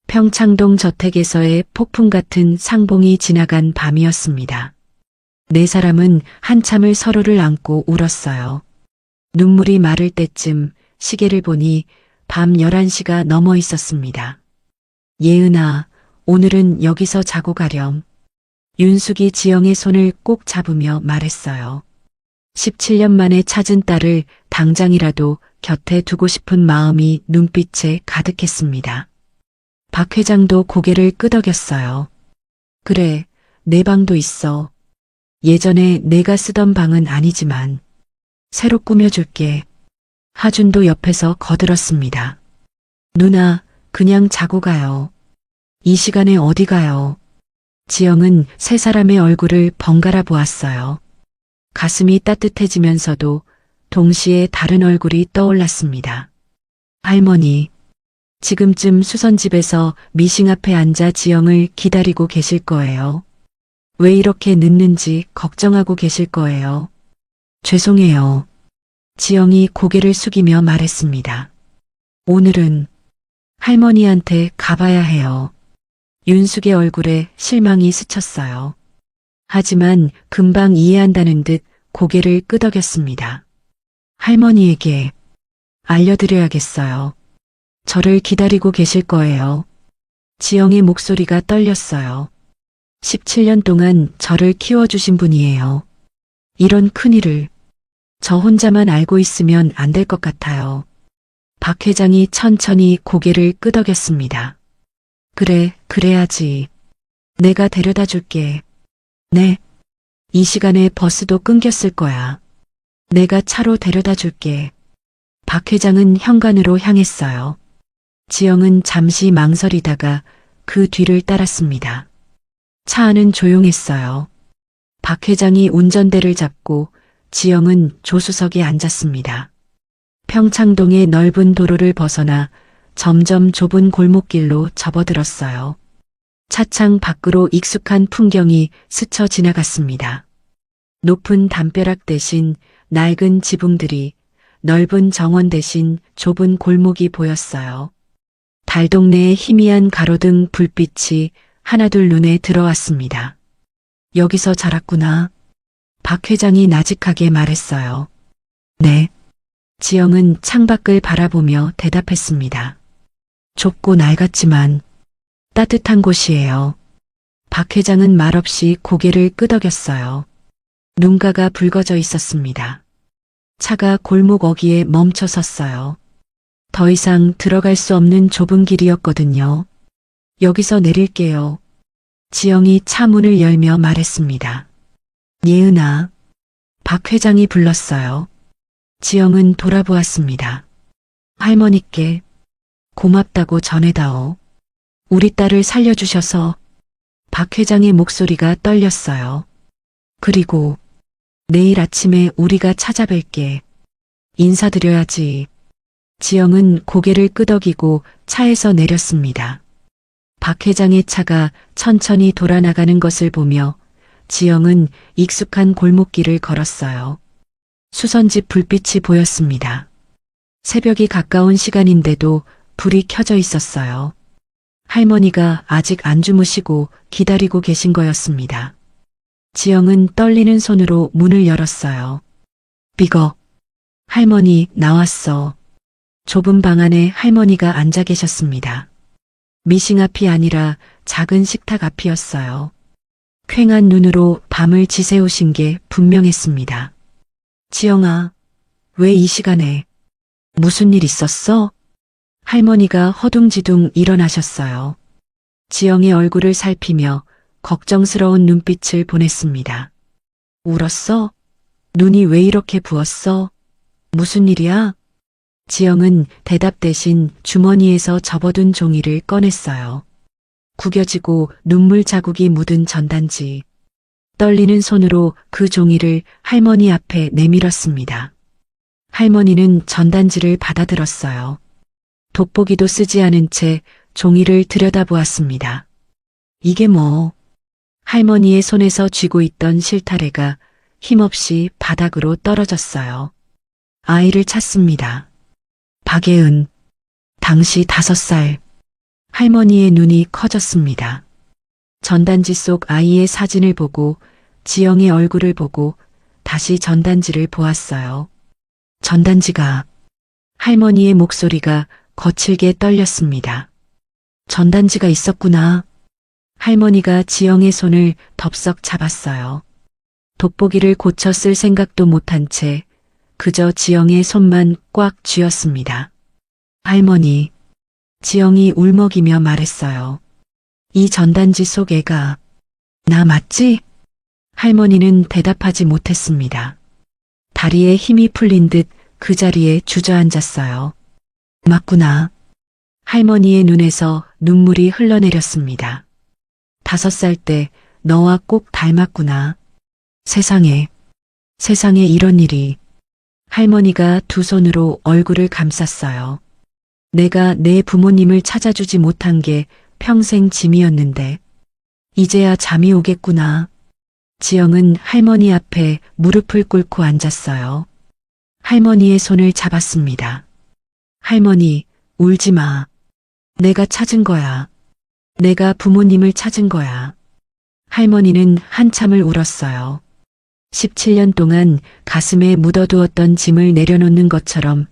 평창동 저택에서의 폭풍 같은 상봉이 지나간 밤이었습니다. 네 사람은 한참을 서로를 안고 울었어요. 눈물이 마를 때쯤 시계를 보니 밤 11시가 넘어 있었습니다. 예은아, 오늘은 여기서 자고 가렴. 윤숙이 지영의 손을 꼭 잡으며 말했어요. 17년 만에 찾은 딸을 당장이라도 곁에 두고 싶은 마음이 눈빛에 가득했습니다. 박 회장도 고개를 끄덕였어요. 그래, 내 방도 있어. 예전에 내가 쓰던 방은 아니지만 새로 꾸며줄게. 하준도 옆에서 거들었습니다. 누나, 그냥 자고 가요. 이 시간에 어디 가요? 지영은 세 사람의 얼굴을 번갈아 보았어요. 가슴이 따뜻해지면서도 동시에 다른 얼굴이 떠올랐습니다. 할머니, 지금쯤 수선집에서 미싱 앞에 앉아 지영을 기다리고 계실 거예요. 왜 이렇게 늦는지 걱정하고 계실 거예요. 죄송해요. 지영이 고개를 숙이며 말했습니다. 오늘은 할머니한테 가봐야 해요. 윤숙의 얼굴에 실망이 스쳤어요. 하지만 금방 이해한다는 듯 고개를 끄덕였습니다. 할머니에게 알려드려야겠어요. 저를 기다리고 계실 거예요. 지영의 목소리가 떨렸어요. 17년 동안 저를 키워주신 분이에요. 이런 큰일을 저 혼자만 알고 있으면 안 될 것 같아요. 박 회장이 천천히 고개를 끄덕였습니다. 그래, 그래야지. 내가 데려다 줄게. 네. 이 시간에 버스도 끊겼을 거야. 내가 차로 데려다 줄게. 박 회장은 현관으로 향했어요. 지영은 잠시 망설이다가 그 뒤를 따랐습니다. 차 안은 조용했어요. 박 회장이 운전대를 잡고 지영은 조수석에 앉았습니다. 평창동의 넓은 도로를 벗어나 점점 좁은 골목길로 접어들었어요. 차창 밖으로 익숙한 풍경이 스쳐 지나갔습니다. 높은 담벼락 대신 낡은 지붕들이, 넓은 정원 대신 좁은 골목이 보였어요. 달동네의 희미한 가로등 불빛이 하나둘 눈에 들어왔습니다. 여기서 자랐구나. 박 회장이 나직하게 말했어요. 네. 지영은 창밖을 바라보며 대답했습니다. 좁고 낡았지만 따뜻한 곳이에요. 박 회장은 말없이 고개를 끄덕였어요. 눈가가 붉어져 있었습니다. 차가 골목 어귀에 멈춰 섰어요. 더 이상 들어갈 수 없는 좁은 길이었거든요. 여기서 내릴게요. 지영이 차 문을 열며 말했습니다. 예은아. 박 회장이 불렀어요. 지영은 돌아보았습니다. 할머니께 고맙다고 전해다오. 우리 딸을 살려주셔서. 박 회장의 목소리가 떨렸어요. 그리고 내일 아침에 우리가 찾아뵐게. 인사드려야지. 지영은 고개를 끄덕이고 차에서 내렸습니다. 박 회장의 차가 천천히 돌아나가는 것을 보며 지영은 익숙한 골목길을 걸었어요. 수선집 불빛이 보였습니다. 새벽이 가까운 시간인데도 불이 켜져 있었어요. 할머니가 아직 안 주무시고 기다리고 계신 거였습니다. 지영은 떨리는 손으로 문을 열었어요. 삐걱. 할머니, 나왔어. 좁은 방 안에 할머니가 앉아 계셨습니다. 미싱 앞이 아니라 작은 식탁 앞이었어요. 퀭한 눈으로 밤을 지새우신 게 분명했습니다. 지영아, 왜 이 시간에? 무슨 일 있었어? 할머니가 허둥지둥 일어나셨어요. 지영의 얼굴을 살피며 걱정스러운 눈빛을 보냈습니다. 울었어? 눈이 왜 이렇게 부었어? 무슨 일이야? 지영은 대답 대신 주머니에서 접어둔 종이를 꺼냈어요. 구겨지고 눈물 자국이 묻은 전단지. 떨리는 손으로 그 종이를 할머니 앞에 내밀었습니다. 할머니는 전단지를 받아들었어요. 돋보기도 쓰지 않은 채 종이를 들여다보았습니다. 이게 뭐? 할머니의 손에서 쥐고 있던 실타래가 힘없이 바닥으로 떨어졌어요. 아이를 찾습니다. 박예은, 당시 5살. 할머니의 눈이 커졌습니다. 전단지 속 아이의 사진을 보고 지영의 얼굴을 보고 다시 전단지를 보았어요. 전단지가. 할머니의 목소리가 거칠게 떨렸습니다. 전단지가 있었구나. 할머니가 지영의 손을 덥석 잡았어요. 돋보기를 고쳐 쓸 생각도 못한 채 그저 지영의 손만 꽉 쥐었습니다. 할머니. 지영이 울먹이며 말했어요. 이 전단지 속 애가 나 맞지? 할머니는 대답하지 못했습니다. 다리에 힘이 풀린 듯 그 자리에 주저앉았어요. 맞구나. 할머니의 눈에서 눈물이 흘러내렸습니다. 5살 때 너와 꼭 닮았구나. 세상에 이런 일이. 할머니가 두 손으로 얼굴을 감쌌어요. 내가 내 부모님을 찾아주지 못한 게 평생 짐이었는데 이제야 잠이 오겠구나. 지영은 할머니 앞에 무릎을 꿇고 앉았어요. 할머니의 손을 잡았습니다. 할머니, 울지 마. 내가 찾은 거야. 내가 부모님을 찾은 거야. 할머니는 한참을 울었어요. 17년 동안 가슴에 묻어두었던 짐을 내려놓는 것처럼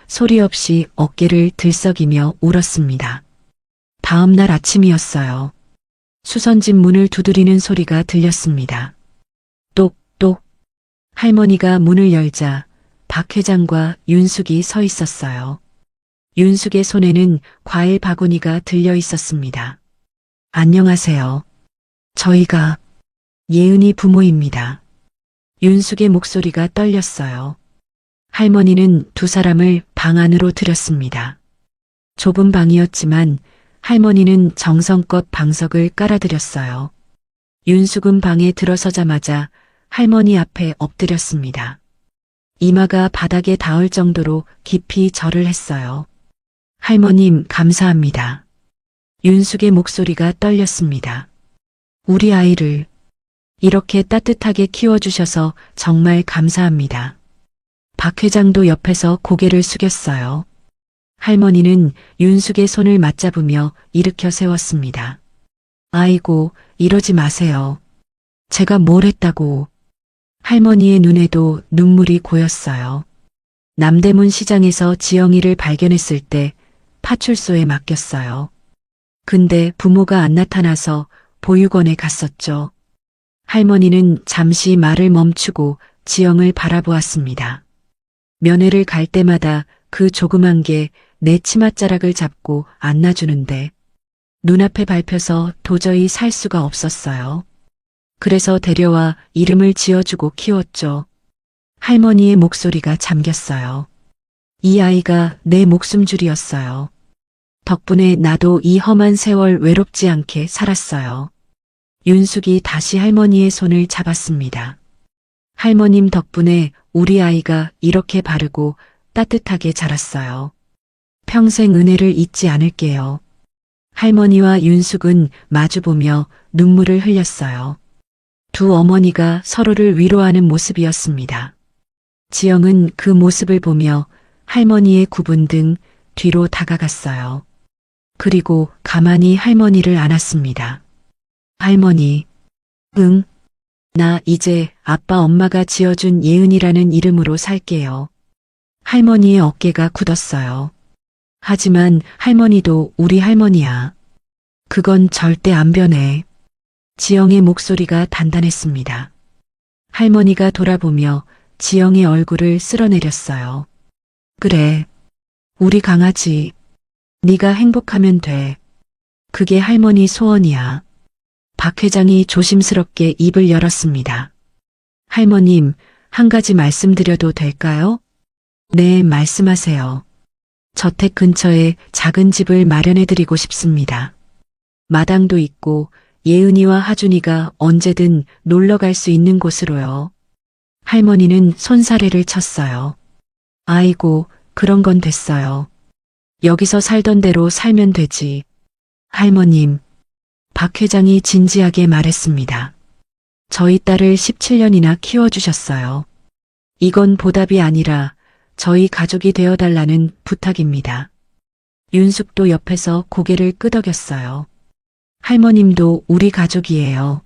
소리 없이 어깨를 들썩이며 울었습니다. 다음 날 아침이었어요. 수선집 문을 두드리는 소리가 들렸습니다. 똑똑. 할머니가 문을 열자 박 회장과 윤숙이 서 있었어요. 윤숙의 손에는 과일 바구니가 들려 있었습니다. 안녕하세요. 저희가 예은이 부모입니다. 윤숙의 목소리가 떨렸어요. 할머니는 두 사람을 방 안으로 들였습니다. 좁은 방이었지만 할머니는 정성껏 방석을 깔아드렸어요. 윤숙은 방에 들어서자마자 할머니 앞에 엎드렸습니다. 이마가 바닥에 닿을 정도로 깊이 절을 했어요. 할머님, 감사합니다. 윤숙의 목소리가 떨렸습니다. 우리 아이를 이렇게 따뜻하게 키워주셔서 정말 감사합니다. 박 회장도 옆에서 고개를 숙였어요. 할머니는 윤숙의 손을 맞잡으며 일으켜 세웠습니다. 아이고, 이러지 마세요. 제가 뭘 했다고. 할머니의 눈에도 눈물이 고였어요. 남대문 시장에서 지영이를 발견했을 때 파출소에 맡겼어요. 근데 부모가 안 나타나서 보육원에 갔었죠. 할머니는 잠시 말을 멈추고 지영을 바라보았습니다. 면회를 갈 때마다 그 조그만 게 내 치맛자락을 잡고 안아주는데 눈앞에 밟혀서 도저히 살 수가 없었어요. 그래서 데려와 이름을 지어주고 키웠죠. 할머니의 목소리가 잠겼어요. 이 아이가 내 목숨줄이었어요. 덕분에 나도 이 험한 세월 외롭지 않게 살았어요. 윤숙이 다시 할머니의 손을 잡았습니다. 할머님 덕분에 우리 아이가 이렇게 바르고 따뜻하게 자랐어요. 평생 은혜를 잊지 않을게요. 할머니와 윤숙은 마주보며 눈물을 흘렸어요. 두 어머니가 서로를 위로하는 모습이었습니다. 지영은 그 모습을 보며 할머니의 구분 등 뒤로 다가갔어요. 그리고 가만히 할머니를 안았습니다. 할머니, 응, 나 이제 아빠 엄마가 지어준 예은이라는 이름으로 살게요. 할머니의 어깨가 굳었어요. 하지만 할머니도 우리 할머니야. 그건 절대 안 변해. 지영의 목소리가 단단했습니다. 할머니가 돌아보며 지영의 얼굴을 쓸어내렸어요. 그래, 우리 강아지. 네가 행복하면 돼. 그게 할머니 소원이야. 박 회장이 조심스럽게 입을 열었습니다. 할머님, 한 가지 말씀드려도 될까요? 네, 말씀하세요. 저택 근처에 작은 집을 마련해드리고 싶습니다. 마당도 있고 예은이와 하준이가 언제든 놀러 갈 수 있는 곳으로요. 할머니는 손사래를 쳤어요. 아이고, 그런 건 됐어요. 여기서 살던 대로 살면 되지. 할머님, 박 회장이 진지하게 말했습니다. 저희 딸을 17년이나 키워주셨어요. 이건 보답이 아니라 저희 가족이 되어달라는 부탁입니다. 윤숙도 옆에서 고개를 끄덕였어요. 할머님도 우리 가족이에요.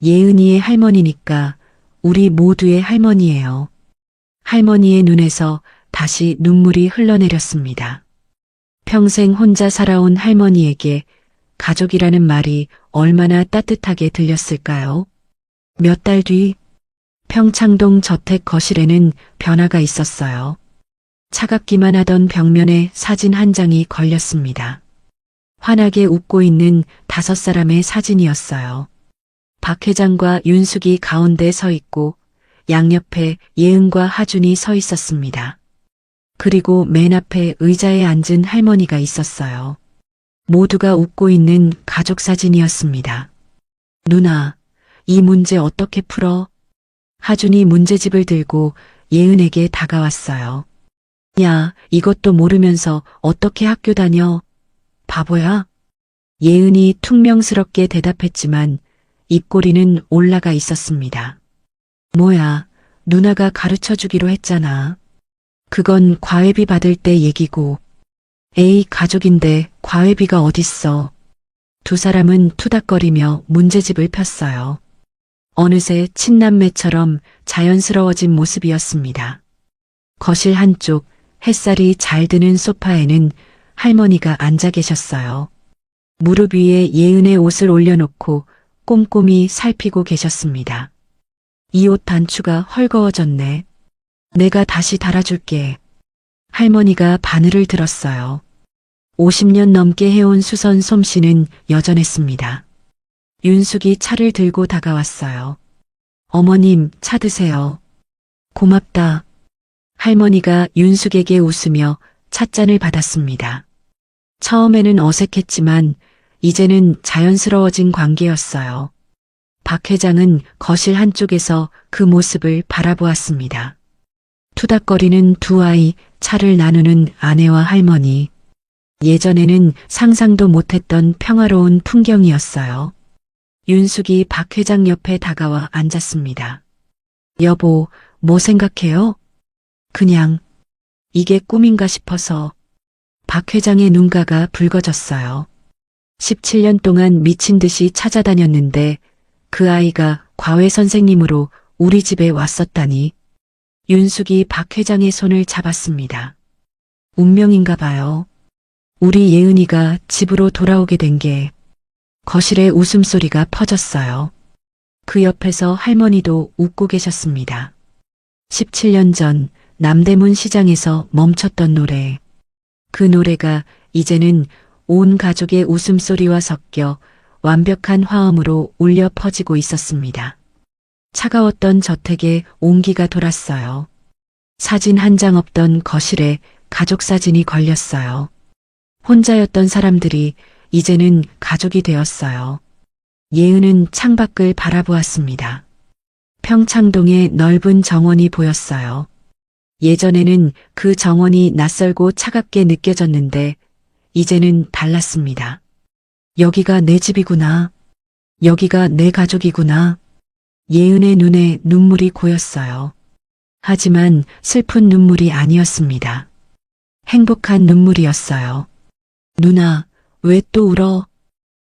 예은이의 할머니니까 우리 모두의 할머니예요. 할머니의 눈에서 다시 눈물이 흘러내렸습니다. 평생 혼자 살아온 할머니에게 가족이라는 말이 얼마나 따뜻하게 들렸을까요? 몇 달 뒤 평창동 저택 거실에는 변화가 있었어요. 차갑기만 하던 벽면에 사진 한 장이 걸렸습니다. 환하게 웃고 있는 5사람의 사진이었어요. 박 회장과 윤숙이 가운데 서 있고 양옆에 예은과 하준이 서 있었습니다. 그리고 맨 앞에 의자에 앉은 할머니가 있었어요. 모두가 웃고 있는 가족 사진이었습니다. 누나, 이 문제 어떻게 풀어? 하준이 문제집을 들고 예은에게 다가왔어요. 야, 이것도 모르면서 어떻게 학교 다녀? 바보야? 예은이 퉁명스럽게 대답했지만 입꼬리는 올라가 있었습니다. 뭐야, 누나가 가르쳐주기로 했잖아. 그건 과외비 받을 때 얘기고. 에이, 가족인데 과외비가 어딨어. 두 사람은 투닥거리며 문제집을 폈어요. 어느새 친남매처럼 자연스러워진 모습이었습니다. 거실 한쪽 햇살이 잘 드는 소파에는 할머니가 앉아 계셨어요. 무릎 위에 예은의 옷을 올려놓고 꼼꼼히 살피고 계셨습니다. 이 옷 단추가 헐거워졌네. 내가 다시 달아줄게. 할머니가 바늘을 들었어요. 50년 넘게 해온 수선 솜씨는 여전했습니다. 윤숙이 차를 들고 다가왔어요. 어머님, 차 드세요. 고맙다. 할머니가 윤숙에게 웃으며 찻잔을 받았습니다. 처음에는 어색했지만 이제는 자연스러워진 관계였어요. 박 회장은 거실 한쪽에서 그 모습을 바라보았습니다. 투닥거리는 두 아이, 차를 나누는 아내와 할머니. 예전에는 상상도 못했던 평화로운 풍경이었어요. 윤숙이 박 회장 옆에 다가와 앉았습니다. 여보, 뭐 생각해요? 그냥 이게 꿈인가 싶어서. 박 회장의 눈가가 붉어졌어요. 17년 동안 미친 듯이 찾아다녔는데 그 아이가 과외 선생님으로 우리 집에 왔었다니. 윤숙이 박 회장의 손을 잡았습니다. 운명인가 봐요. 우리 예은이가 집으로 돌아오게 된 게. 거실에 웃음소리가 퍼졌어요. 그 옆에서 할머니도 웃고 계셨습니다. 17년 전 남대문 시장에서 멈췄던 노래. 그 노래가 이제는 온 가족의 웃음소리와 섞여 완벽한 화음으로 울려 퍼지고 있었습니다. 차가웠던 저택에 온기가 돌았어요. 사진 한 장 없던 거실에 가족 사진이 걸렸어요. 혼자였던 사람들이 이제는 가족이 되었어요. 예은은 창밖을 바라보았습니다. 평창동의 넓은 정원이 보였어요. 예전에는 그 정원이 낯설고 차갑게 느껴졌는데 이제는 달랐습니다. 여기가 내 집이구나. 여기가 내 가족이구나. 예은의 눈에 눈물이 고였어요. 하지만 슬픈 눈물이 아니었습니다. 행복한 눈물이었어요. 누나, 왜 또 울어?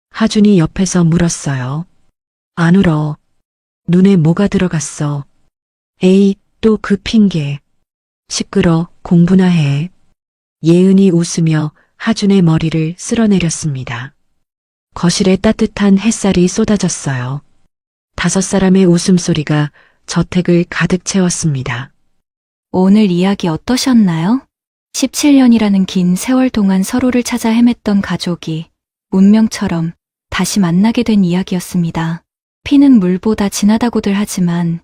하준이 옆에서 물었어요. 안 울어. 눈에 뭐가 들어갔어. 에이, 또 그 핑계. 시끄러, 공부나 해. 예은이 웃으며 하준의 머리를 쓸어내렸습니다. 거실에 따뜻한 햇살이 쏟아졌어요. 5사람의 웃음소리가 저택을 가득 채웠습니다. 오늘 이야기 어떠셨나요? 17년이라는 긴 세월 동안 서로를 찾아 헤맸던 가족이 운명처럼 다시 만나게 된 이야기였습니다. 피는 물보다 진하다고들 하지만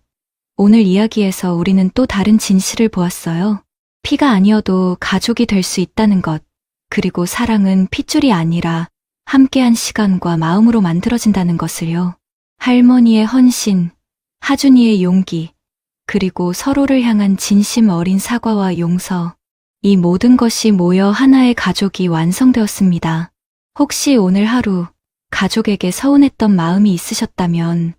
오늘 이야기에서 우리는 또 다른 진실을 보았어요. 피가 아니어도 가족이 될 수 있다는 것, 그리고 사랑은 핏줄이 아니라 함께한 시간과 마음으로 만들어진다는 것을요. 할머니의 헌신, 하준이의 용기, 그리고 서로를 향한 진심 어린 사과와 용서, 이 모든 것이 모여 하나의 가족이 완성되었습니다. 혹시 오늘 하루 가족에게 서운했던 마음이 있으셨다면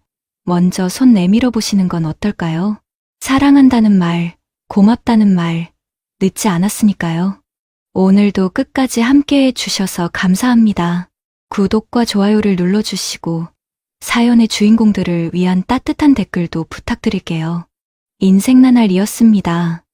먼저 손 내밀어 보시는 건 어떨까요? 사랑한다는 말, 고맙다는 말, 늦지 않았으니까요. 오늘도 끝까지 함께해 주셔서 감사합니다. 구독과 좋아요를 눌러주시고 사연의 주인공들을 위한 따뜻한 댓글도 부탁드릴게요. 인생나날이었습니다.